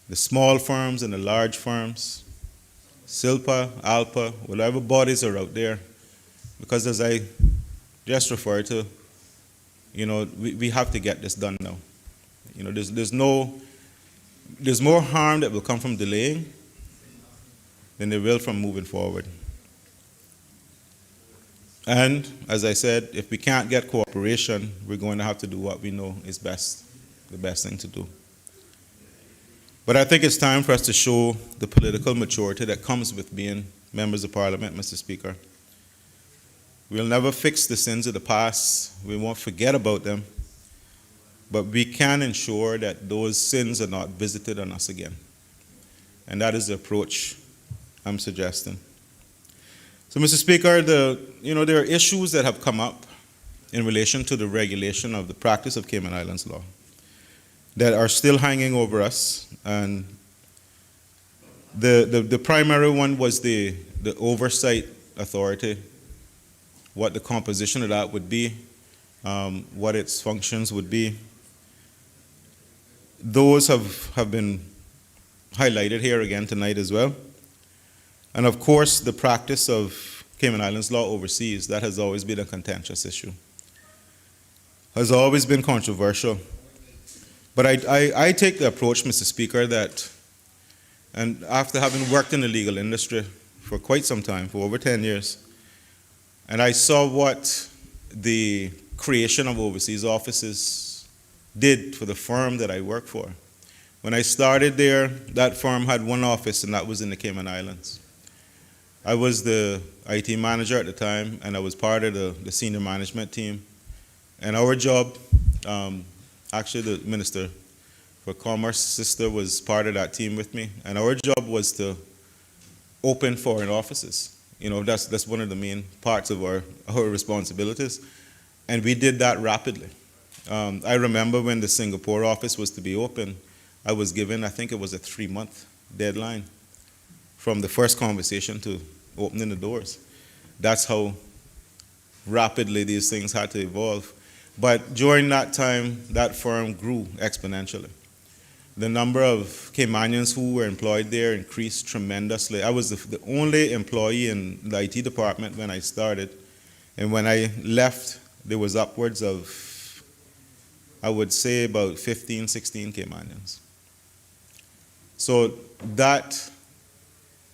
the small firms and the large firms, SILPA, ALPA, whatever bodies are out there. Because as I just referred to, we have to get this done now. There's more harm that will come from delaying than there will from moving forward. And as I said, if we can't get cooperation, we're going to have to do what we know is best, the best thing to do. But I think it's time for us to show the political maturity that comes with being members of Parliament, Mr. Speaker. We'll never fix the sins of the past. We won't forget about them. But we can ensure that those sins are not visited on us again. And that is the approach I'm suggesting. So, Mr. Speaker, there are issues that have come up in relation to the regulation of the practice of Cayman Islands law that are still hanging over us. And the primary one was the oversight authority, what the composition of that would be, what its functions would be. Those have been highlighted here again tonight as well. And of course, the practice of Cayman Islands law overseas, that has always been a contentious issue. Has always been controversial. But I take the approach, Mr. Speaker, that, and after having worked in the legal industry for quite some time, for over 10 years, and I saw what the creation of overseas offices did for the firm that I work for. When I started there, that firm had one office, and that was in the Cayman Islands. I was the IT manager at the time, and I was part of the senior management team. And our job, actually the Minister for Commerce sister was part of that team with me, and our job was to open foreign offices. That's one of the main parts of our responsibilities, and we did that rapidly. I remember when the Singapore office was to be open, I was given, I think it was a 3-month deadline from the first conversation to opening the doors. That's how rapidly these things had to evolve. But during that time, that firm grew exponentially. The number of Caymanians who were employed there increased tremendously. I was the only employee in the IT department when I started. And when I left, there was upwards of, I would say, about 15, 16 Caymanians. So that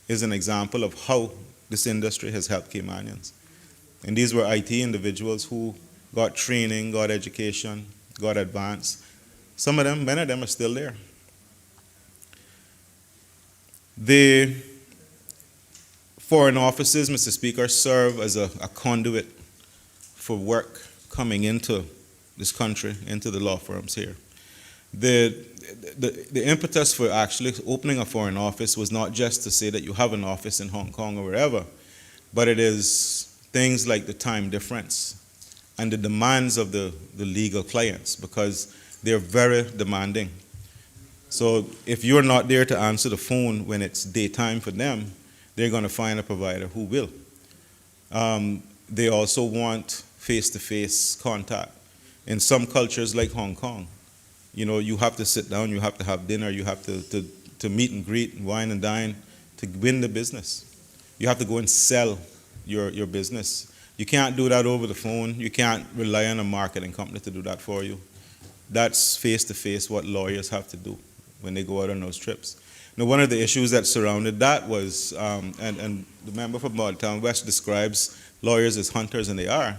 is an example of how this industry has helped Caymanians. And these were IT individuals who got training, got education, got advanced. Some of them, many of them are still there. The foreign offices, Mr. Speaker, serve as a conduit for work coming into this country, into the law firms here. The impetus for actually opening a foreign office was not just to say that you have an office in Hong Kong or wherever, but it is things like the time difference and the demands of the legal clients, because they're very demanding. So if you're not there to answer the phone when it's daytime for them, they're going to find a provider who will. They also want face-to-face contact. In some cultures like Hong Kong, you have to sit down, you have to have dinner, you have to meet and greet, wine and dine to win the business. You have to go and sell your business. You can't do that over the phone. You can't rely on a marketing company to do that for you. That's face-to-face what lawyers have to do when they go out on those trips. Now, one of the issues that surrounded that was, and the member from Maltown West describes lawyers as hunters, and they are,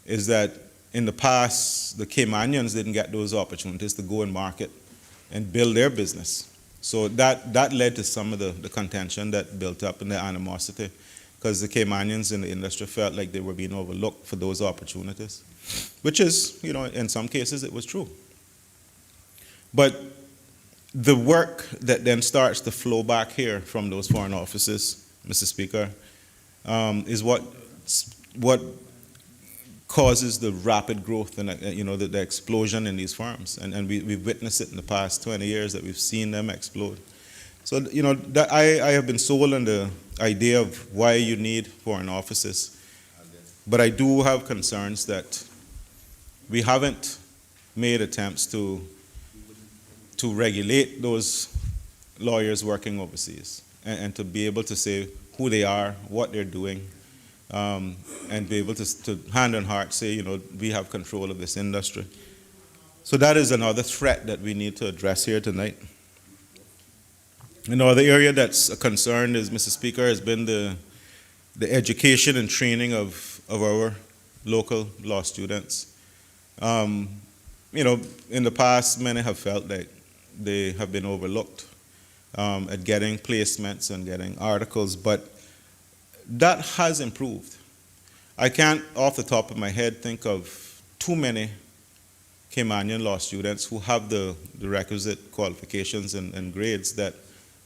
is that in the past, the Caymanians didn't get those opportunities to go and market and build their business. So that led to some of the contention that built up and the animosity, because the Caymanians in the industry felt like they were being overlooked for those opportunities, which is, in some cases it was true. But the work that then starts to flow back here from those foreign offices, Mr. Speaker, is what causes the rapid growth and the explosion in these firms, and we've witnessed it in the past 20 years that we've seen them explode. So that I have been sold on the idea of why you need foreign offices, but I do have concerns that we haven't made attempts to regulate those lawyers working overseas and to be able to say who they are, what they're doing, and be able to hand on heart say, we have control of this industry. So that is another threat that we need to address here tonight. Another area that's a concern is, Mr. Speaker, has been the education and training of our local law students. In the past, many have felt that they have been overlooked at getting placements and getting articles, but that has improved. I can't, off the top of my head, think of too many Caymanian law students who have the requisite qualifications and grades that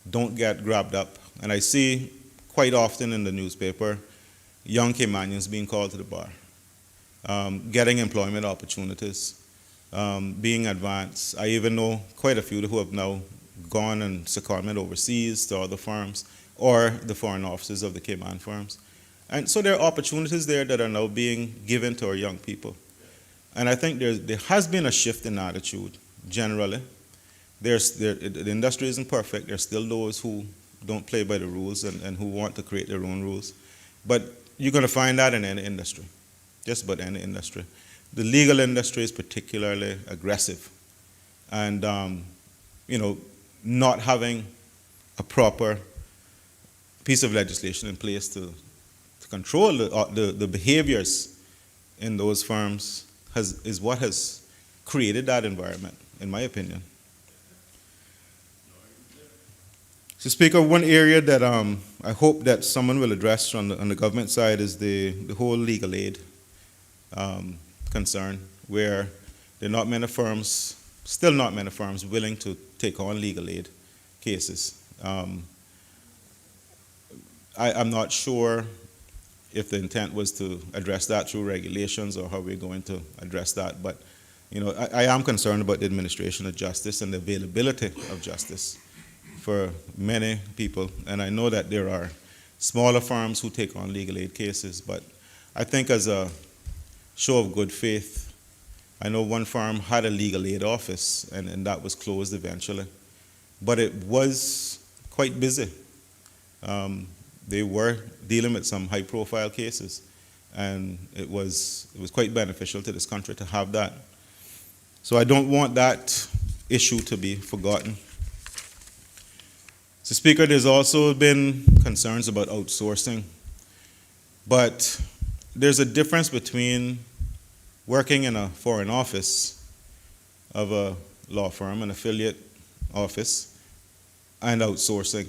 don't get grabbed up. And I see quite often in the newspaper young Caymanians being called to the bar, getting employment opportunities, being advanced. I even know quite a few who have now gone and secondment overseas to other firms or the foreign offices of the Cayman firms. And so there are opportunities there that are now being given to our young people. And I think there has been a shift in attitude generally. The industry isn't perfect. There's still those who don't play by the rules and who want to create their own rules. But you're going to find that in any industry, just about any industry. The legal industry is particularly aggressive. And, not having a proper piece of legislation in place to control the behaviors in those firms is what has created that environment, in my opinion. So, Speaker, one area that I hope that someone will address on the government side is the whole legal aid concern, where there are not many firms, still not many firms, willing to take on legal aid cases. I'm not sure if the intent was to address that through regulations or how we're going to address that, but I am concerned about the administration of justice and the availability of justice for many people, and I know that there are smaller firms who take on legal aid cases, but I think as a show of good faith, I know one firm had a legal aid office, and that was closed eventually, but it was quite busy. They were dealing with some high-profile cases, and it was quite beneficial to this country to have that. So I don't want that issue to be forgotten. So, Speaker, there's also been concerns about outsourcing, but there's a difference between working in a foreign office of a law firm, an affiliate office, and outsourcing.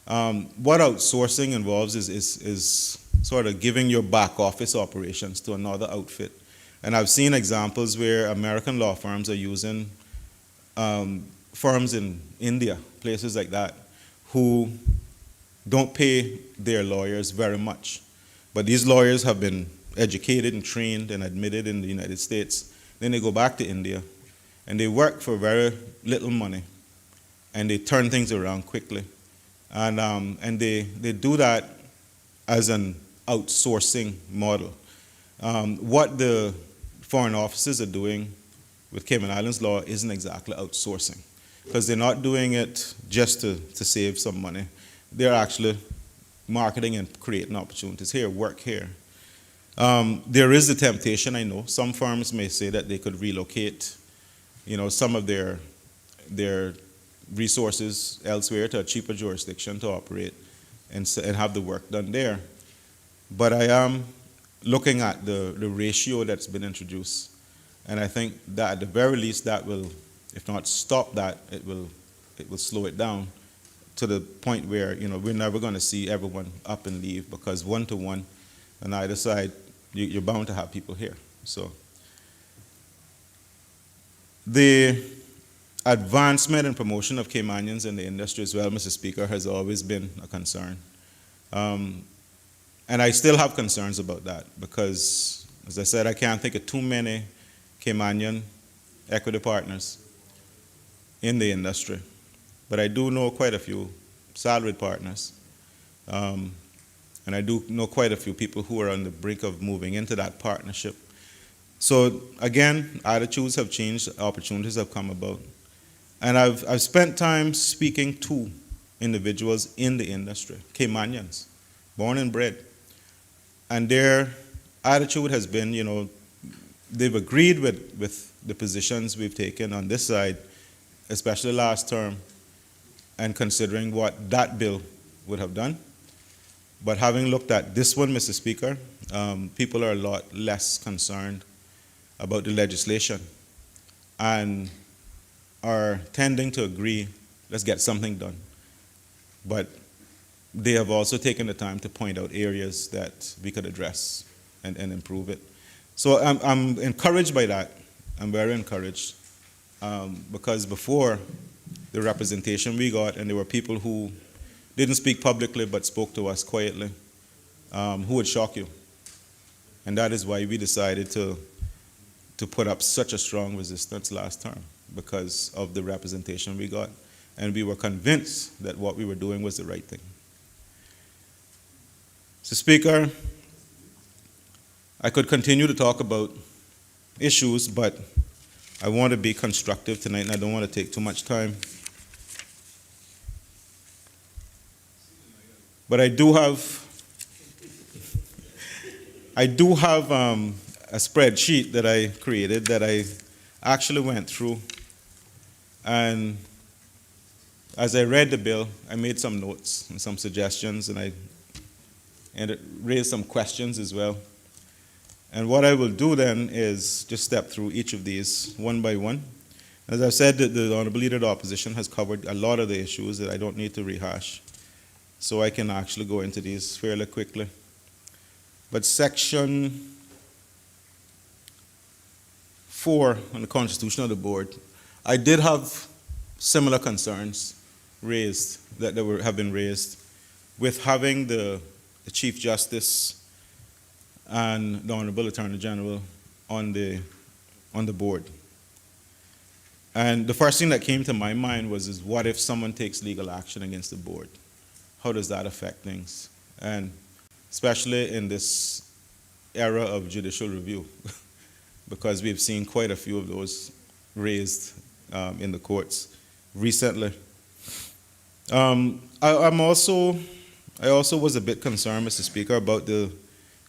What outsourcing involves is sort of giving your back office operations to another outfit. And I've seen examples where American law firms are using firms in India, places like that, who don't pay their lawyers very much. But these lawyers have been educated and trained and admitted in the United States. Then they go back to India, and they work for very little money, and they turn things around quickly. And they do that as an outsourcing model. What the foreign offices are doing with Cayman Islands law isn't exactly outsourcing, because they're not doing it just to save some money. They're actually marketing and creating opportunities here, work here. There is a temptation, I know. Some firms may say that they could relocate, some of their resources elsewhere to a cheaper jurisdiction to operate and have the work done there. But I am looking at the ratio that's been introduced, and I think that at the very least that will, if not stop that, it will slow it down to the point where we're never going to see everyone up and leave, because one-to-one on either side, you're bound to have people here. So the advancement and promotion of Caymanians in the industry as well, Mr. Speaker, has always been a concern. And I still have concerns about that because, as I said, I can't think of too many Caymanian equity partners in the industry. But I do know quite a few salaried partners. And I do know quite a few people who are on the brink of moving into that partnership. So again, attitudes have changed, opportunities have come about. And I've spent time speaking to individuals in the industry, Caymanians, born and bred. And their attitude has been, they've agreed with the positions we've taken on this side, especially last term, and considering what that bill would have done. But having looked at this one, Mr. Speaker, people are a lot less concerned about the legislation and are tending to agree, let's get something done. But they have also taken the time to point out areas that we could address and improve it. So I'm encouraged by that. I'm very encouraged because before the representation we got, and there were people who didn't speak publicly but spoke to us quietly, who would shock you. And that is why we decided to put up such a strong resistance last term, because of the representation we got. And we were convinced that what we were doing was the right thing. Mr. Speaker, I could continue to talk about issues, but I want to be constructive tonight, and I don't want to take too much time. But I do have a spreadsheet that I created that I actually went through, and as I read the bill, I made some notes and some suggestions, and it raised some questions as well. And what I will do then is just step through each of these one by one. As I said, the Honorable Leader of the Opposition has covered a lot of the issues that I don't need to rehash, so I can actually go into these fairly quickly. But Section 4 on the Constitution of the Board, I did have similar concerns raised that have been raised with having the Chief Justice and the Honorable Attorney General on the board. And the first thing that came to my mind was what if someone takes legal action against the board? How does that affect things? And especially in this era of judicial review, because we've seen quite a few of those raised in the courts recently. I also was a bit concerned, Mr. Speaker, about the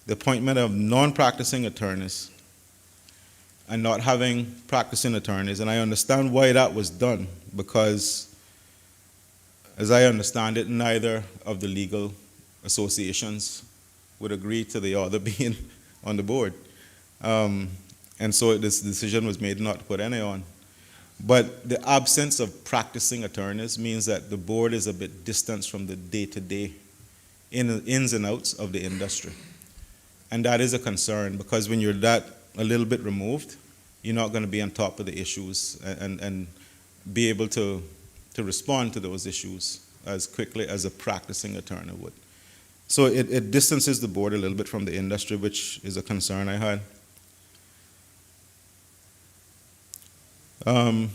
appointment of non-practicing attorneys and not having practicing attorneys. And I understand why that was done, because, as I understand it, neither of the legal associations would agree to the other being on the board. And so this decision was made not to put any on. But the absence of practicing attorneys means that the board is a bit distanced from the day-to-day ins and outs of the industry. And that is a concern, because when you're that a little bit removed, you're not going to be on top of the issues and be able to respond to those issues as quickly as a practicing attorney would. So it distances the board a little bit from the industry, which is a concern I had. I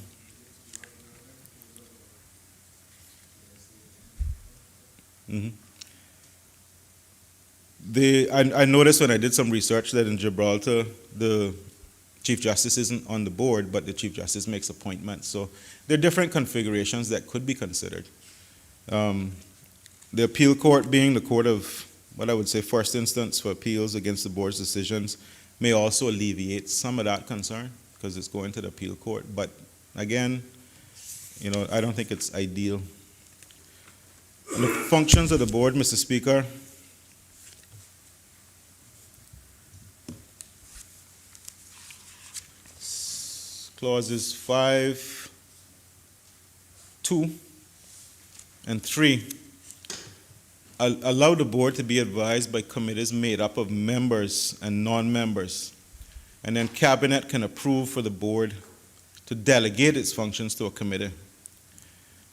noticed when I did some research that in Gibraltar, the Chief Justice isn't on the board, but the Chief Justice makes appointments. So there are different configurations that could be considered. The appeal court, being the court of what I would say first instance for appeals against the board's decisions, may also alleviate some of that concern, because it's going to the appeal court. But again, I don't think it's ideal. And the functions of the board, Mr. Speaker, clauses 5, 2, and 3 allow the board to be advised by committees made up of members and non-members. And then cabinet can approve for the board to delegate its functions to a committee.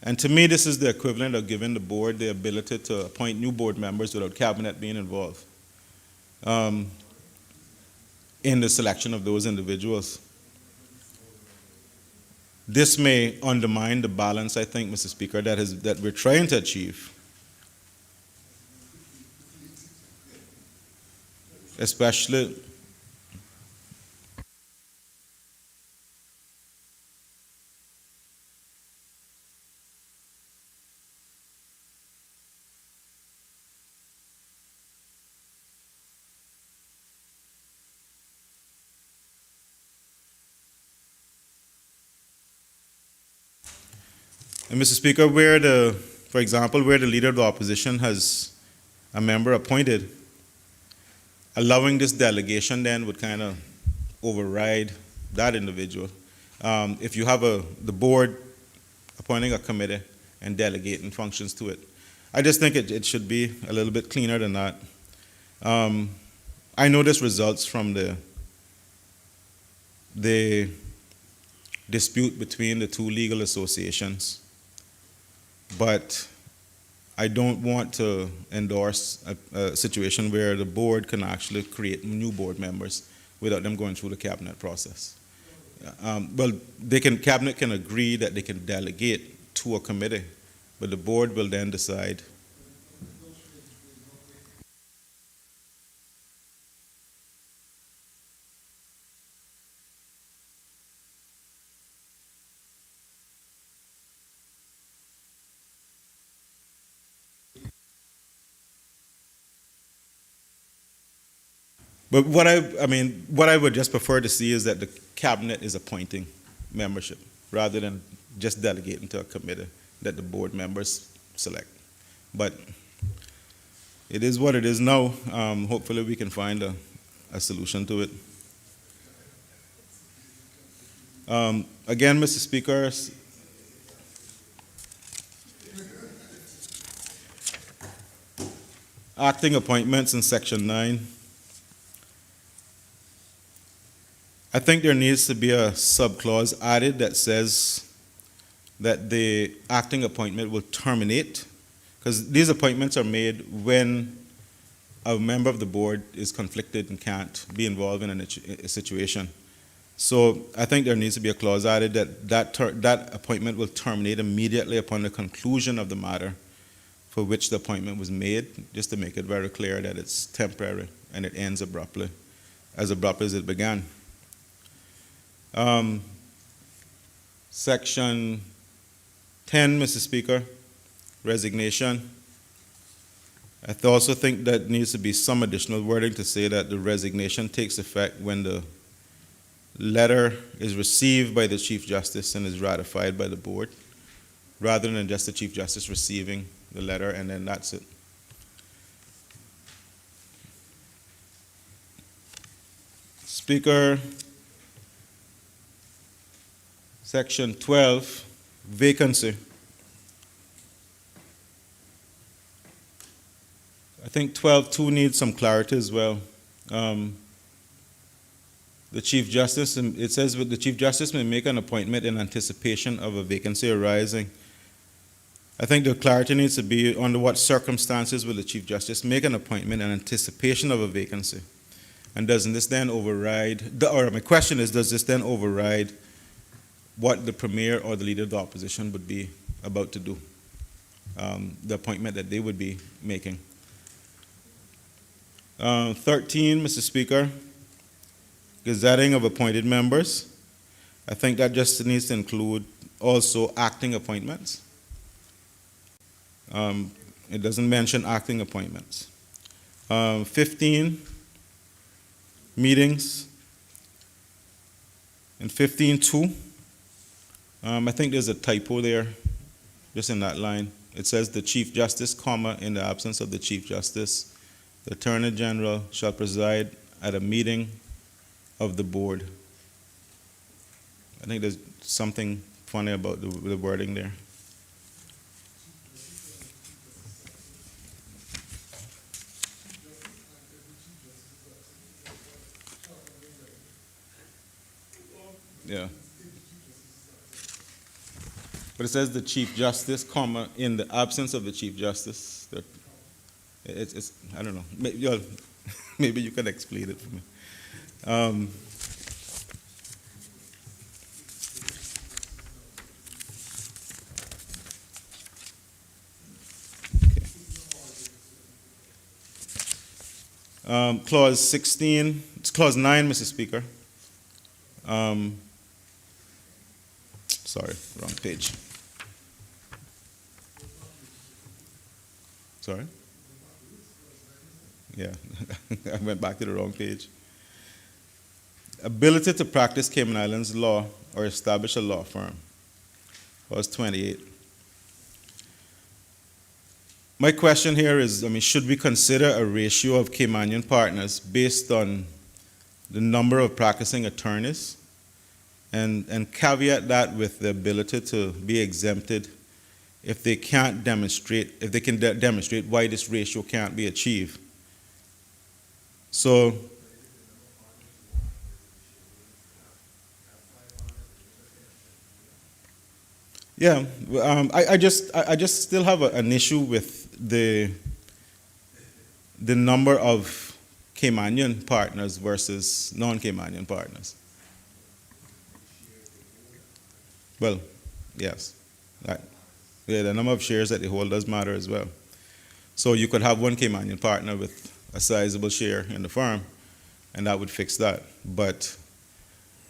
And to me, this is the equivalent of giving the board the ability to appoint new board members without cabinet being involved in the selection of those individuals. This may undermine the balance, I think, Mr. Speaker, that we're trying to achieve. Especially And Mr. Speaker, for example, where the leader of the opposition has a member appointed, allowing this delegation then would kind of override that individual. If you have the board appointing a committee and delegating functions to it, I just think it should be a little bit cleaner than that. I know this results from the dispute between the two legal associations, but I don't want to endorse a situation where the board can actually create new board members without them going through the cabinet process. Well, cabinet can agree that they can delegate to a committee, but the board will then decide. But what I would just prefer to see is that the cabinet is appointing membership rather than just delegating to a committee that the board members select. But it is what it is now. Hopefully we can find a solution to it. Again, Mr. Speaker, acting appointments in Section 9. I think there needs to be a subclause added that says that the acting appointment will terminate, because these appointments are made when a member of the board is conflicted and can't be involved in a situation. So I think there needs to be a clause added that appointment will terminate immediately upon the conclusion of the matter for which the appointment was made, just to make it very clear that it's temporary and it ends abruptly as it began. Section 10, Mr. Speaker, resignation. I also think that needs to be some additional wording to say that the resignation takes effect when the letter is received by the Chief Justice and is ratified by the board, rather than just the Chief Justice receiving the letter and then that's it. Speaker, Section 12, vacancy. I think 12.2 needs some clarity as well. The Chief Justice, it says the Chief Justice may make an appointment in anticipation of a vacancy arising. I think the clarity needs to be under what circumstances will the Chief Justice make an appointment in anticipation of a vacancy? And doesn't this then override, or my question is, does this then override what the Premier or the Leader of the Opposition would be about to do, the appointment that they would be making? 13, Mr. Speaker, gazetting of appointed members. I think that just needs to include also acting appointments. It doesn't mention acting appointments. 15, meetings. In 15.2, I think there's a typo there, just in that line. It says the Chief Justice, comma, in the absence of the Chief Justice, the Attorney General shall preside at a meeting of the board. I think there's something funny about the wording there. Yeah. But it says the Chief Justice, comma, in the absence of the Chief Justice. It's I don't know. Maybe you can explain it for me. Okay. Clause 16, it's clause 9, Mr. Speaker. Sorry, wrong page. Sorry? Yeah, I went back to the wrong page. Ability to practice Cayman Islands law or establish a law firm. Clause 28. My question here is, should we consider a ratio of Caymanian partners based on the number of practicing attorneys and caveat that with the ability to be exempted if they can demonstrate why this ratio can't be achieved. So, yeah, I just still have an issue with the number of Caymanian partners versus non-Caymanian partners. Well, yes, the number of shares that they hold does matter as well. So you could have one Caymanian partner with a sizable share in the firm, and that would fix that. But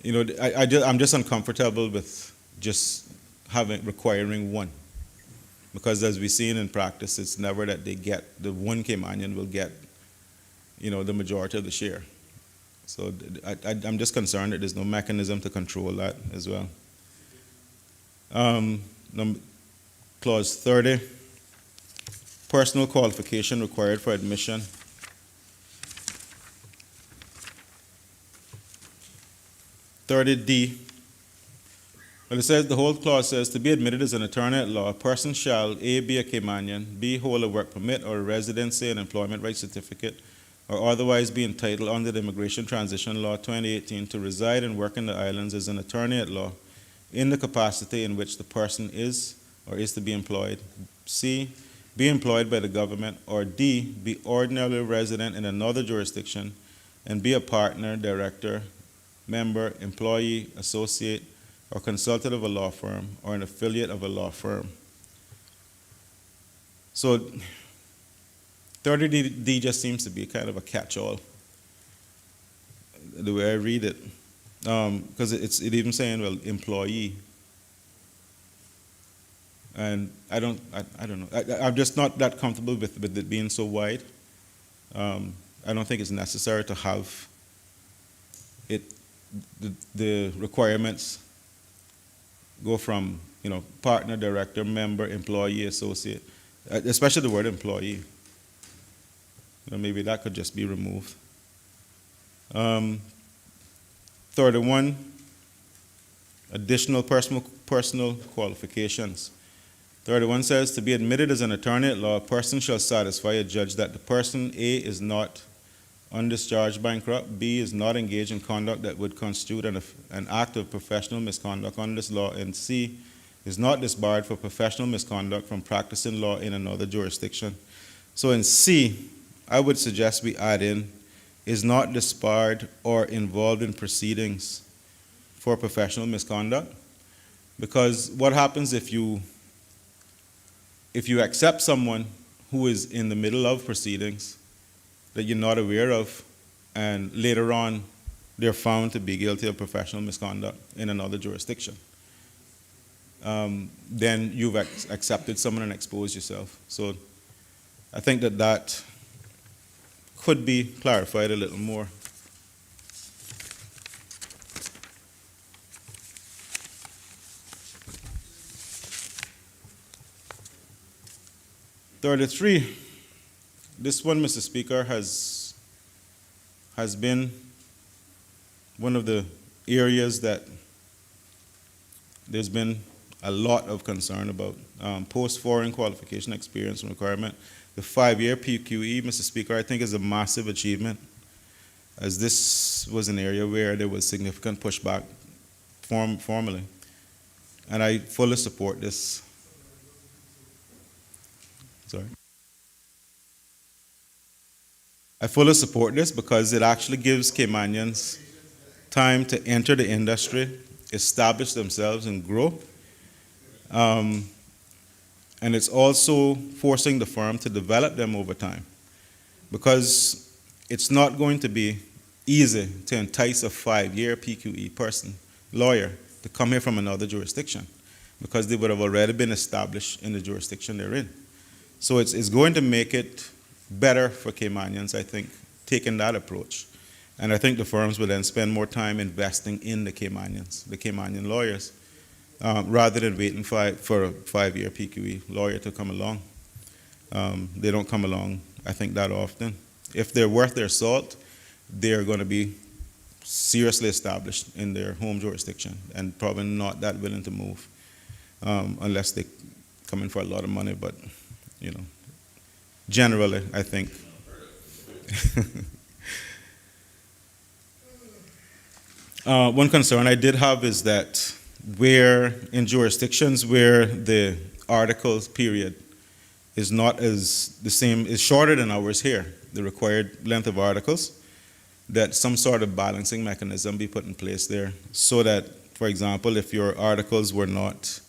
I'm just uncomfortable with just requiring one, because as we've seen in practice, it's never that the one Caymanian will get the majority of the share. So I'm just concerned that there's no mechanism to control that as well. Clause 30, personal qualification required for admission. D. Well, it says, the whole clause says, to be admitted as an attorney at law, a person shall A, be a Caymanian, B, hold a work permit or a residency and employment rights certificate, or otherwise be entitled under the Immigration Transition Law 2018 to reside and work in the islands as an attorney at law in the capacity in which the person is or is to be employed. C, be employed by the government, or D, be ordinarily resident in another jurisdiction and be a partner, director, member, employee, associate, or consultant of a law firm or an affiliate of a law firm. So 30D just seems to be kind of a catch-all, the way I read it, because it even saying, well, employee. And I don't know. I'm just not that comfortable with it being so wide. I don't think it's necessary to have the requirements go from partner, director, member, employee, associate, especially the word employee. Maybe that could just be removed. 31, additional personal qualifications. 31 says, to be admitted as an attorney at law, a person shall satisfy a judge that the person A is not undischarged bankrupt, B is not engaged in conduct that would constitute an act of professional misconduct under this law, and C is not disbarred for professional misconduct from practicing law in another jurisdiction. So in C, I would suggest we add in, is not disbarred or involved in proceedings for professional misconduct, because what happens if you accept someone who is in the middle of proceedings that you're not aware of, and later on they're found to be guilty of professional misconduct in another jurisdiction? Then you've accepted someone and exposed yourself. So I think that could be clarified a little more. (33) This one, Mr. Speaker, has been one of the areas that there's been a lot of concern about. Post-foreign qualification experience and requirement. The 5-year PQE, Mr. Speaker, I think is a massive achievement, as this was an area where there was significant pushback formally. And I fully support this. I fully support this because it actually gives Caymanians time to enter the industry, establish themselves, and grow. And it's also forcing the firm to develop them over time, because it's not going to be easy to entice a 5-year PQE lawyer, to come here from another jurisdiction, because they would have already been established in the jurisdiction they're in. So it's going to make it better for Caymanians, I think, taking that approach. And I think the firms will then spend more time investing in the Caymanian lawyers, rather than waiting for a 5-year PQE lawyer to come along. They don't come along, I think, that often. If they're worth their salt, they're going to be seriously established in their home jurisdiction and probably not that willing to move unless they come in for a lot of money. But, generally, I think. One concern I did have is that where in jurisdictions where the articles period is not as the same, is shorter than ours here, the required length of articles, that some sort of balancing mechanism be put in place there so that, for example, if your articles were not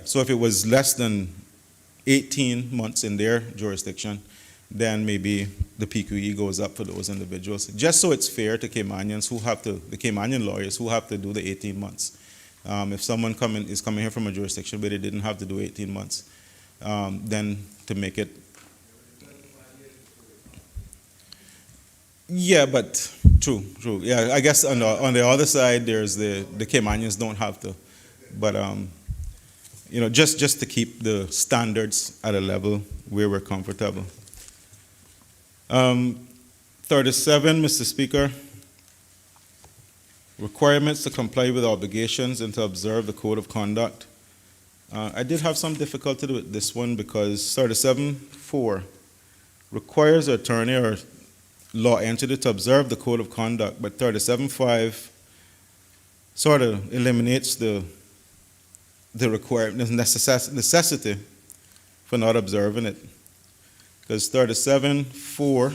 so if it was less than 18 months in their jurisdiction, then maybe the PQE goes up for those individuals, just so it's fair to Caymanians the Caymanian lawyers who have to do the 18 months. If someone is coming here from a jurisdiction where they didn't have to do 18 months, then to make it. Yeah, but true. Yeah, I guess on the other side, there's the Caymanians don't have to, but just to keep the standards at a level where we're comfortable. 37, Mr. Speaker. Requirements to comply with obligations and to observe the code of conduct. I did have some difficulty with this one because 37.4 requires an attorney or law entity to observe the code of conduct, but 37.5 sort of eliminates the requirement, necessity for not observing it. Because 37.4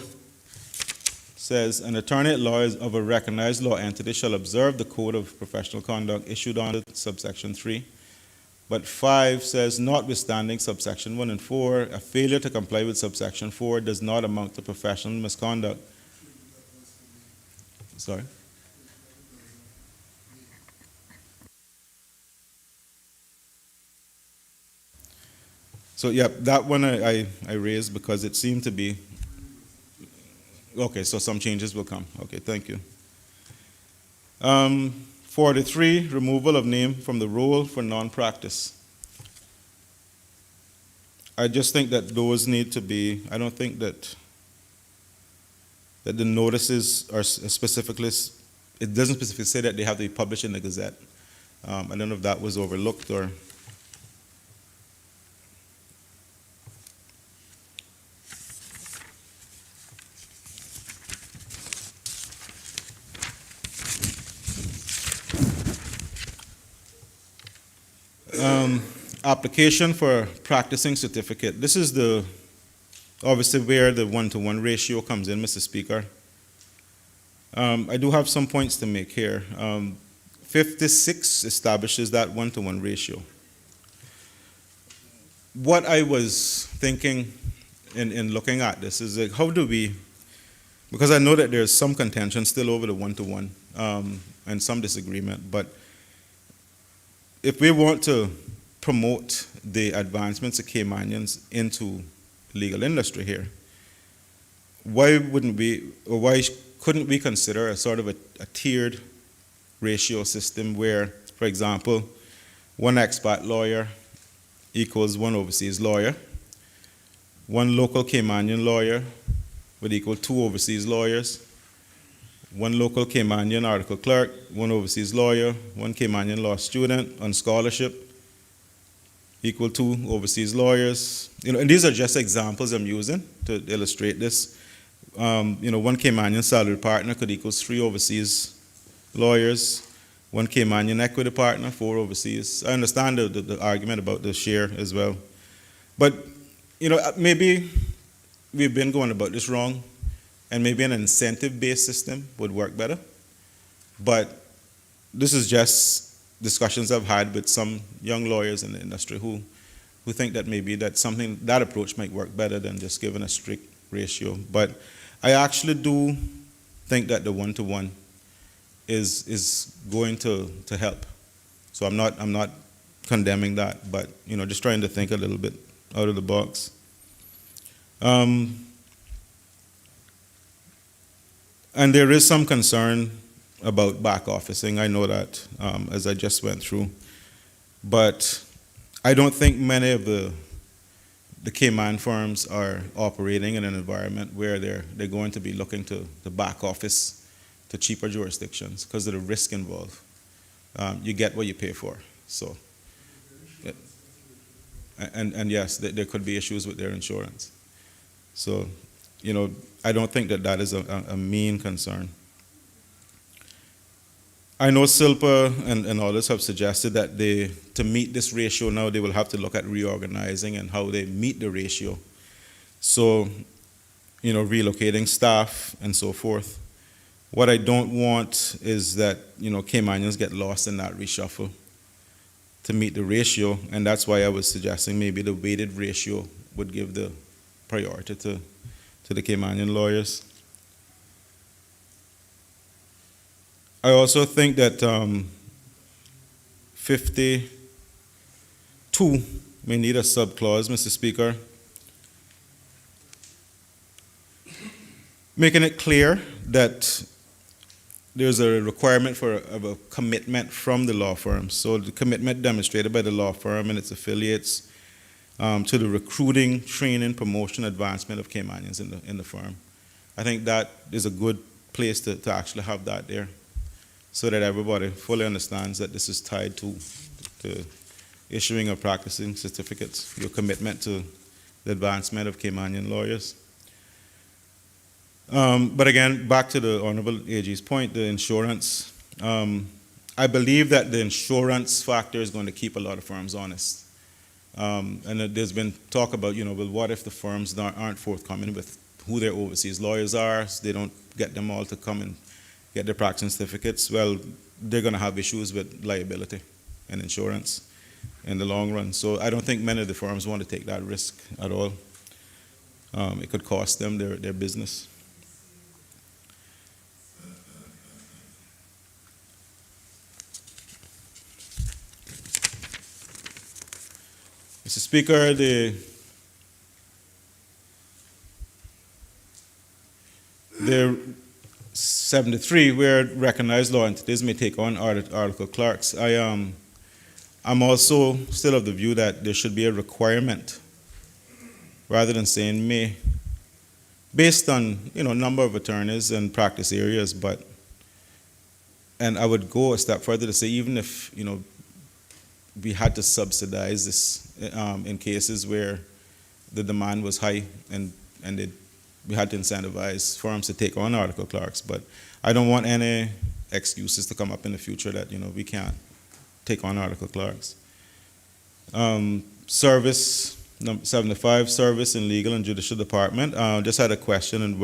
says, an attorney at law of a recognized law entity shall observe the code of professional conduct issued under subsection 3. But 5 says, notwithstanding subsection 1 and 4, a failure to comply with subsection 4 does not amount to professional misconduct. Sorry? So, yeah, that one I raised because it seemed to be. Okay, so some changes will come. Okay, thank you. 43, removal of name from the roll for non-practice. I just think that those need to be, I don't think that the notices are specifically, it doesn't specifically say that they have to be published in the Gazette. I don't know if that was overlooked or. Application for practicing certificate. This is obviously where the one-to-one ratio comes in, Mr. Speaker. I do have some points to make here. 56 establishes that one-to-one ratio. What I was thinking in looking at this is like, how do we, because I know that there's some contention still over the one-to-one and some disagreement, but if we want to promote the advancements of Caymanians into the legal industry here, why couldn't we consider a sort of a tiered ratio system where, for example, one expat lawyer equals one overseas lawyer, one local Caymanian lawyer would equal 2 overseas lawyers, one local Caymanian article clerk, one overseas lawyer, one Caymanian law student on scholarship, equal 2 overseas lawyers. And these are just examples I'm using to illustrate this. One Caymanian salaried partner could equal 3 overseas lawyers, one Caymanian equity partner, 4 overseas. I understand the argument about the share as well. But, maybe we've been going about this wrong, and maybe an incentive-based system would work better. But this is just discussions I've had with some young lawyers in the industry who think that maybe that approach might work better than just giving a strict ratio. But I actually do think that the one-to-one is going to help. So I'm not condemning that, but just trying to think a little bit out of the box. And there is some concern about back officing. I know that as I just went through. But I don't think many of the Cayman firms are operating in an environment where they're going to be looking to the back office to cheaper jurisdictions because of the risk involved. You get what you pay for. So, and yes, there could be issues with their insurance. So, I don't think that is a main concern. I know SILPA and others have suggested that to meet this ratio now, they will have to look at reorganizing and how they meet the ratio. So, relocating staff and so forth. What I don't want is that, Caymanians get lost in that reshuffle to meet the ratio, and that's why I was suggesting maybe the weighted ratio would give the priority to the Caymanian lawyers. I also think that 52 may need a subclause, Mr. Speaker, making it clear that there's a requirement of a commitment from the law firm. So the commitment demonstrated by the law firm and its affiliates to the recruiting, training, promotion, advancement of Caymanians in the firm. I think that is a good place to actually have that there, so that everybody fully understands that this is tied to issuing or practicing certificates, your commitment to the advancement of Caymanian lawyers. But again, back to the Honorable AG's point, the insurance. I believe that the insurance factor is going to keep a lot of firms honest. And there's been talk about, well, what if the firms aren't forthcoming with who their overseas lawyers are, so they don't get them all to come and get their practicing certificates? Well, they're going to have issues with liability and insurance in the long run. So I don't think many of the firms want to take that risk at all. It could cost them their business. Mr. Speaker, the 73, where recognized law entities may take on article clerks. I'm also still of the view that there should be a requirement rather than saying may, based on number of attorneys and practice areas. And I would go a step further to say, even if we had to subsidize this in cases where the demand was high and we had to incentivize firms to take on article clerks. But I don't want any excuses to come up in the future that we can't take on article clerks. Service, number 75, service in legal and judicial department. Just had a question on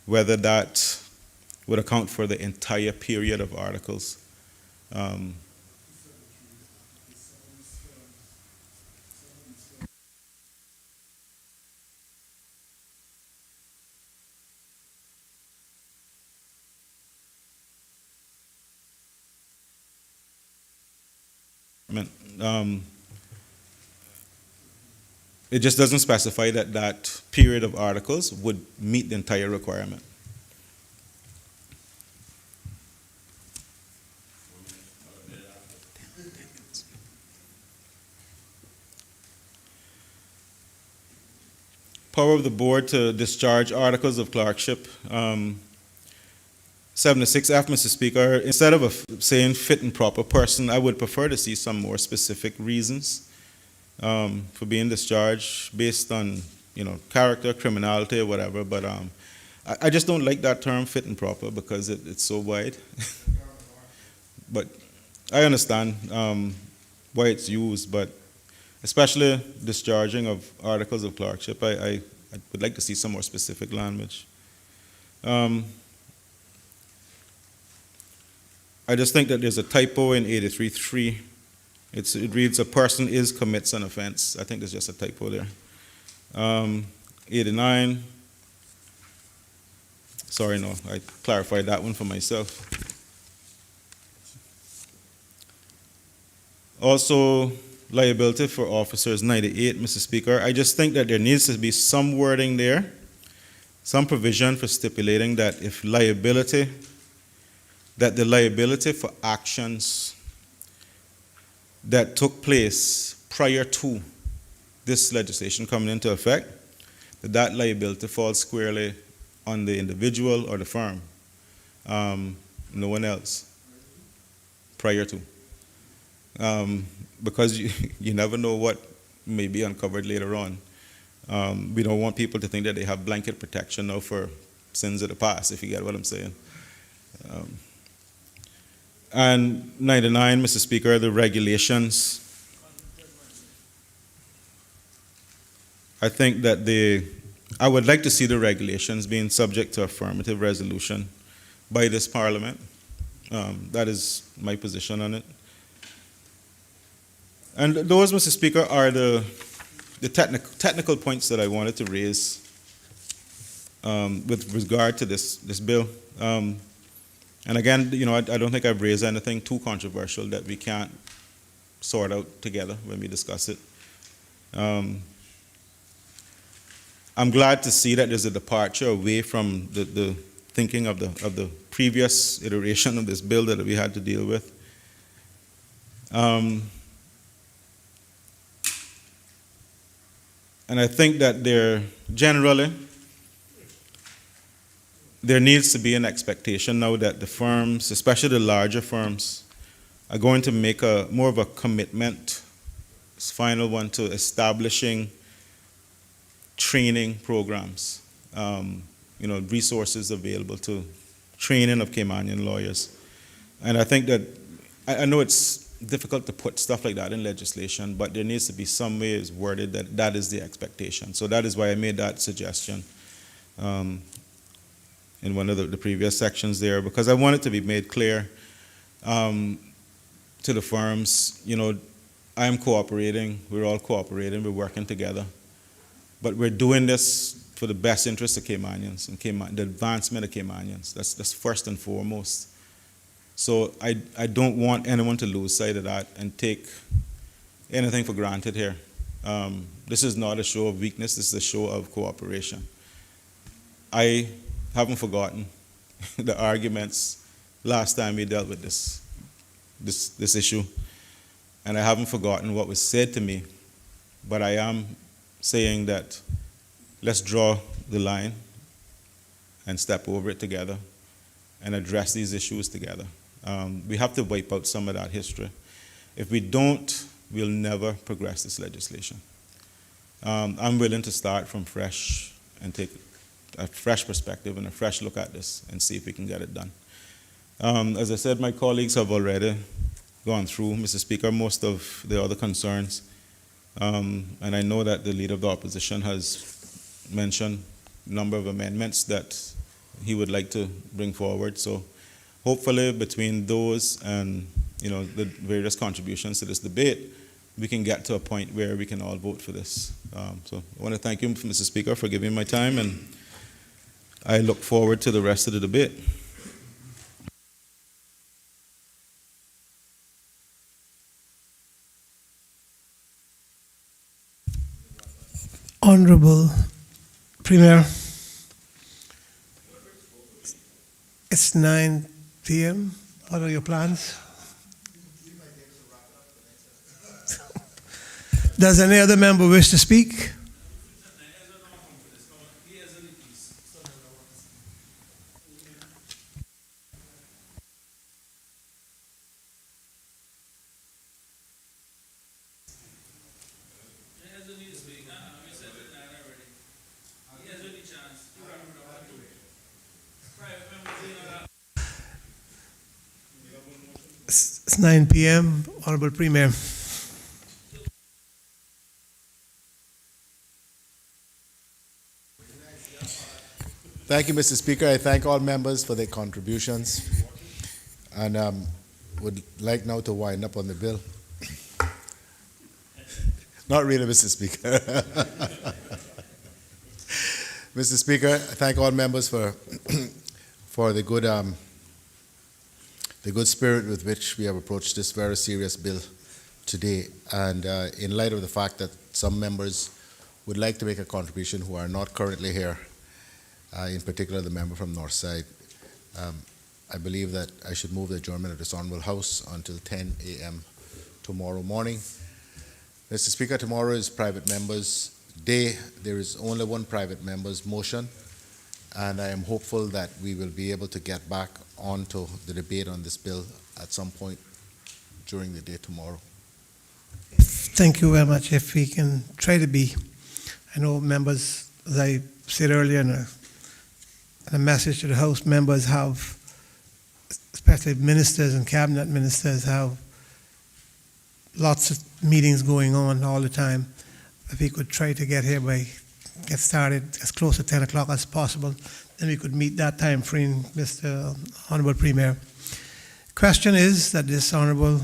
whether that would account for the entire period of articles. It just doesn't specify that period of articles would meet the entire requirement. Power of the board to discharge articles of clerkship. 76F, Mr. Speaker, instead of saying fit and proper person, I would prefer to see some more specific reasons for being discharged based on, character, criminality, or whatever. But I just don't like that term, fit and proper, because it's so wide. But I understand why it's used, but especially discharging of articles of clerkship, I would like to see some more specific language. I just think that there's a typo in 83.3. It reads, a person commits an offense. I think there's just a typo there. 89. Sorry, no, I clarified that one for myself. Also, liability for officers, 98, Mr. Speaker. I just think that there needs to be some wording there, some provision for stipulating that if liability that the liability for actions that took place prior to this legislation coming into effect, that liability falls squarely on the individual or the firm, no one else, prior to. Because you never know what may be uncovered later on. We don't want people to think that they have blanket protection now for sins of the past, if you get what I'm saying. And 99, Mr. Speaker, the regulations. I think that I would like to see the regulations being subject to affirmative resolution by this Parliament. That is my position on it. And those, Mr. Speaker, are the technical points that I wanted to raise with regard to this bill. And again, I don't think I've raised anything too controversial that we can't sort out together when we discuss it. I'm glad to see that there's a departure away from the thinking of the previous iteration of this bill that we had to deal with. And I think that there needs to be an expectation now that the firms, especially the larger firms, are going to make more of a commitment, this final one, to establishing training programs, resources available to training of Caymanian lawyers. And I think that, I know it's difficult to put stuff like that in legislation, but there needs to be some way it's worded that is the expectation. So that is why I made that suggestion in one of the previous sections there, because I want it to be made clear to the firms, I am cooperating, we're all cooperating, we're working together. But we're doing this for the best interest of Caymanians and the advancement of Caymanians. That's first and foremost. So I don't want anyone to lose sight of that and take anything for granted here. This is not a show of weakness, this is a show of cooperation. I haven't forgotten the arguments last time we dealt with this issue. And I haven't forgotten what was said to me, but I am saying that let's draw the line and step over it together and address these issues together. We have to wipe out some of that history. If we don't, we'll never progress this legislation. I'm willing to start from fresh and take a fresh perspective and a fresh look at this and see if we can get it done. As I said, my colleagues have already gone through, Mr. Speaker, most of the other concerns. And I know that the Leader of the Opposition has mentioned a number of amendments that he would like to bring forward. So hopefully between those and the various contributions to this debate, we can get to a point where we can all vote for this. So I want to thank you, Mr. Speaker, for giving me my time, and I look forward to the rest of the debate. Honorable Premier, it's 9 p.m. What are your plans? Does any other member wish to speak? It's 9 p.m. Honorable Premier. Thank you, Mr. Speaker. I thank all members for their contributions, and would like now to wind up on the bill. Not really, Mr. Speaker. Mr. Speaker, I thank all members for the good spirit with which we have approached this very serious bill today. And in light of the fact that some members would like to make a contribution who are not currently here, in particular the member from Northside, I believe that I should move the adjournment of this Honorable House until 10 a.m. tomorrow morning. Mr. Speaker, tomorrow is private members' day. There is only one private member's motion, and I am hopeful that we will be able to get back onto the debate on this bill at some point during the day tomorrow. Thank you very much. If we can try to be, I know members, as I said earlier in a message to the House, members have, especially ministers and cabinet ministers, have lots of meetings going on all the time. If we could try to get started as close to 10 o'clock as possible, then we could meet that time frame, Mr. Honourable Premier. Question is that this Honourable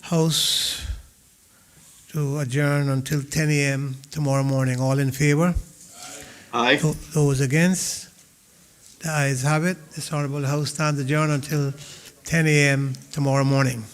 House to adjourn until 10 a.m. tomorrow morning. All in favour? Aye. Those against? The ayes have it. This Honourable House stands adjourned until 10 a.m. tomorrow morning.